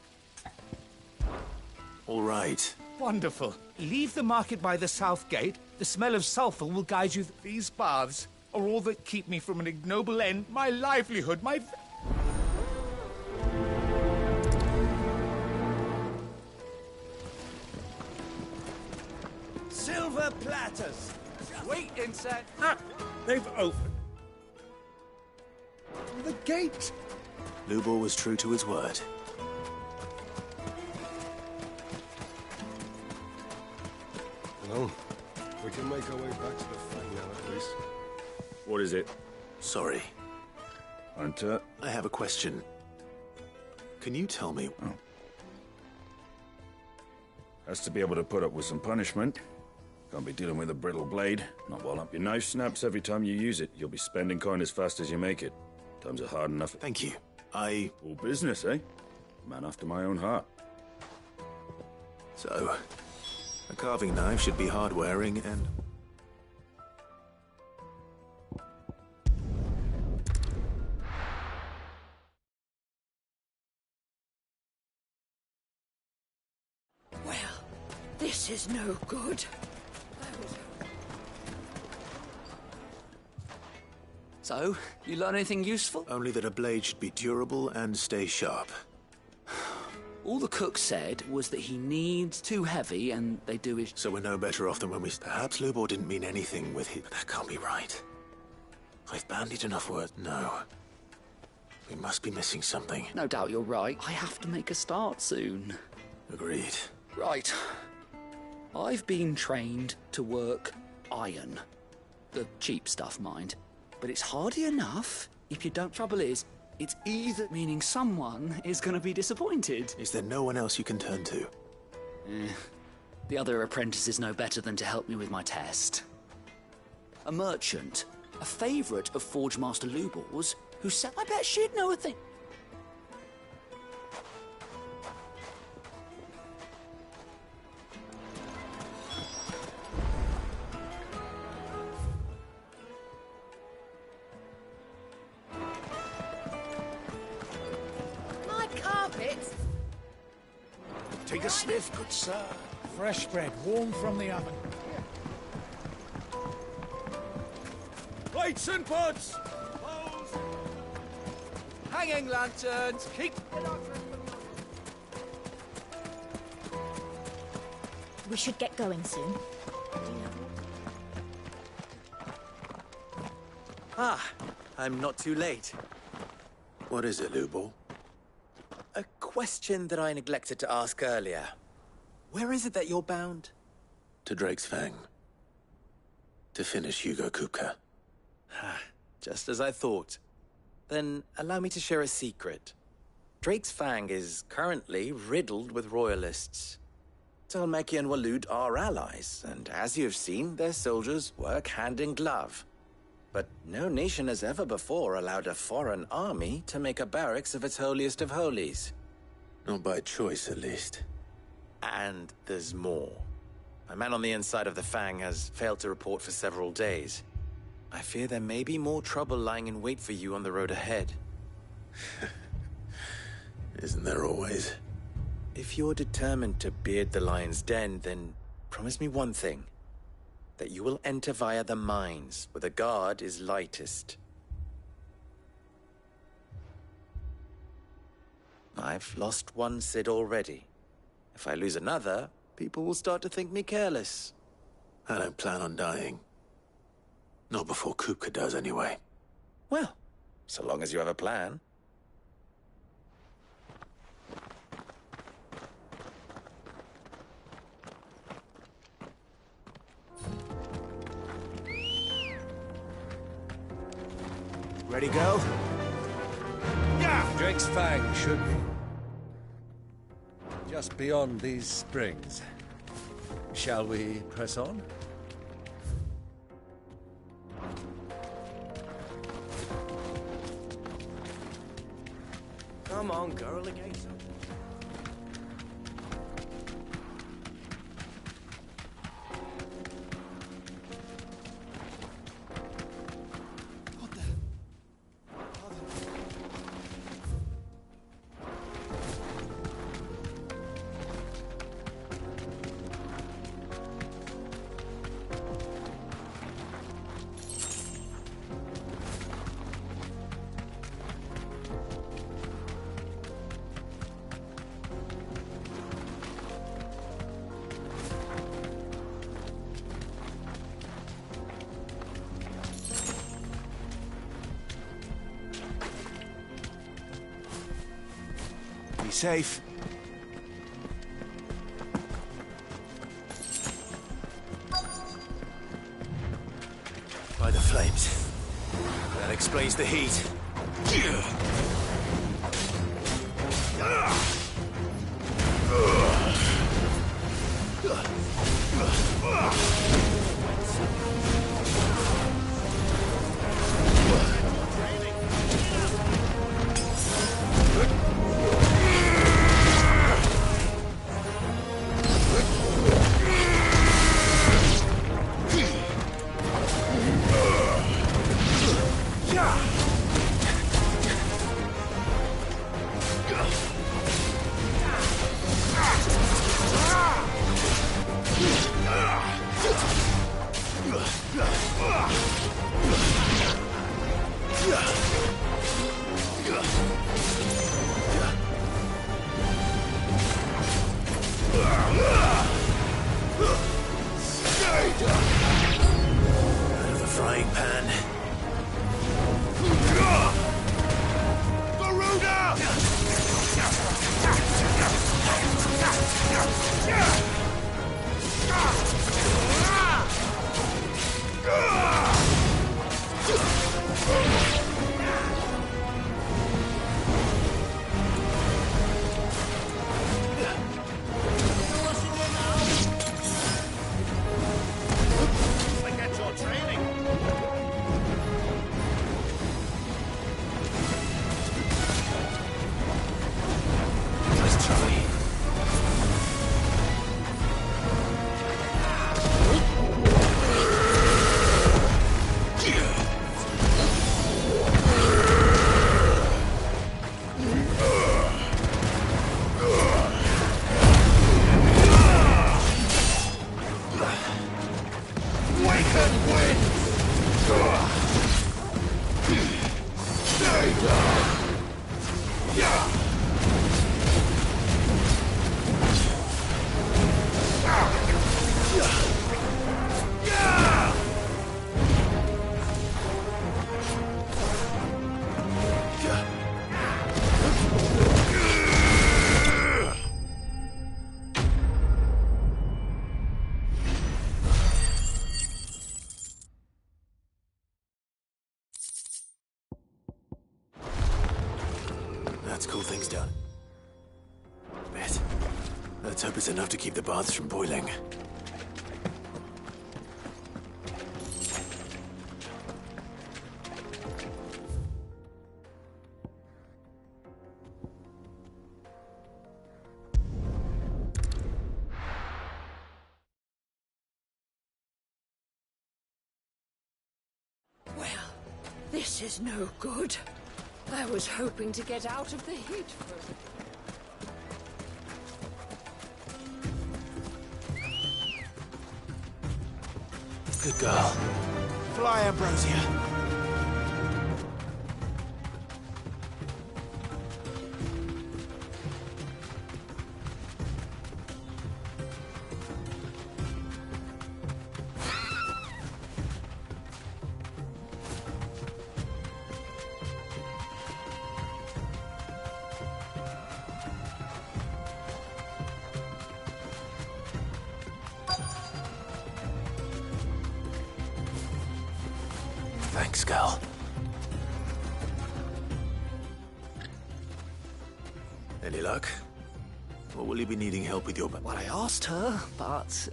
All right. Wonderful. Leave the market by the south gate. The smell of sulphur will guide you. These baths are all that keep me from an ignoble end. My livelihood, my... Silver platters. Wait, insect. Ah, they've opened. The gate. Lubor was true to his word. Well, we can make our way back to the fight now, at least. What is it? Sorry. Hunter? I have a question. Can you tell me... Oh. Has to be able to put up with some punishment. Can't be dealing with a brittle blade. Not while up your knife snaps every time you use it. You'll be spending coin as fast as you make it. Times are hard enough. Thank you. All business, eh? Man after my own heart. So, a carving knife should be hard-wearing and... Well, this is no good. So, you learn anything useful? Only that a blade should be durable and stay sharp. All the cook said was that he needs too heavy and they do his... So we're no better off than when we... Perhaps Lubor didn't mean anything with it, but that can't be right. I've bandied enough words. No. We must be missing something. No doubt you're right. I have to make a start soon. Agreed. Right. I've been trained to work iron. The cheap stuff, mind. But it's hardly enough if you don't... Trouble is, it's either meaning someone is going to be disappointed. Is there no one else you can turn to? The other apprentices know better than to help me with my test. A merchant, a favourite of Forge Master Lubor's, who said, I bet she'd know a thing. Take a sniff, good sir. Fresh bread, warm from the oven. Plates and pots! Bowls. Hanging lanterns! Keep... We should get going soon. Ah, I'm not too late. What is it, Lubor? A question that I neglected to ask earlier. Where is it that you're bound? To Drake's Fang. To finish Hugo Kupka. Just as I thought. Then allow me to share a secret. Drake's Fang is currently riddled with royalists. Talmeki and Waloed are allies, and as you've seen, their soldiers work hand in glove. But no nation has ever before allowed a foreign army to make a barracks of its holiest of holies. Not by choice, at least. And there's more. A man on the inside of the Fang has failed to report for several days. I fear there may be more trouble lying in wait for you on the road ahead. Isn't there always? If you're determined to beard the lion's den, then promise me one thing. That you will enter via the mines, where the guard is lightest. I've lost one Cid already. If I lose another, people will start to think me careless. I don't plan on dying. Not before Kupka does, anyway. Well, so long as you have a plan. Ready, go? Yeah! Drake's Fang should be just beyond these springs. Shall we press on? Come on, girl, the gate's open. Safe. By the flames. That explains the heat. That's cool things done. Bet. Let's hope it's enough to keep the baths from boiling. Well, this is no good. I was hoping to get out of the heat for a Good girl. Fly, Ambrosia. Thanks, Gal. Any luck? Or will you be needing help with your... Well, I asked her, but...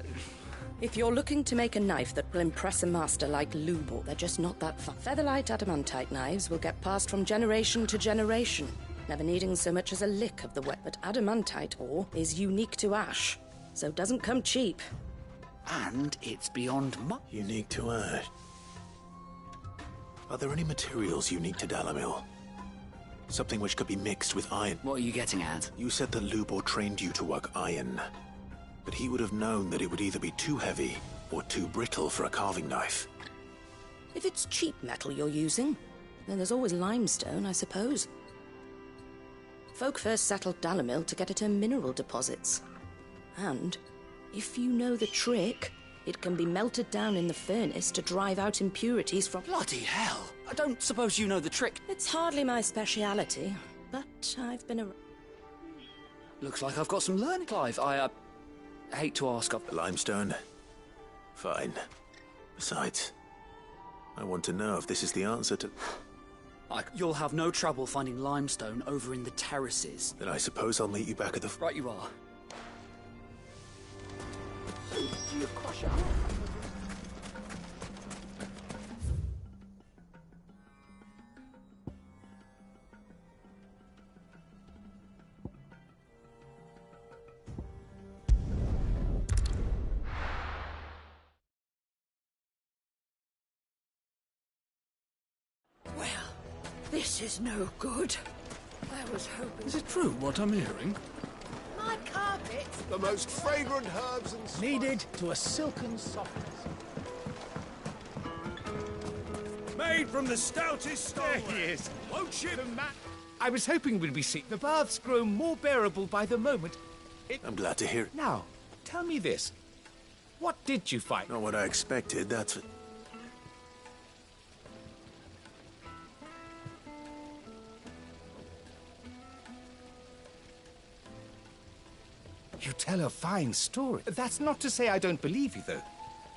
If you're looking to make a knife that will impress a master like Lubor, they're just not that fun. Featherlight adamantite knives will get passed from generation to generation, never needing so much as a lick of the wet. But adamantite ore is unique to ash, so it doesn't come cheap. And it's beyond Unique to ash. Are there any materials unique to Dalimil? Something which could be mixed with iron? What are you getting at? You said that Lubor trained you to work iron. But he would have known that it would either be too heavy or too brittle for a carving knife. If it's cheap metal you're using, then there's always limestone, I suppose. Folk first settled Dalimil to get at her mineral deposits. And if you know the trick, it can be melted down in the furnace to drive out impurities from... Bloody hell! I don't suppose you know the trick. It's hardly my speciality, but I've been around. Looks like I've got some learning, Clive. I hate to ask of... Limestone? Fine. Besides, I want to know if this is the answer to... You'll have no trouble finding limestone over in the terraces. Then I suppose I'll meet you back at the... Right you are. Well, this is no good. I was hoping... Is it true what I'm hearing? My carpet! The most fragrant herbs and spices. Needed to a silken softness. Made from the stoutest stone. There he is. Won't ship. I was hoping we'd be seen. The baths grow more bearable by the moment. I'm glad to hear it. Now, tell me this. What did you find? Not what I expected, that's... You tell a fine story. That's not to say I don't believe you, though.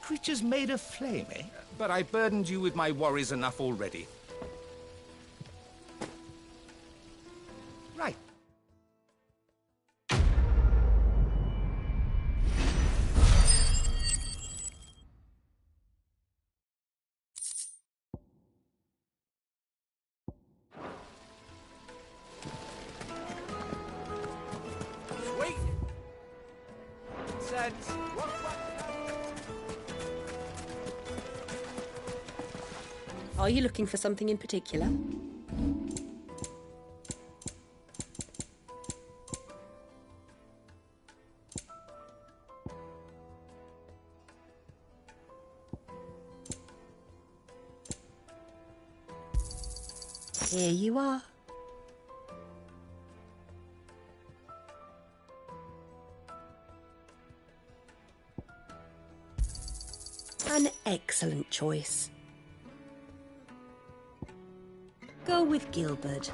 Creatures made of flame, eh? But I burdened you with my worries enough already. Right. Sweet. Sense. Are you looking for something in particular? Here you are. An excellent choice. Go with Gilbert.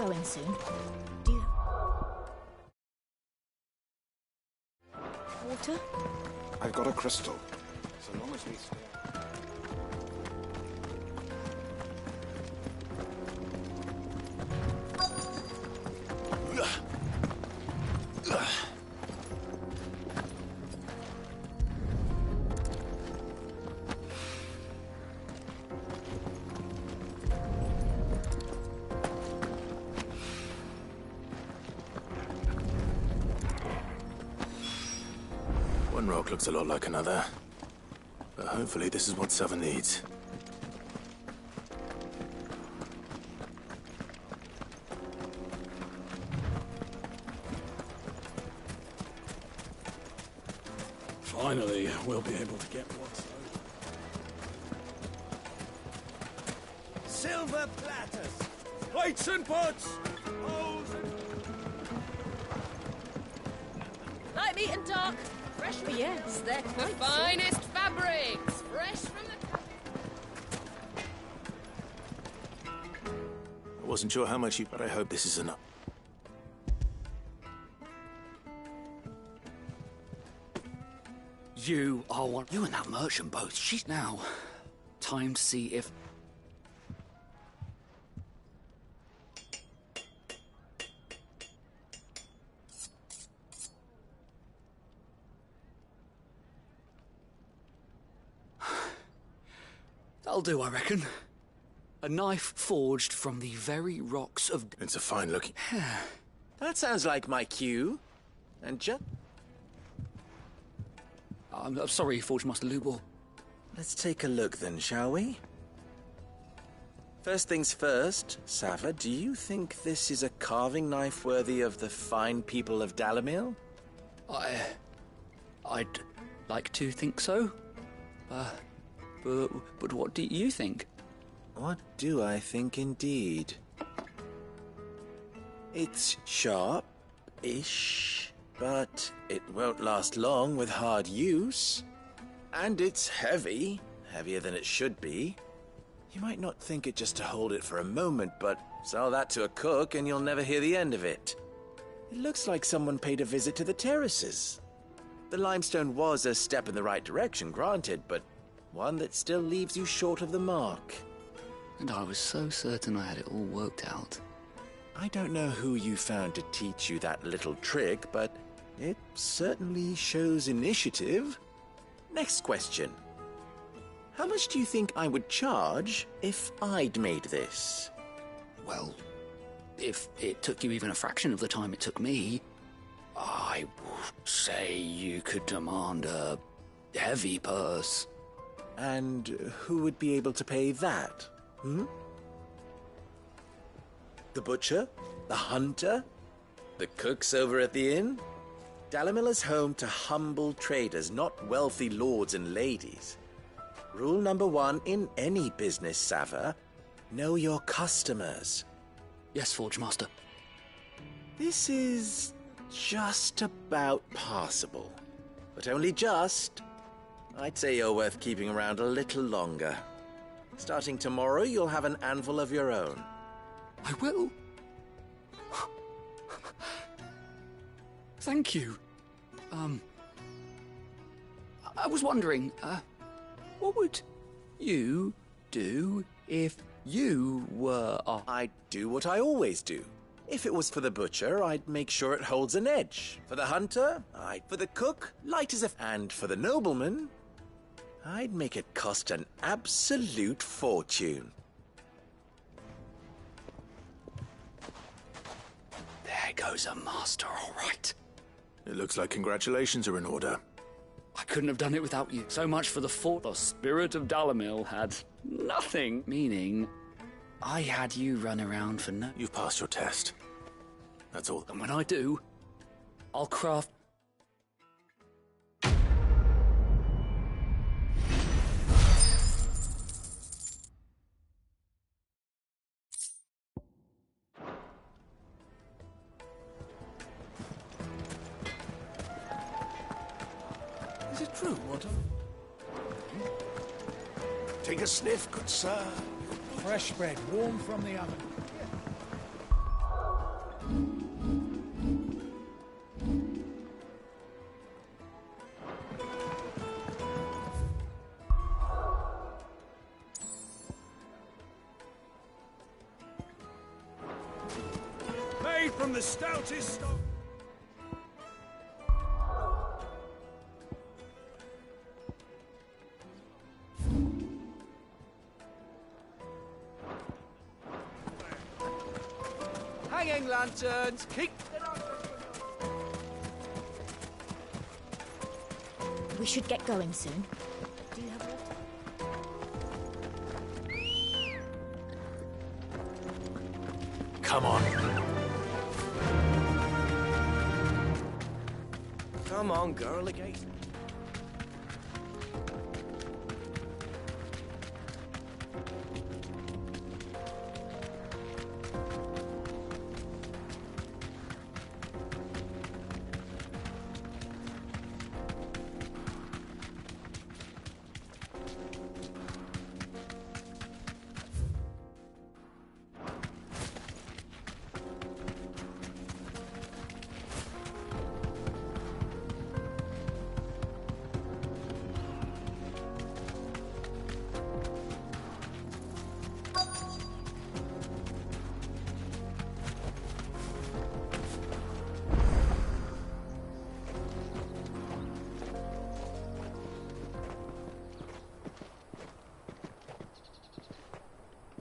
going soon. Water? I've got a crystal. So long as we stay. One rock looks a lot like another. But hopefully this is what Sava needs. Finally, we'll be able to get what's Silver platters, plates and pots, bowls and... Light, meat and dark. Fresh, yes, they're quite Finest fabrics, fresh from the... I wasn't sure how much you, but I hope this is enough. You are one. You and that merchant boat. She's now. Time to see if. That'll do, I reckon. A knife forged from the very rocks of. It's a fine looking. That sounds like my cue. And just. I'm sorry, Forge Master Lubor. Let's take a look then, shall we? First things first, Sava, do you think this is a carving knife worthy of the fine people of Dalimil? I'd like to think so. But what do you think? What do I think indeed? It's sharp-ish, but it won't last long with hard use. And it's heavy, heavier than it should be. You might not think it just to hold it for a moment, but sell that to a cook and you'll never hear the end of it. It looks like someone paid a visit to the terraces. The limestone was a step in the right direction, granted, but one that still leaves you short of the mark. And I was so certain I had it all worked out. I don't know who you found to teach you that little trick, but it certainly shows initiative. Next question. How much do you think I would charge if I'd made this? Well, if it took you even a fraction of the time it took me, I would say you could demand a heavy purse. And who would be able to pay that? The butcher? The hunter? The cooks over at the inn? Dalimil is home to humble traders, not wealthy lords and ladies. Rule number 1 in any business, Sava, know your customers. Yes, Forge Master. This is just about passable. But only just. I'd say you're worth keeping around a little longer. Starting tomorrow, you'll have an anvil of your own. I will. Thank you. I was wondering, what would you do if you were I'd do what I always do. If it was for the butcher, I'd make sure it holds an edge. For the hunter, for the cook, light as if... And for the nobleman, I'd make it cost an absolute fortune. There goes a master, all right. It looks like congratulations are in order. I couldn't have done it without you. So much for the fort. The spirit of Dalimil had nothing. Meaning, I had you run around for no... You've passed your test. That's all. And when I do, I'll craft... Is it true, what? Take a sniff, good sir. Fresh bread, warm from the oven. from the stoutest stock. Hanging lanterns, keep it up! We should get going soon. Do you have water? Come on. Come on, girl, again.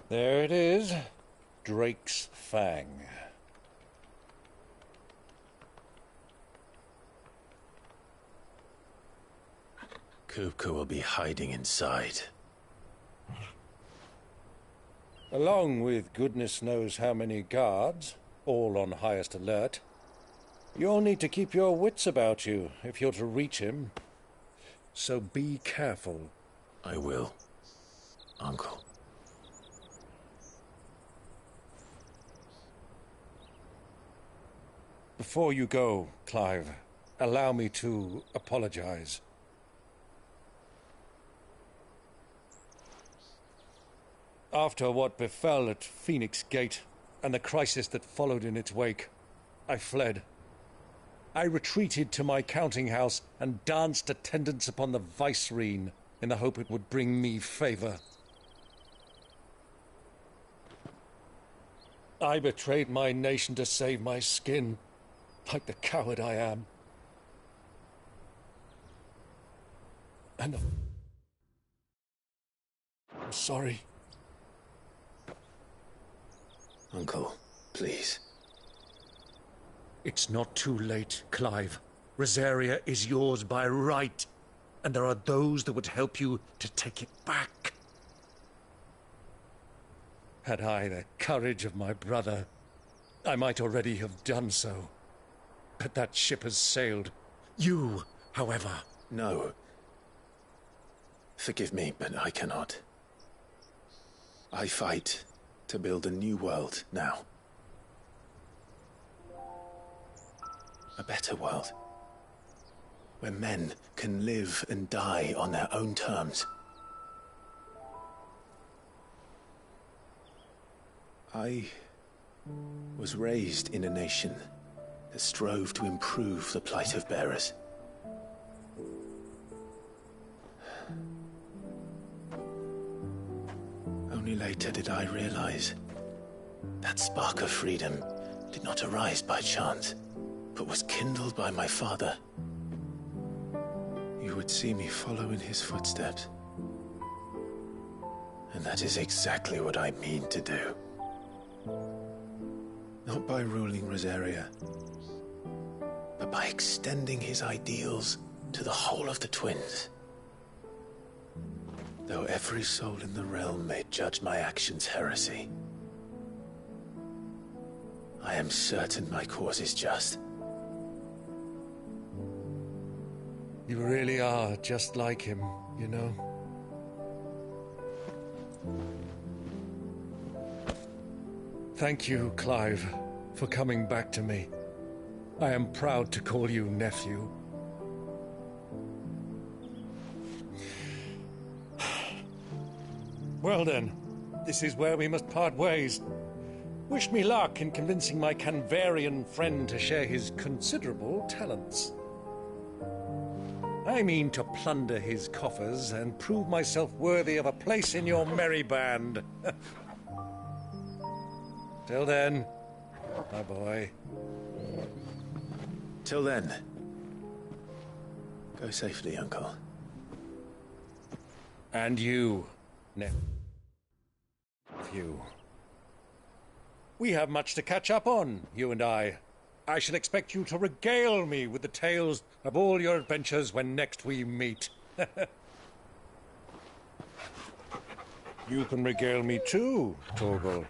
There it is. Drake's Fang. Kupka will be hiding inside. Along with goodness knows how many guards, all on highest alert. You'll need to keep your wits about you if you're to reach him. So be careful. I will, Uncle. Before you go, Clive, allow me to apologize. After what befell at Phoenix Gate and the crisis that followed in its wake, I fled. I retreated to my counting house and danced attendance upon the Vicereine in the hope it would bring me favor. I betrayed my nation to save my skin, like the coward I am. And I'm sorry. Uncle, please. It's not too late, Clive. Rosaria is yours by right, and there are those that would help you to take it back. Had I the courage of my brother, I might already have done so. But that ship has sailed. You, however... No. Forgive me, but I cannot. I fight to build a new world now. A better world. Where men can live and die on their own terms. I was raised in a nation that strove to improve the plight of bearers. Only later did I realize that spark of freedom did not arise by chance, but was kindled by my father. You would see me follow in his footsteps. And that is exactly what I mean to do. Not by ruling Rosaria, but by extending his ideals to the whole of the twins. Though every soul in the realm may judge my actions heresy, I am certain my cause is just. You really are just like him, you know. Thank you, Clive, for coming back to me. I am proud to call you nephew. Well then, this is where we must part ways. Wish me luck in convincing my Canvarian friend to share his considerable talents. I mean to plunder his coffers and prove myself worthy of a place in your merry band. Till then, my boy. Till then, go safely, Uncle. And you, nephew. We have much to catch up on, you and I. I shall expect you to regale me with the tales of all your adventures when next we meet. You can regale me too, Torgal.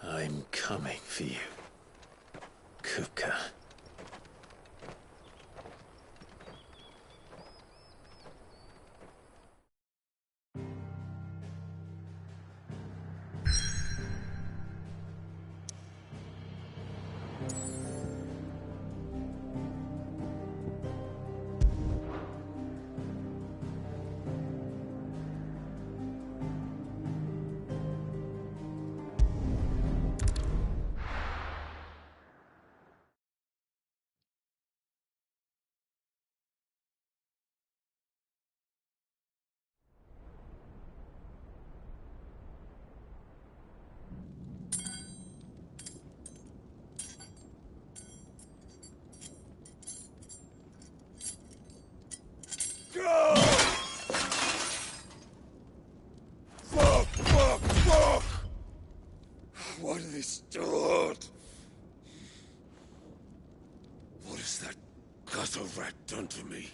I'm coming for you, Kupka. Fuck! What have they start? What has that gutter rat done to me?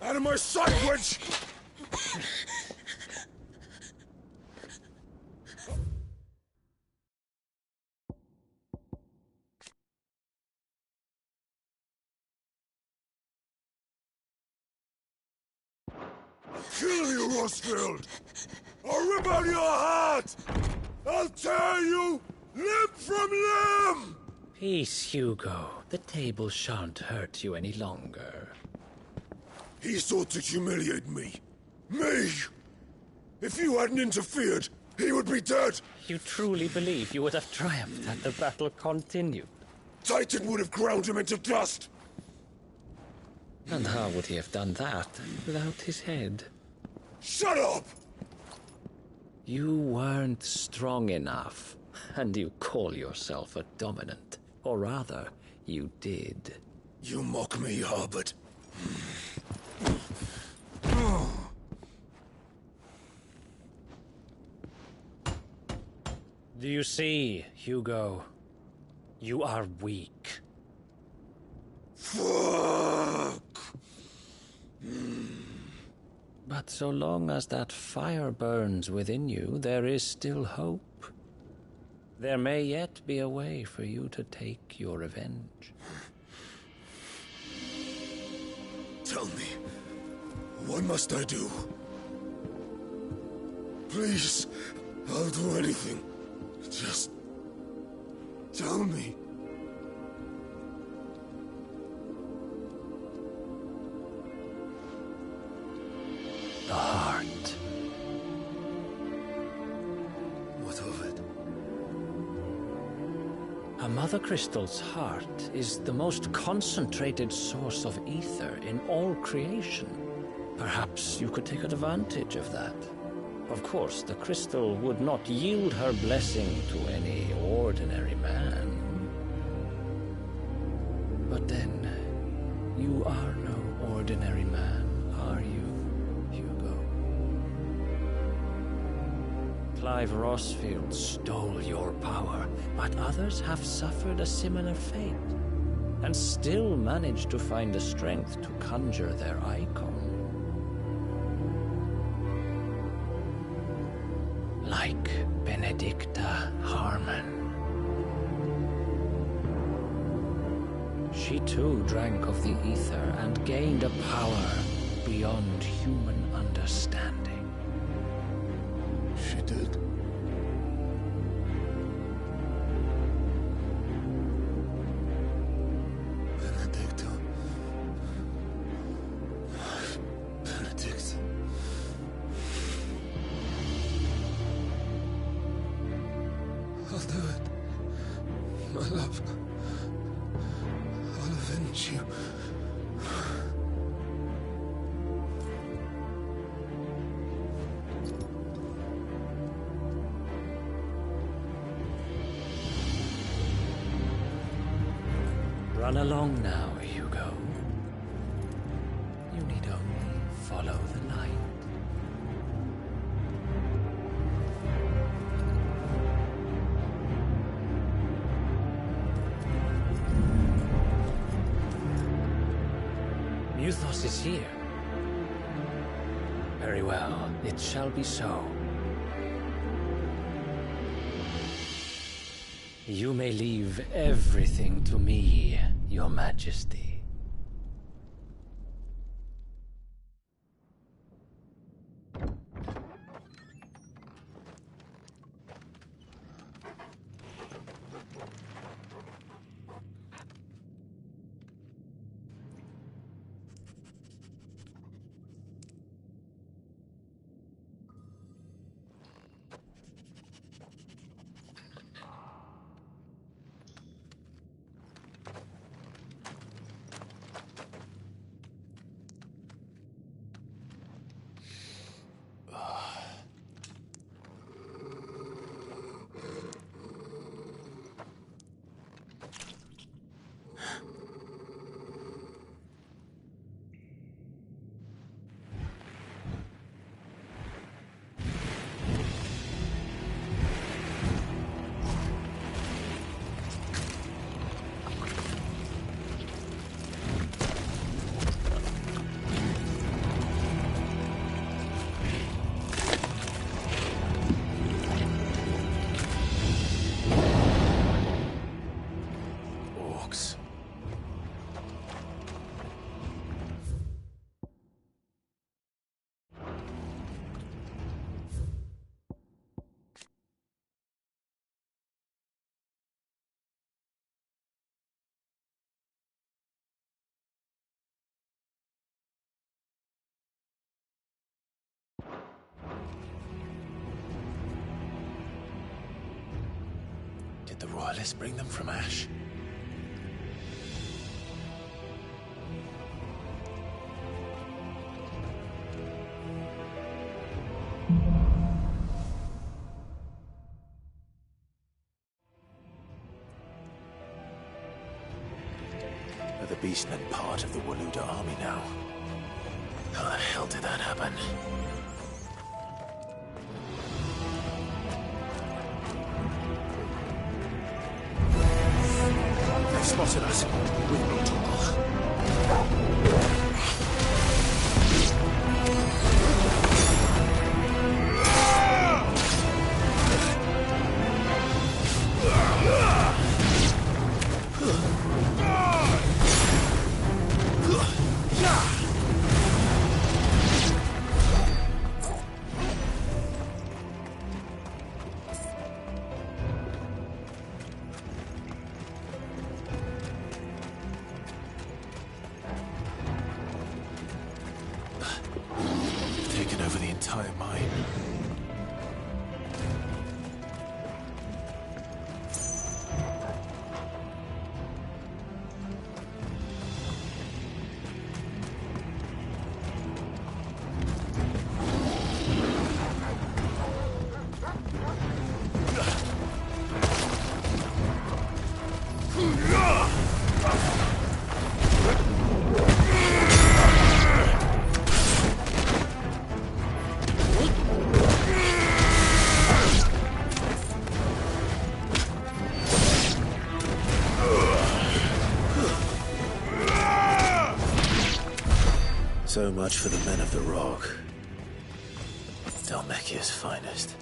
Out of my sight, wench! I'll kill you, Rosfield! I'll rip out your heart! I'll tear you limb from limb! Peace, Hugo. The table shan't hurt you any longer. He sought to humiliate me. Me! If you hadn't interfered, he would be dead! You truly believe you would have triumphed had the battle continued? Titan would have ground him into dust! And how would he have done that without his head? Shut up! You weren't strong enough, and you call yourself a dominant. Or rather, you did. You mock me, Harbert. Do you see, Hugo? You are weak. Fuck! But so long as that fire burns within you, there is still hope. There may yet be a way for you to take your revenge. Tell me, what must I do? Please, I'll do anything. Just tell me. The heart. What of it? A Mother Crystal's heart is the most concentrated source of ether in all creation. Perhaps you could take advantage of that. Of course, the crystal would not yield her blessing to any ordinary man. But then, you are no ordinary man, are you, Hugo? Clive Rosfield stole your power, but others have suffered a similar fate, and still managed to find the strength to conjure their icon. Like Benedicta Harmon. She too drank of the ether and gained a power beyond human understanding. She did. Benedicta. love. I'll avenge you. Run along now, Hugo. You need only follow the light. Muthos is here. Very well, it shall be so. You may leave everything to me, Your Majesty. Did the Royalists bring them from Ash? Are the Beastmen part of the Waluda army now? How the hell did that happen? They spotted us. With me, taken over the entire mine. So much for the men of the Rock. Dhalmekia's finest.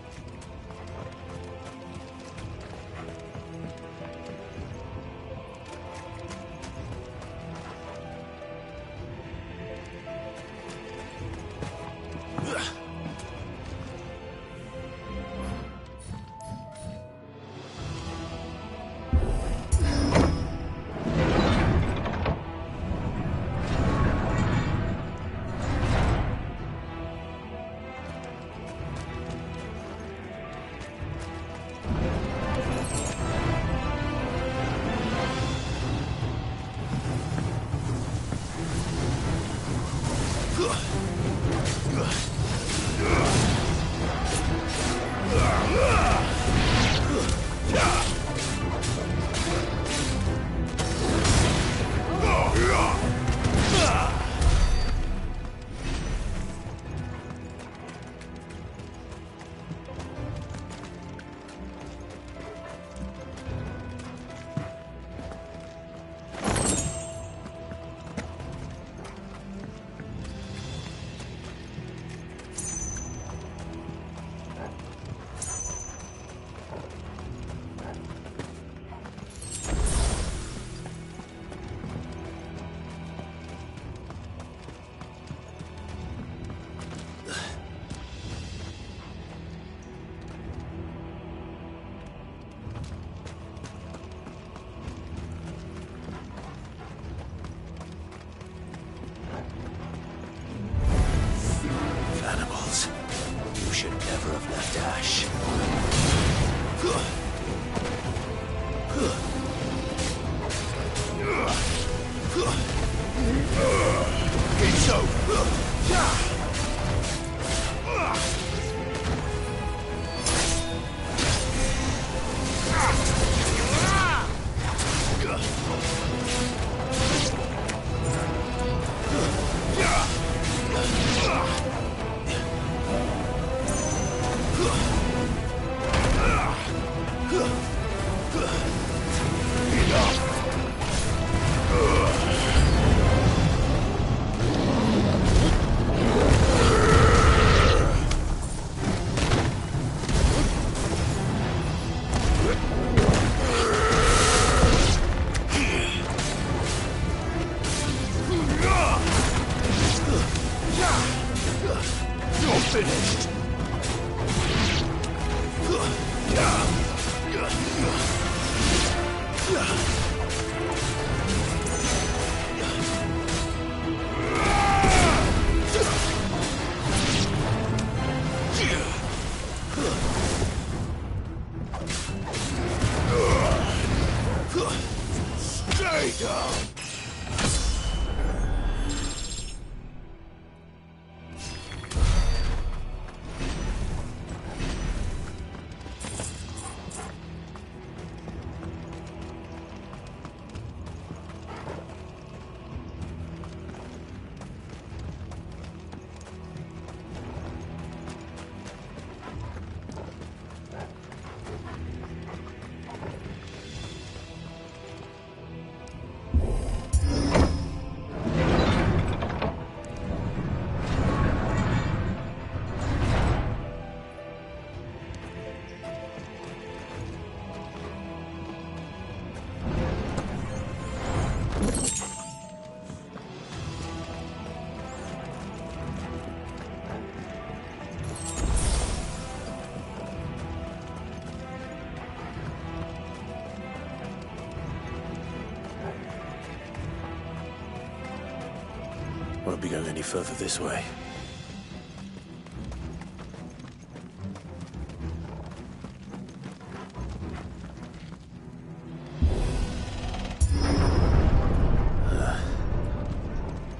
Won't be going any further this way.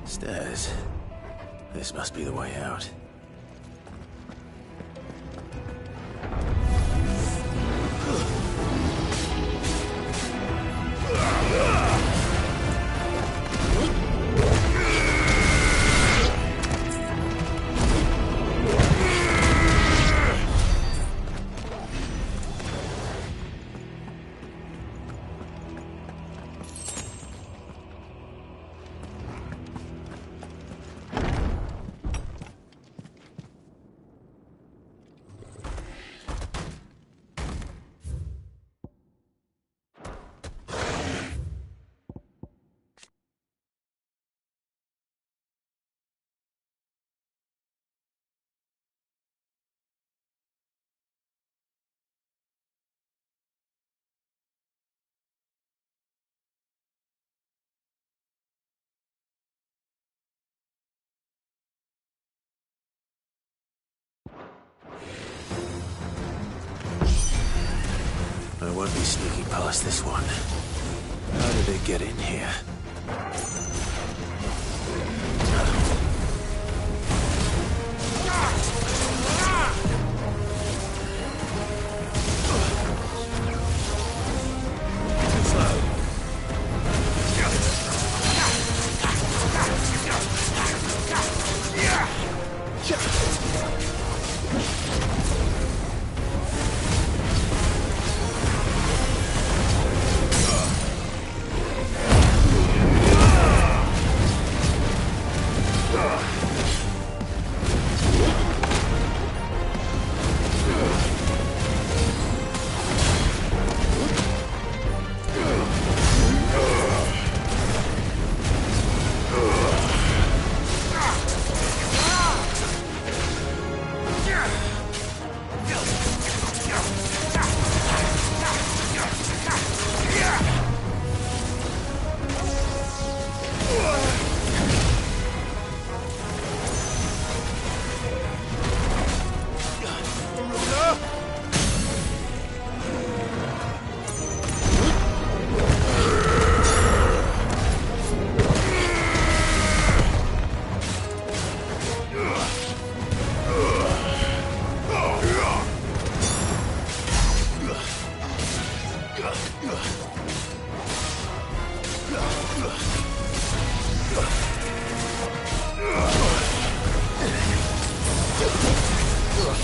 Stairs. This must be the way out. I won't be sneaking past this one. How did it get in here?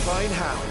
Fine hound.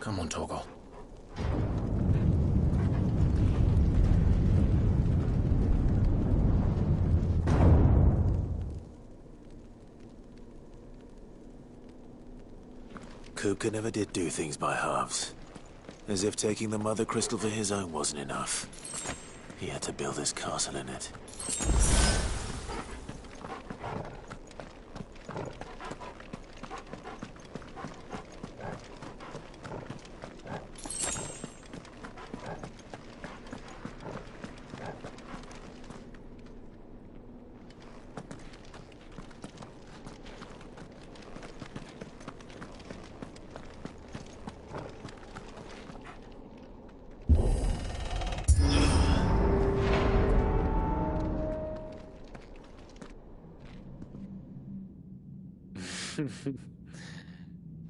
Come on, Torgal. Kupka never did do things by halves. As if taking the Mother Crystal for his own wasn't enough. He had to build his castle in it.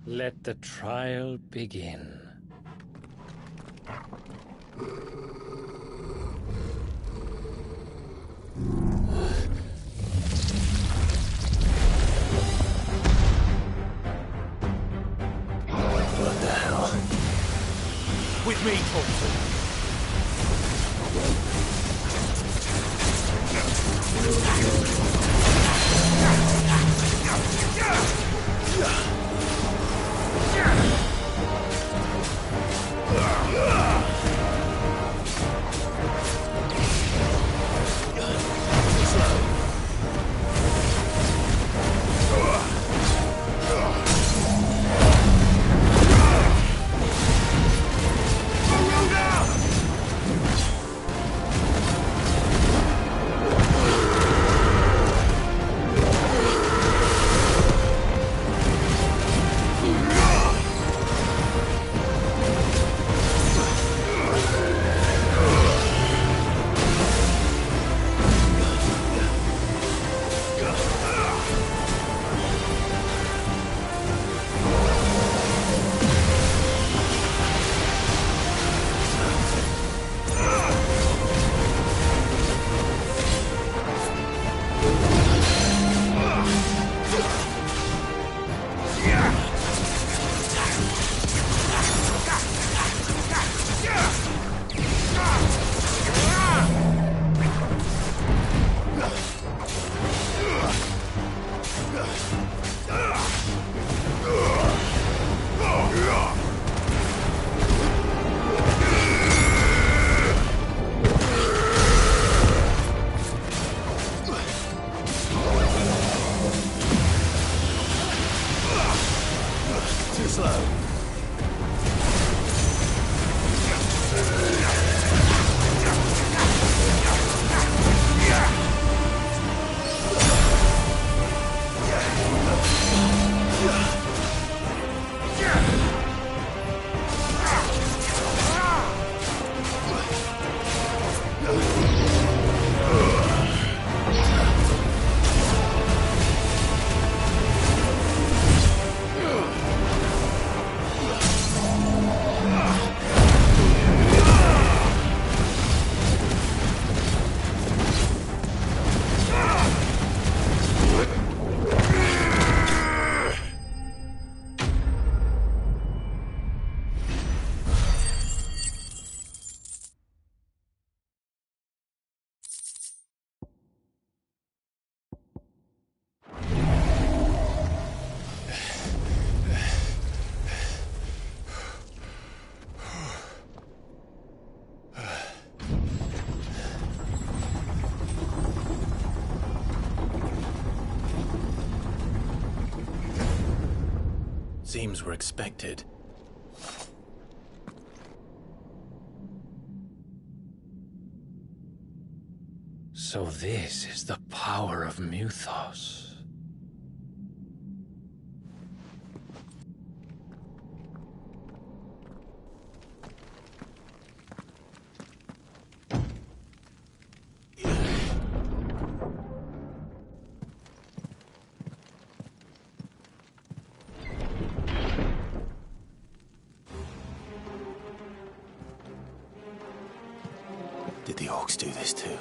Let the trial begin. What the hell? With me, Thompson. Seems we're expected. So this is the power of Muthos. Did the orcs do this too?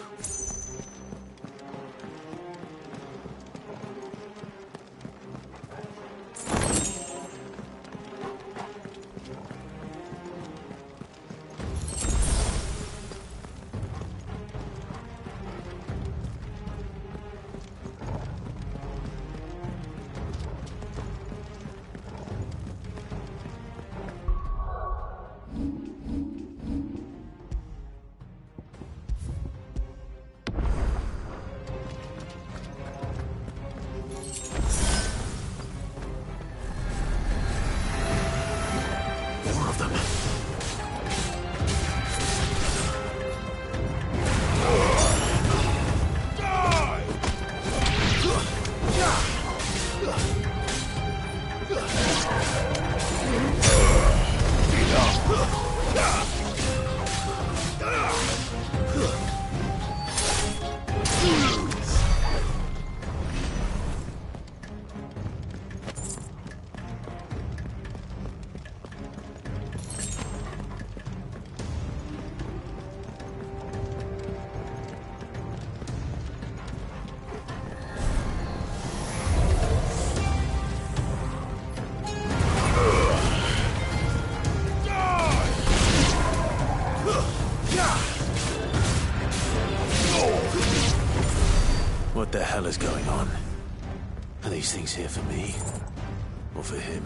hell is going on? Are these things here for me? Or for him?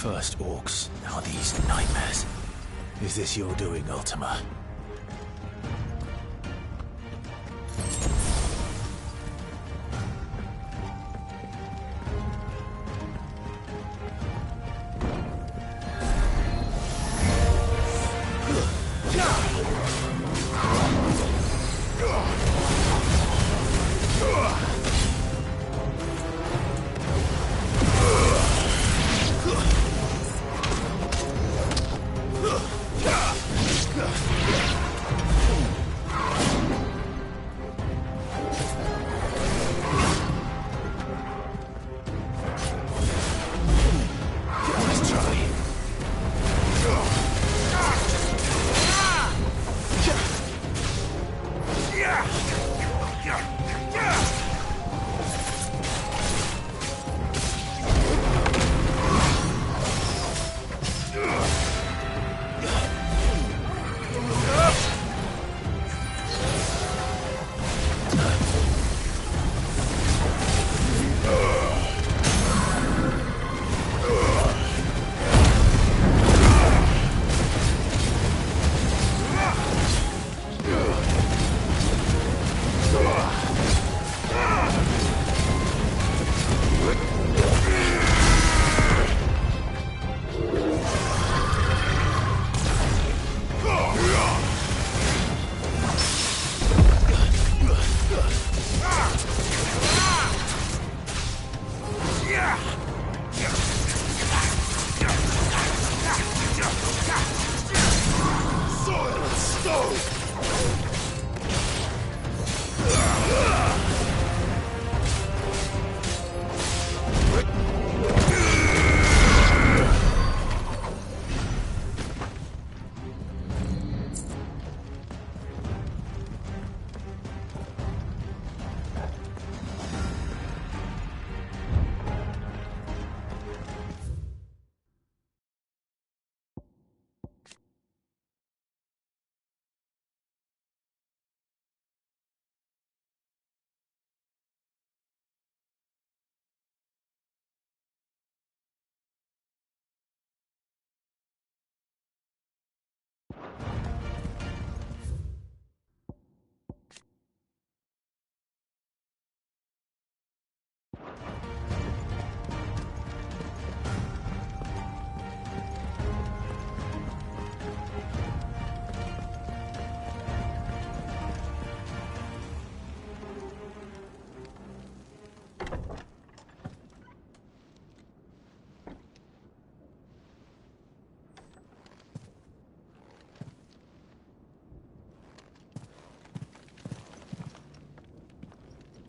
First orcs, now these nightmares. Is this your doing, Ultima?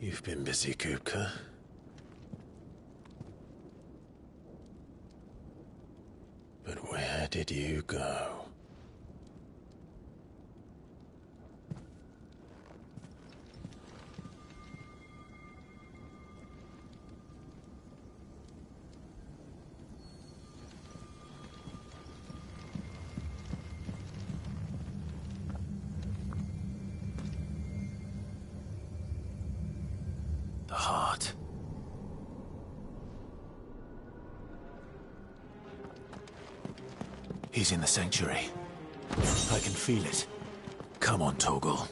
You've been busy, Kupka. But where did you go? The heart. He's in the sanctuary. I can feel it. Come on, Torgal.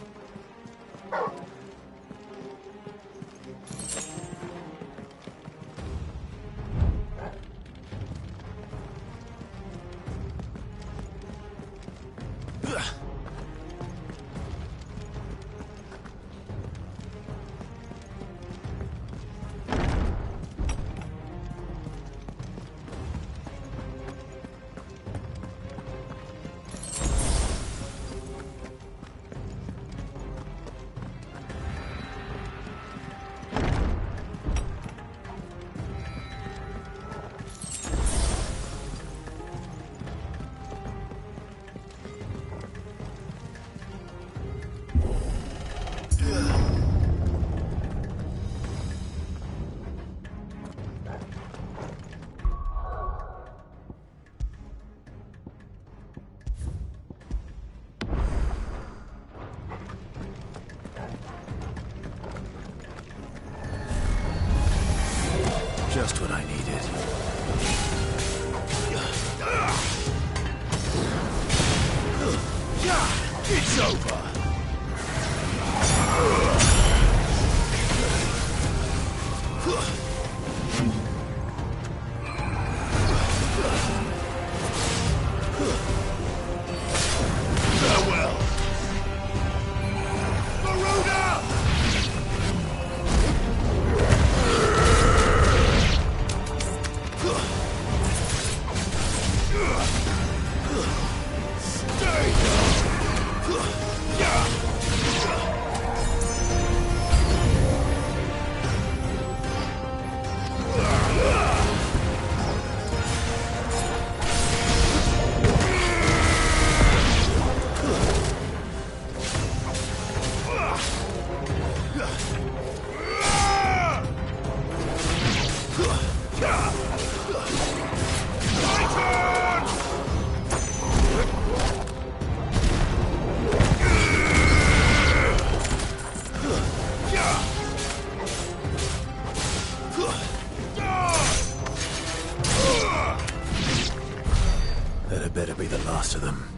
Just what I needed. It's over. Farewell. Marauder! That had better be the last of them.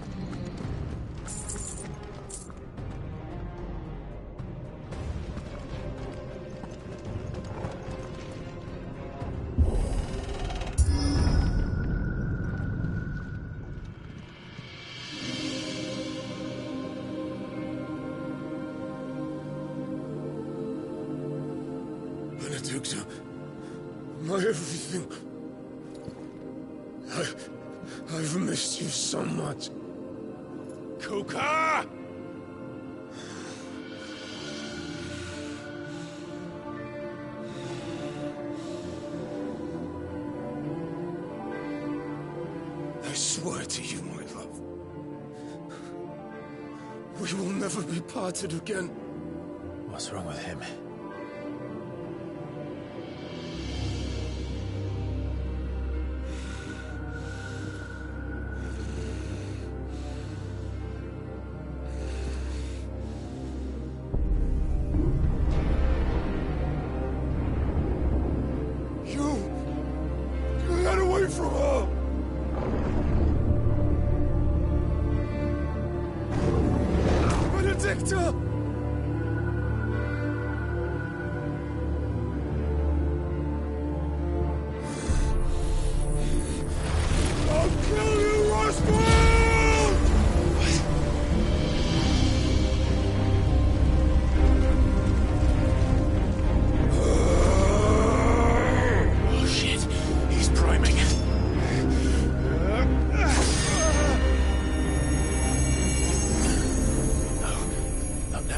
Benedicta, my everything. I've missed you so much. Kuka! I swear to you, my love, we will never be parted again. What's wrong with him? Get away from her! Benedicta! I'll kill you, Roswell! Oh shit, he's priming. No, not now.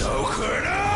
So could I!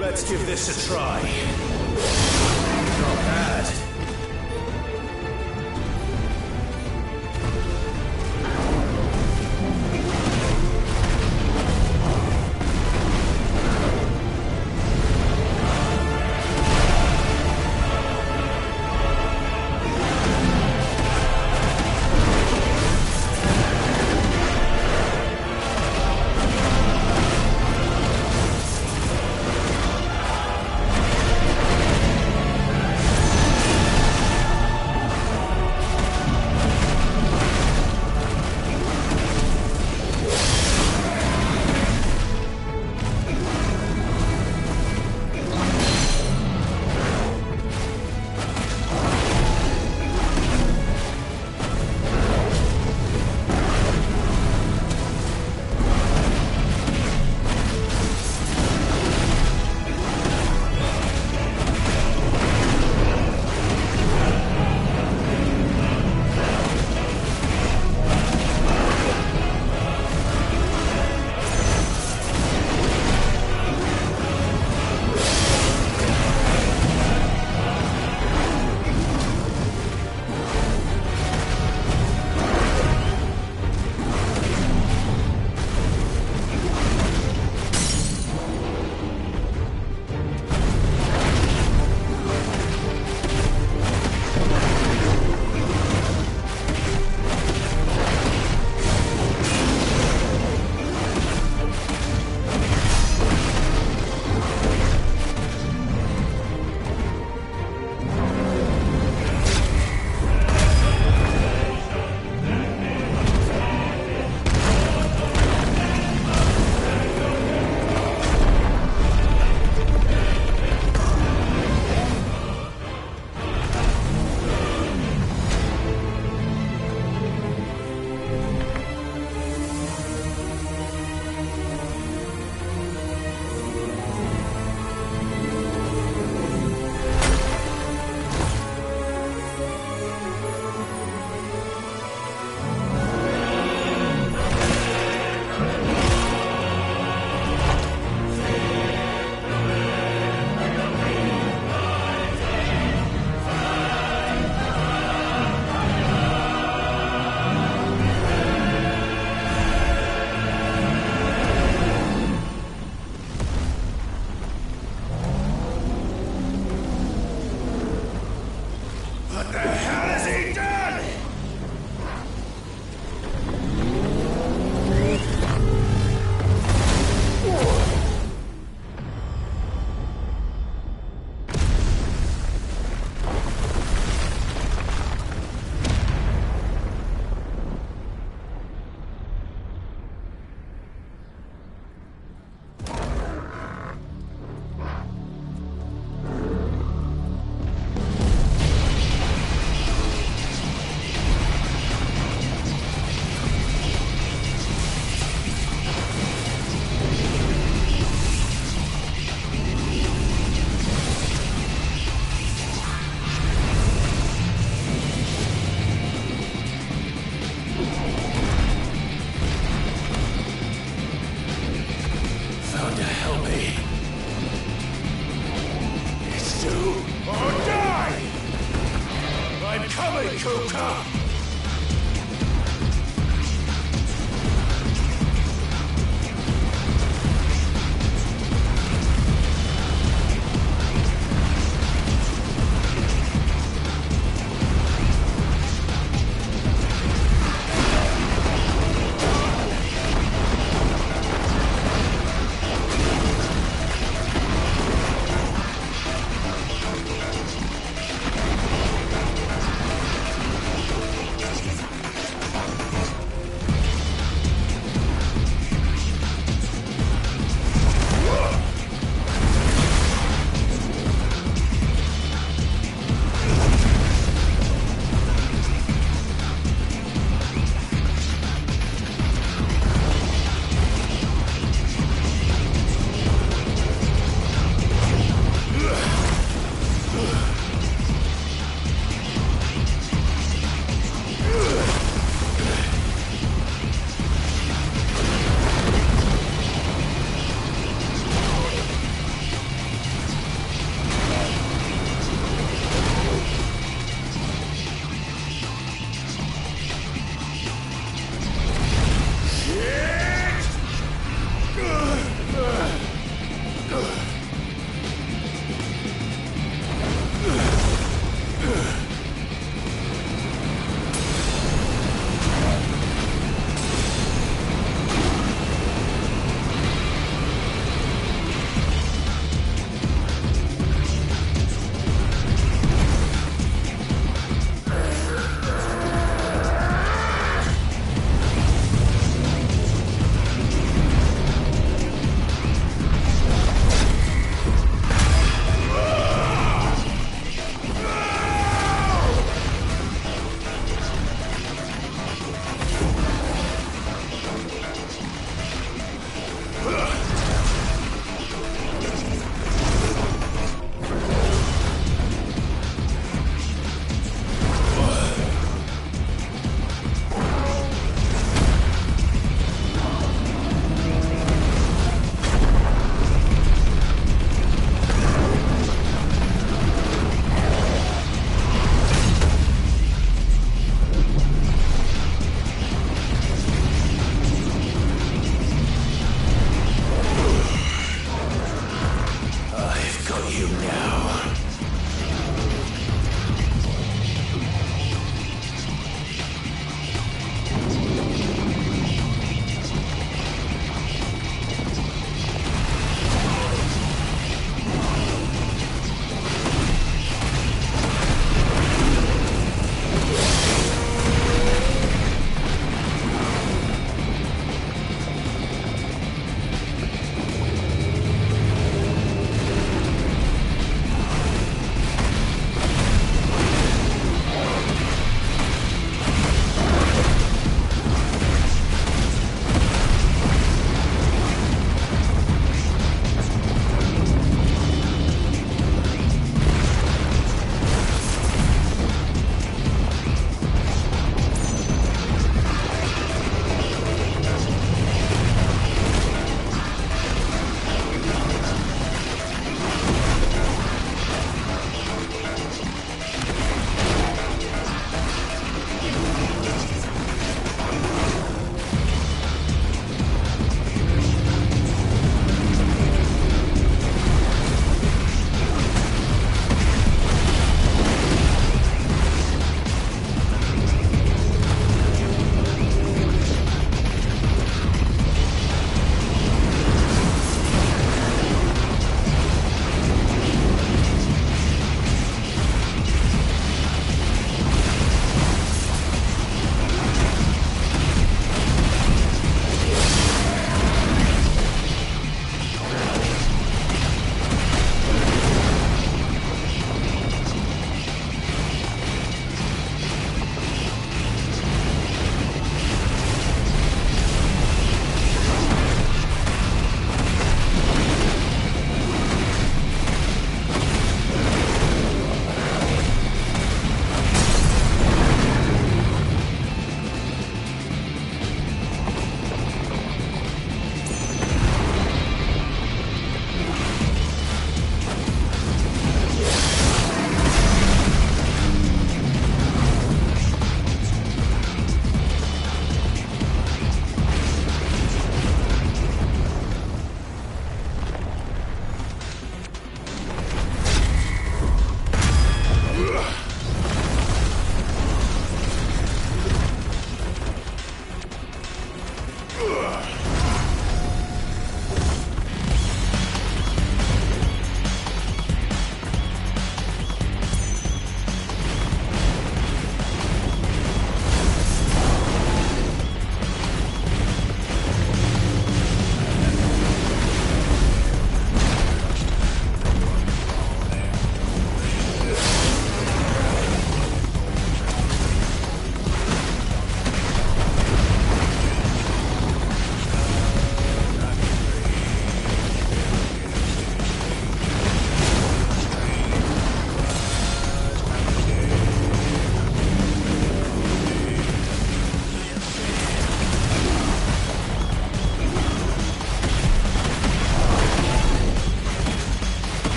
Let's give this a try. Not bad.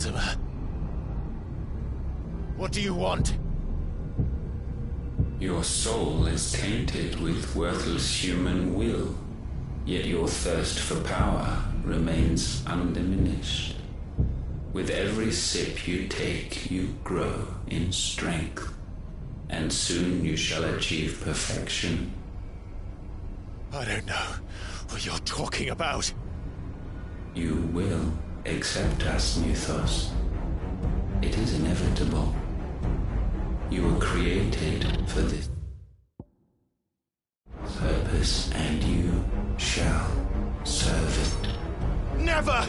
Mortimer. What do you want? Your soul is tainted with worthless human will, yet your thirst for power remains undiminished. With every sip you take, you grow in strength, and soon you shall achieve perfection. I don't know what you're talking about. You will accept us, Mythos. It is inevitable. You were created for this purpose, and you shall serve it. Never!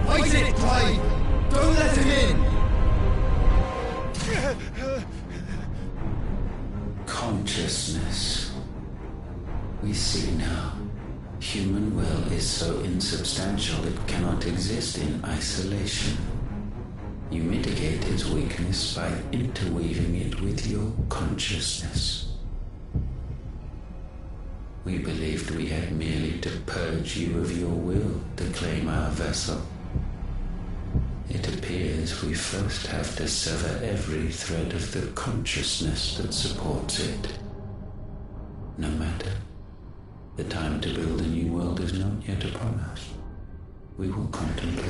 Fight it, Clive! Don't let him in! Consciousness. We see now. Human will is so insubstantial it cannot exist in isolation. You mitigate its weakness by interweaving it with your consciousness. We believed we had merely to purge you of your will to claim our vessel. It appears we first have to sever every thread of the consciousness that supports it. No matter. The time to build a new world is not yet upon us. We will contemplate.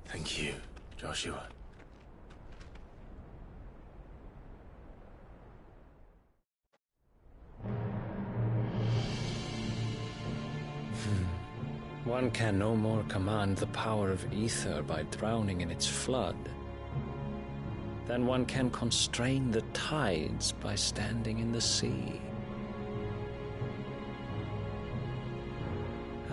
Thank you, Joshua. One can no more command the power of ether by drowning in its flood than one can constrain the tides by standing in the sea.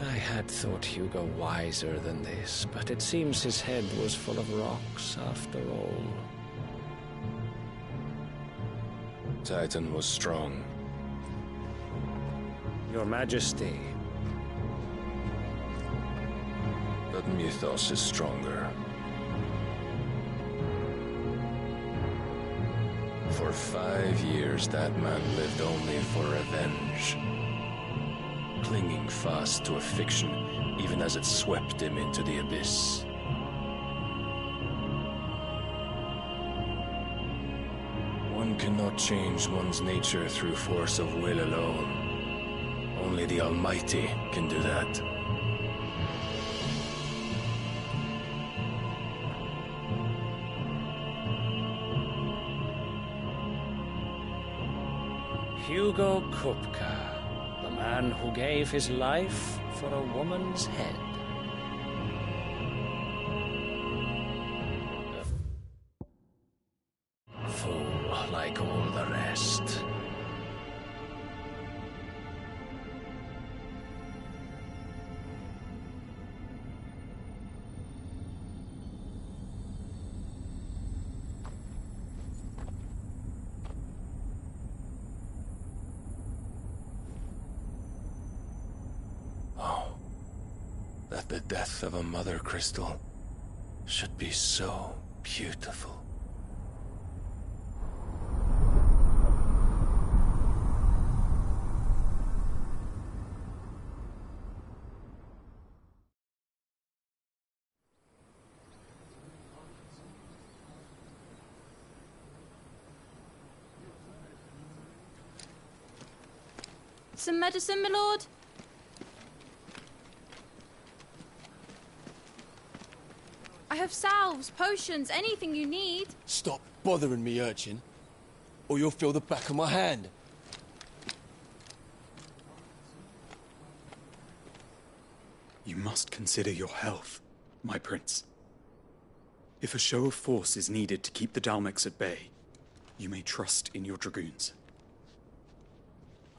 I had thought Hugo wiser than this, but it seems his head was full of rocks after all. Titan was strong. Your Majesty. But Mythos is stronger. For 5 years, that man lived only for revenge. Clinging fast to a fiction, even as it swept him into the abyss. One cannot change one's nature through force of will alone. Only the Almighty can do that. Hugo Kupka. The man who gave his life for a woman's head. A fool like all the rest. That the death of a mother crystal should be so beautiful. Some medicine, my lord? I have salves, potions, anything you need. Stop bothering me, urchin, or you'll feel the back of my hand. You must consider your health, my prince. If a show of force is needed to keep the Dalmex at bay, you may trust in your dragoons.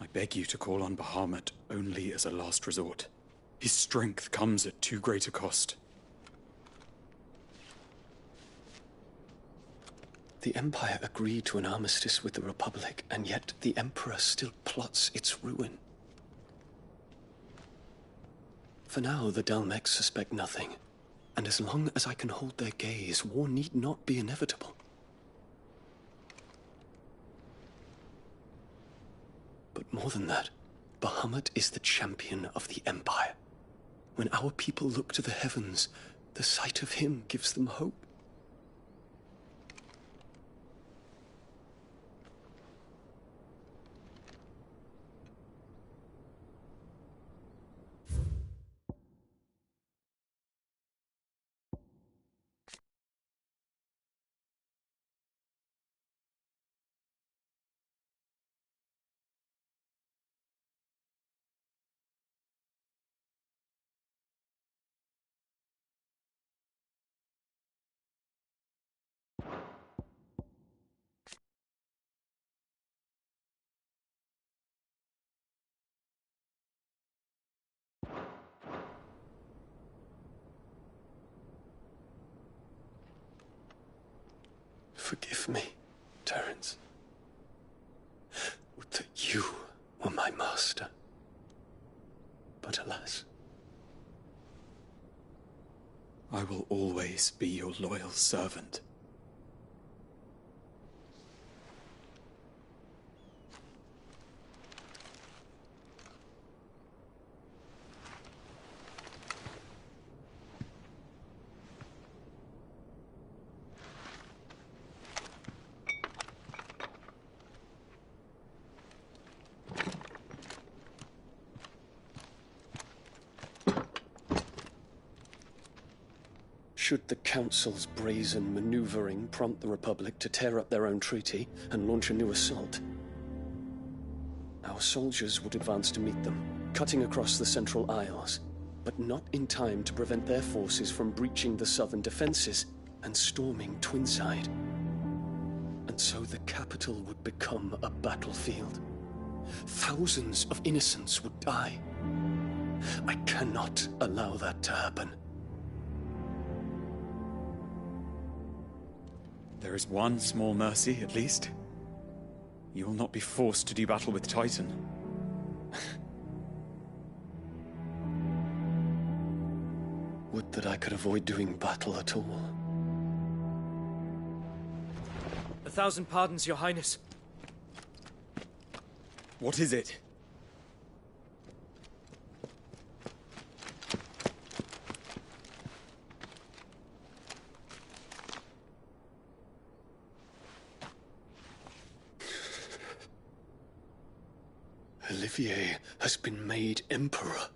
I beg you to call on Bahamut only as a last resort. His strength comes at too great a cost. The Empire agreed to an armistice with the Republic, and yet the Emperor still plots its ruin. For now, the Dalmex suspect nothing, and as long as I can hold their gaze, war need not be inevitable. But more than that, Bahamut is the champion of the Empire. When our people look to the heavens, the sight of him gives them hope. Forgive me, Terence. Would that you were my master. But alas. I will always be your loyal servant. Should the Council's brazen maneuvering prompt the Republic to tear up their own treaty and launch a new assault, our soldiers would advance to meet them, cutting across the Central Isles, but not in time to prevent their forces from breaching the southern defenses and storming Twinside. And so the capital would become a battlefield. Thousands of innocents would die. I cannot allow that to happen. There is one small mercy, at least. You will not be forced to do battle with Titan. Would that I could avoid doing battle at all. 1,000 pardons, Your Highness. What is it? Olivier has been made Emperor.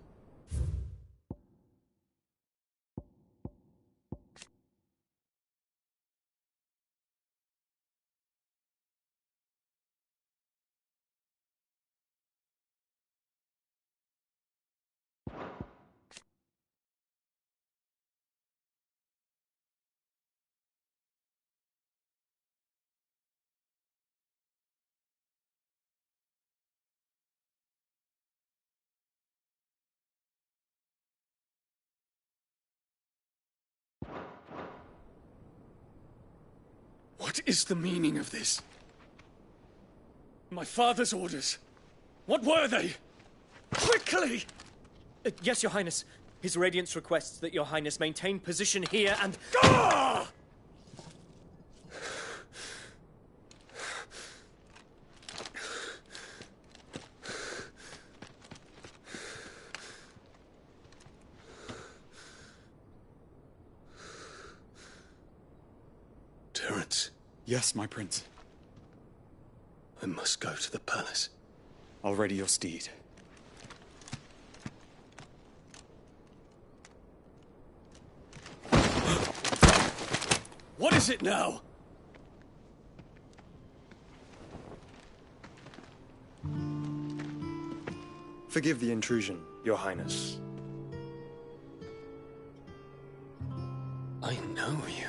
What is the meaning of this? My father's orders. What were they? Quickly! Yes, Your Highness. His Radiance requests that Your Highness maintain position here and... Ah! Terence. Yes, my prince. I must go to the palace. I'll ready your steed. What is it now? Forgive the intrusion, Your Highness. I know you.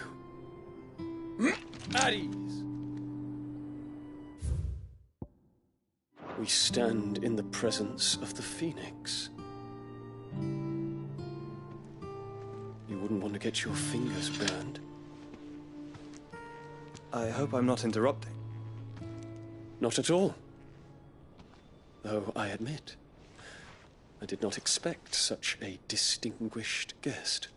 At ease. We stand in the presence of the Phoenix. You wouldn't want to get your fingers burned. I hope I'm not interrupting. Not at all. Though I admit, I did not expect such a distinguished guest.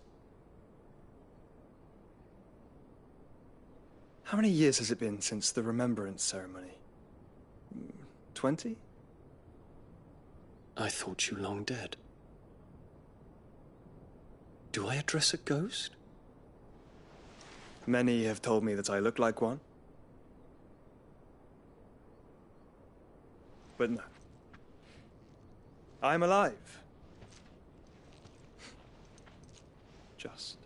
How many years has it been since the Remembrance ceremony? 20? I thought you long dead. Do I address a ghost? Many have told me that I look like one. But no. I'm alive. Just.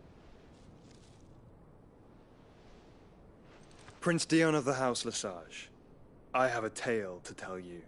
Prince Dion of the House Lesage, I have a tale to tell you.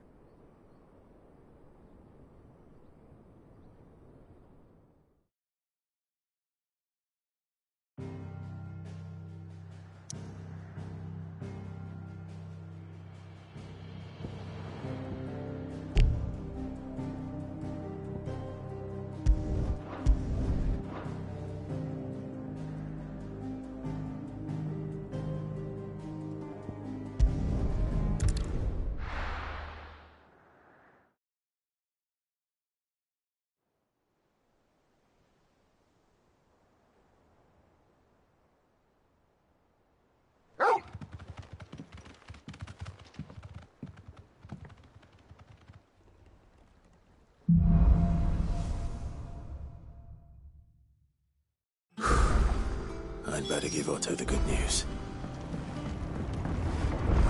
I'd better give Otto the good news.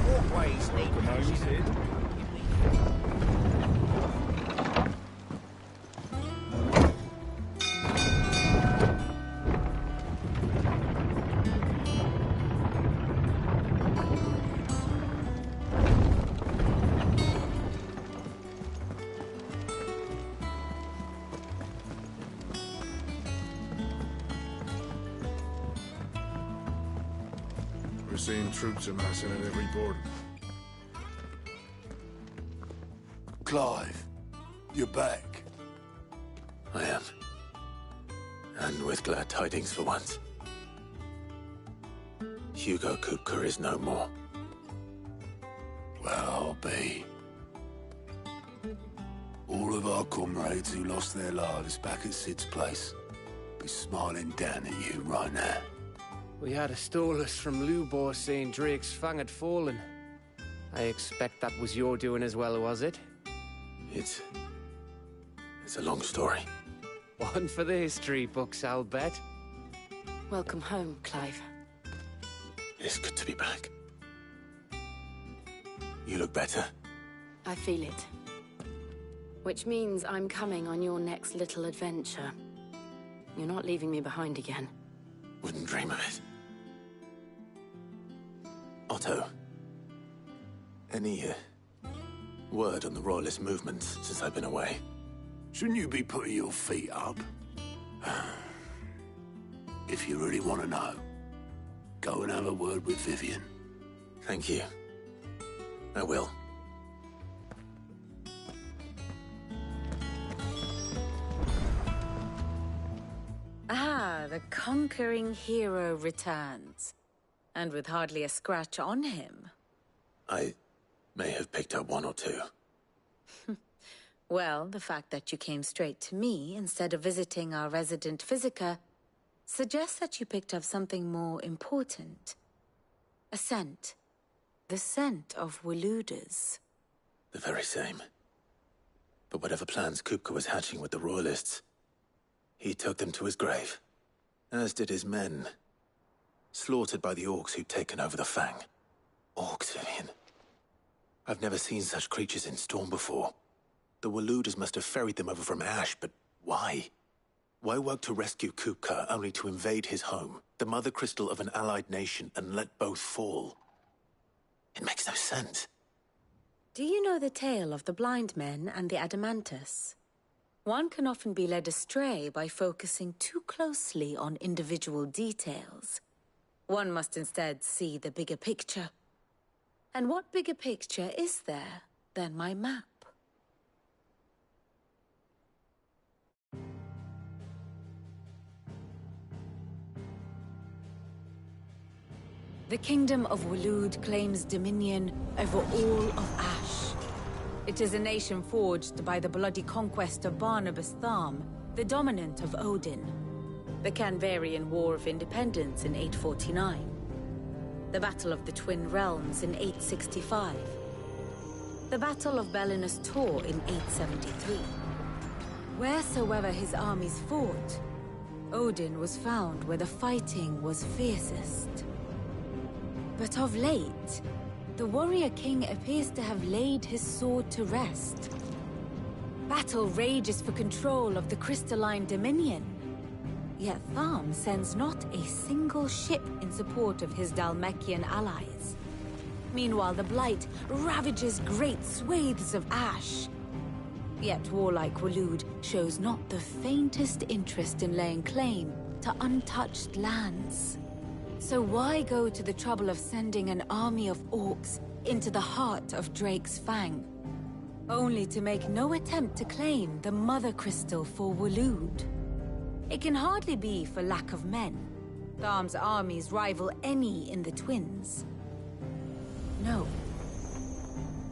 Walkways need closing. We're seeing troops amassing at every port. Clive, you're back. I am. And with glad tidings for once. Hugo Kupka is no more. Well, I'll be. All of our comrades who lost their lives back at Sid's place be smiling down at you right now. We had a stolus from Lubor saying Drake's fang had fallen. I expect that was your doing as well, was it? It's a long story. One for the history books, I'll bet. Welcome home, Clive. It's good to be back. You look better. I feel it. Which means I'm coming on your next little adventure. You're not leaving me behind again. Wouldn't dream of it. Otto, any word on the Royalist movement since I've been away? Shouldn't you be putting your feet up? If you really want to know, go and have a word with Vivian. Thank you. I will. Ah, the conquering hero returns. And with hardly a scratch on him. I may have picked up one or two. Well, the fact that you came straight to me instead of visiting our resident physiker suggests that you picked up something more important. A scent. The scent of Waludas. The very same. But whatever plans Kupka was hatching with the Royalists, he took them to his grave. As did his men. Slaughtered by the orcs who'd taken over the Fang. Orcs, Vivian. I've never seen such creatures in Storm before. The Waludas must have ferried them over from Ash, but why? Why work to rescue Kupka only to invade his home, the mother crystal of an allied nation, and let both fall? It makes no sense. Do you know the tale of the blind men and the Adamantus? One can often be led astray by focusing too closely on individual details. One must instead see the bigger picture. And what bigger picture is there than my map? The Kingdom of Waloed claims dominion over all of Ash. It is a nation forged by the bloody conquest of Barnabas Tharm, the dominant of Odin. The Canvarian War of Independence in 849. The Battle of the Twin Realms in 865. The Battle of Belinus Tor in 873. Wheresoever his armies fought, Odin was found where the fighting was fiercest. But of late, the warrior king appears to have laid his sword to rest. Battle rages for control of the crystalline dominion. Yet Tharm sends not a single ship in support of his Dhalmekian allies. Meanwhile, the Blight ravages great swathes of Ash. Yet warlike Waloed shows not the faintest interest in laying claim to untouched lands. So why go to the trouble of sending an army of orcs into the heart of Drake's Fang, only to make no attempt to claim the Mother Crystal for Waloed? It can hardly be for lack of men. Tharm's armies rival any in the Twins. No.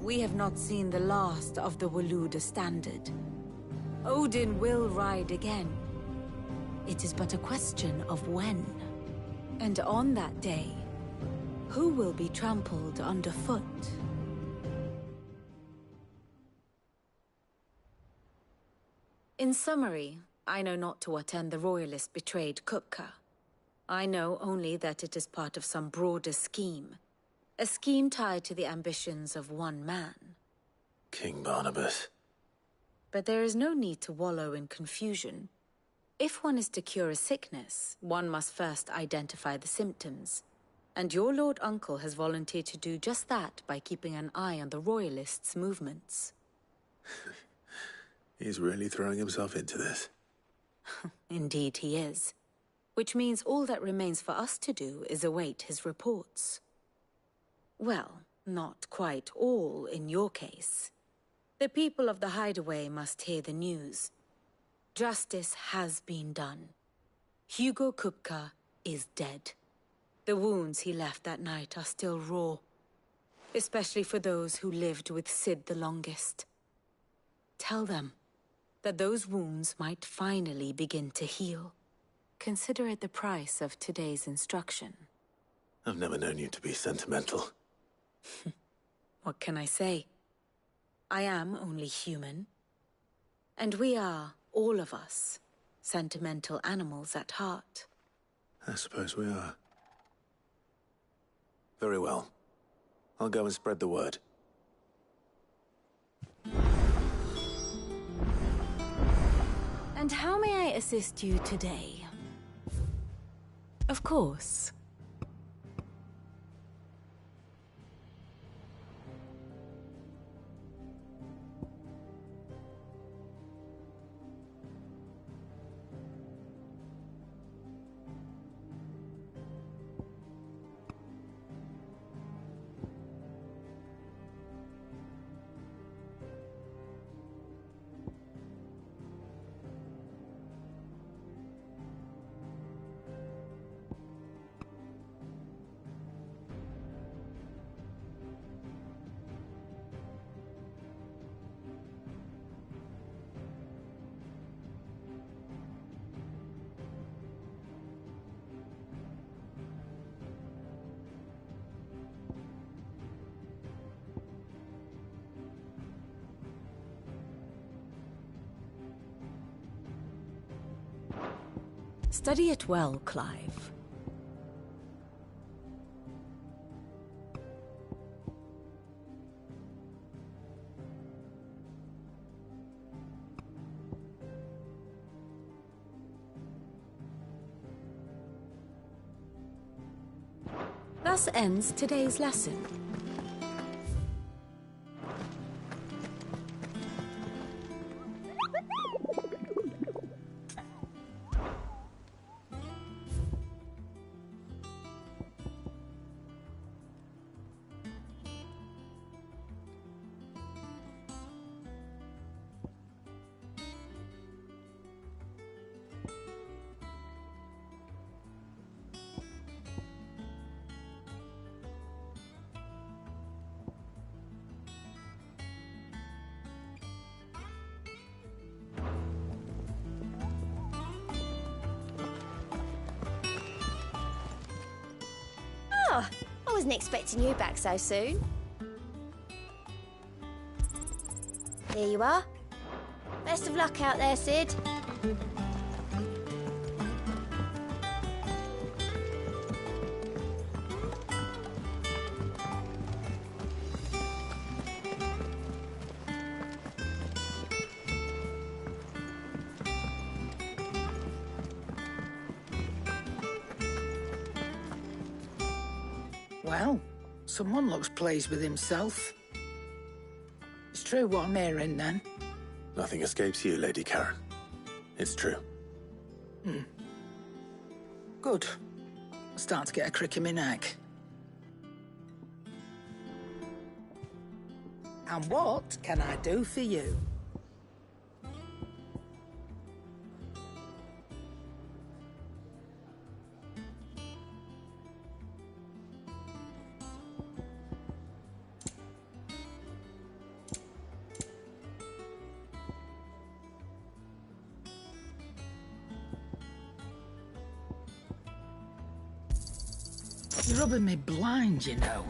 We have not seen the last of the Waloed Standard. Odin will ride again. It is but a question of when. And on that day, who will be trampled underfoot? In summary, I know not to what end the Royalists betrayed Kupka. I know only that it is part of some broader scheme. A scheme tied to the ambitions of one man. King Barnabas. But there is no need to wallow in confusion. If one is to cure a sickness, one must first identify the symptoms. And your Lord Uncle has volunteered to do just that by keeping an eye on the Royalists' movements. He's really throwing himself into this. Indeed he is. Which means all that remains for us to do is await his reports. Well, not quite all in your case. The people of the Hideaway must hear the news. Justice has been done. Hugo Kupka is dead. The wounds he left that night are still raw, especially for those who lived with Sid the longest. Tell them that those wounds might finally begin to heal. Consider it the price of today's instruction. I've never known you to be sentimental. What can I say? I am only human. And we are, all of us, sentimental animals at heart. I suppose we are. Very well. I'll go and spread the word. And how may I assist you today? Of course. Study it well, Clive. Thus ends today's lesson. Oh, I wasn't expecting you back so soon. Here you are. Best of luck out there, Sid. Well, someone looks pleased with himself. It's true what I'm hearing, then. Nothing escapes you, Lady Karen. It's true. Good. I'm starting to get a crick in my neck. And what can I do for you? You're rubbing me blind, you know.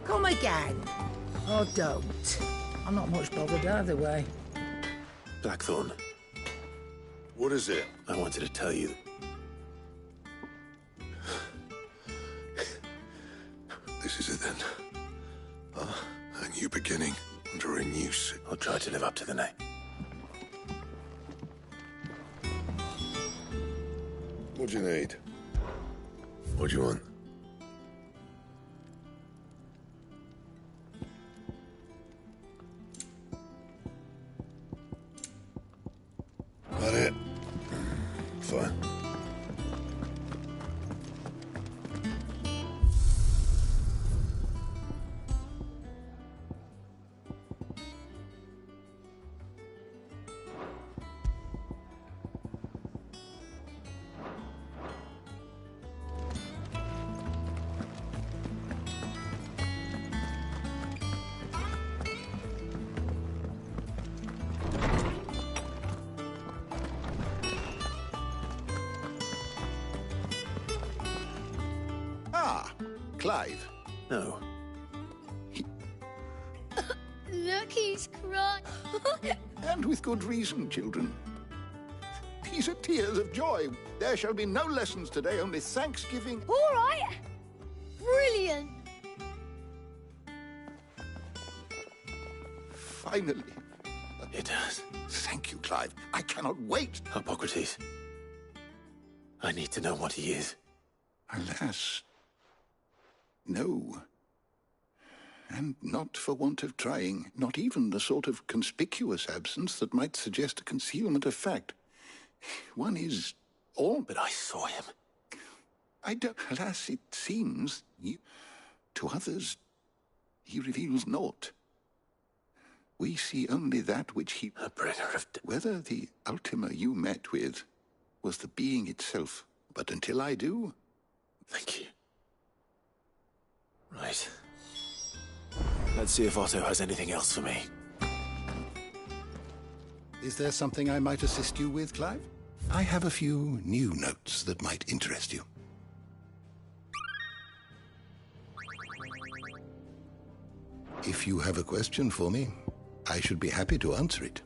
Come again. Or don't. I'm not much bothered either way. Blackthorn. What is it? I wanted to tell you. This is it then. A new beginning under a new I'll try to live up to the name. What do you need? What do you want? That it? Fine. Clive? No. Look, he's crying. And with good reason, children. These are tears of joy. There shall be no lessons today, only Thanksgiving. All right. Brilliant. Finally. It does. Thank you, Clive. I cannot wait. Hippocrates. I need to know what he is. Alas. No. And not for want of trying. Not even the sort of conspicuous absence that might suggest a concealment of fact. One is all... But I saw him. I don't... Alas, it seems you... To others, he reveals naught. We see only that which he... A bringer of... Whether the Ultima you met with was the being itself. But until I do... Thank you. Right. Let's see if Otto has anything else for me. Is there something I might assist you with, Clive? I have a few new notes that might interest you. If you have a question for me, I should be happy to answer it.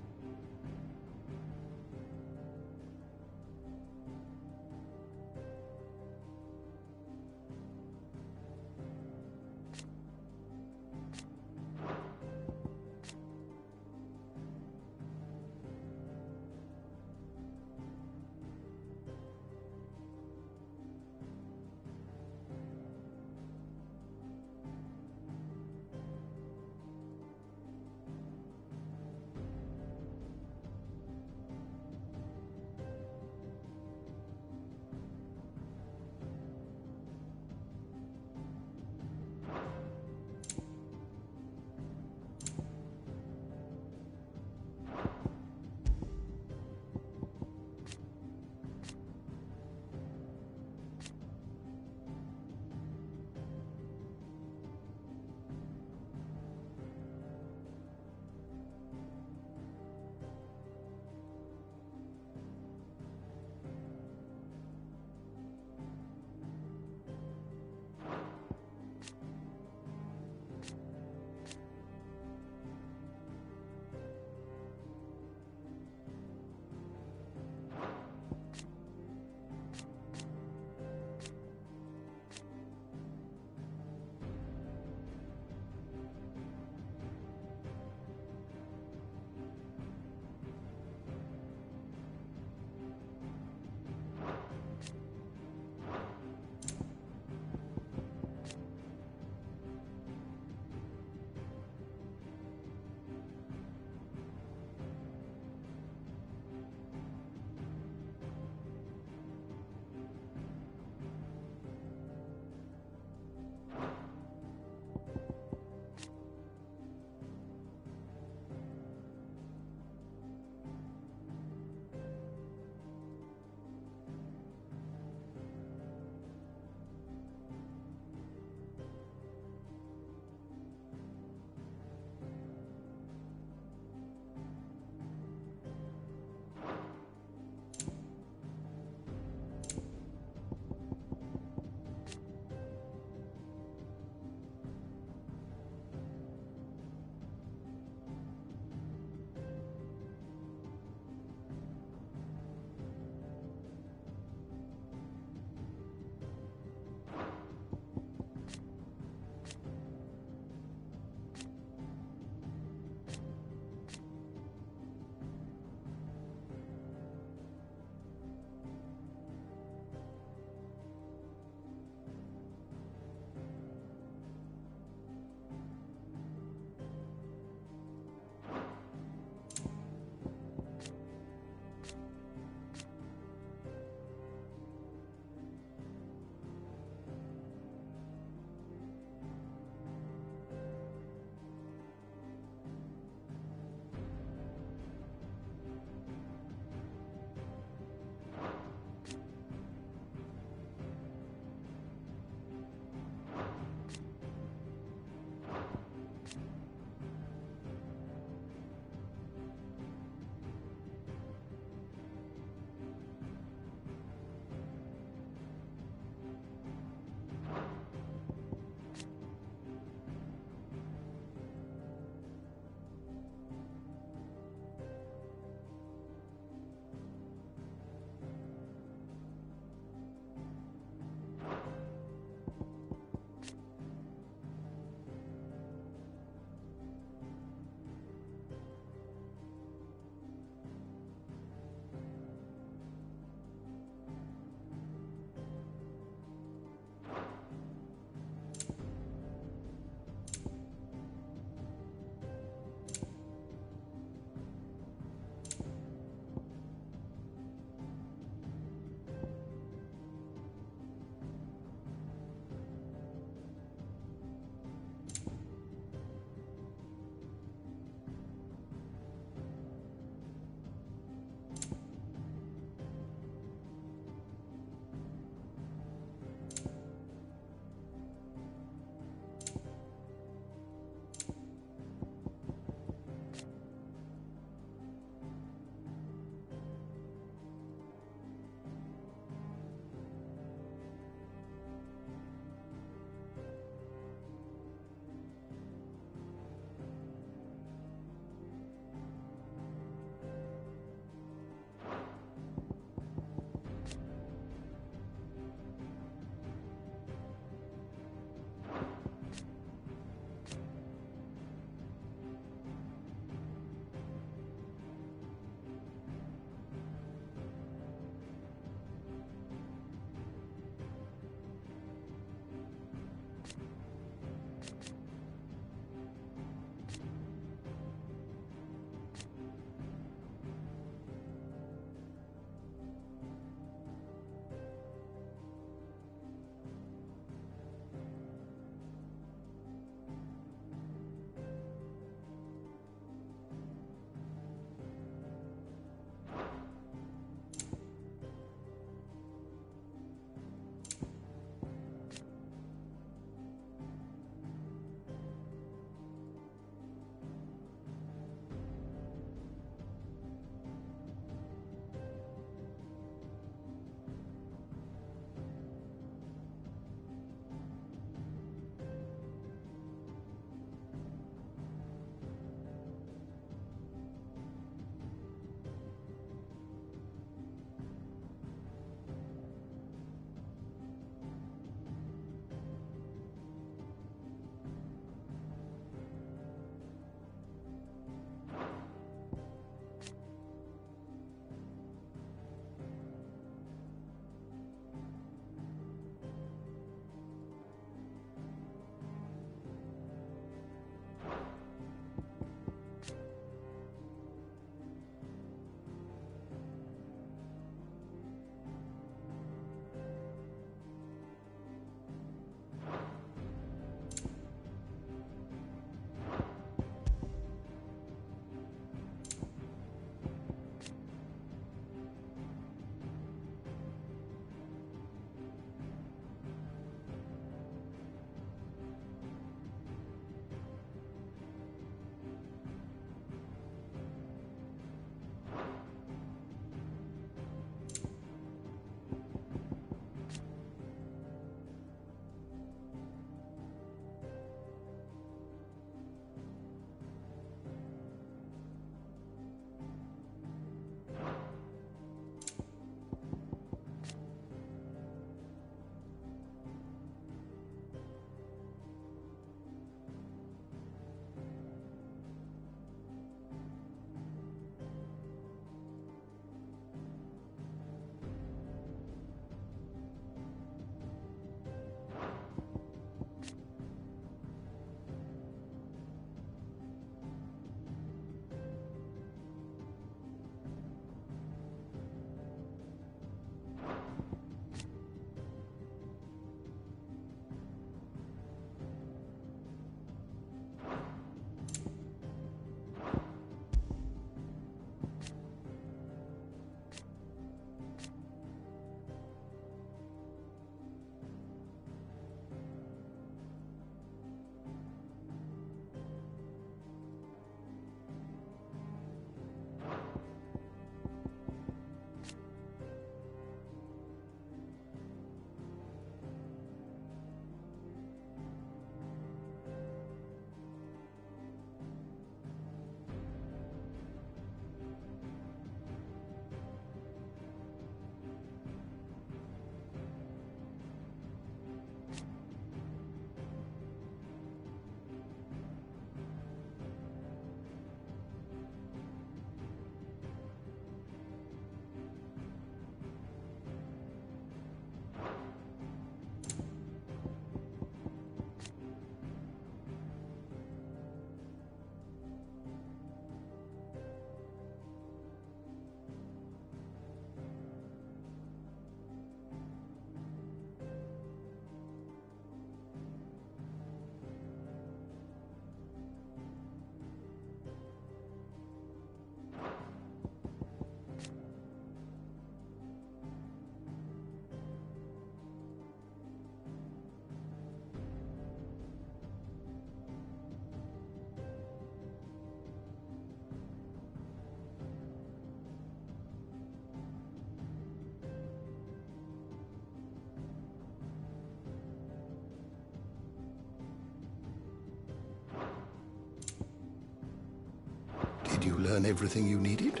learn everything you needed?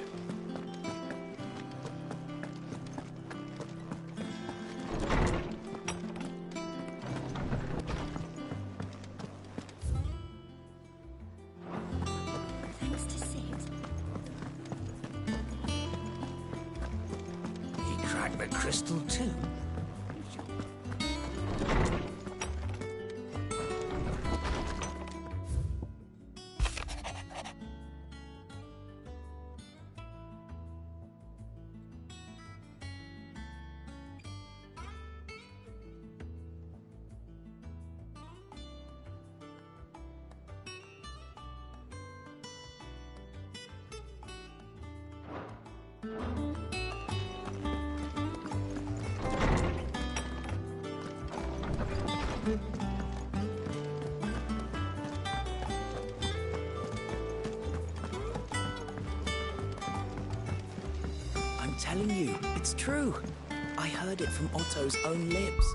Thanks to Sid. He cracked the crystal too. I'm telling you, it's true. I heard it from Otto's own lips.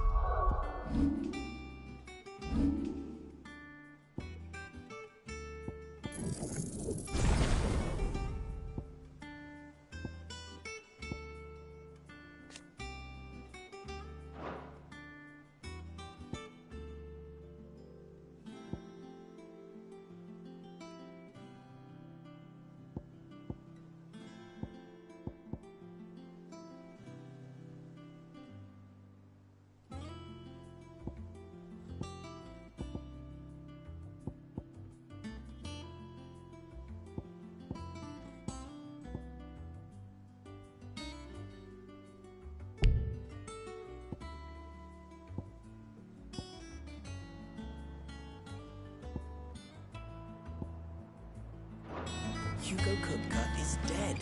Hugo Kupka is dead.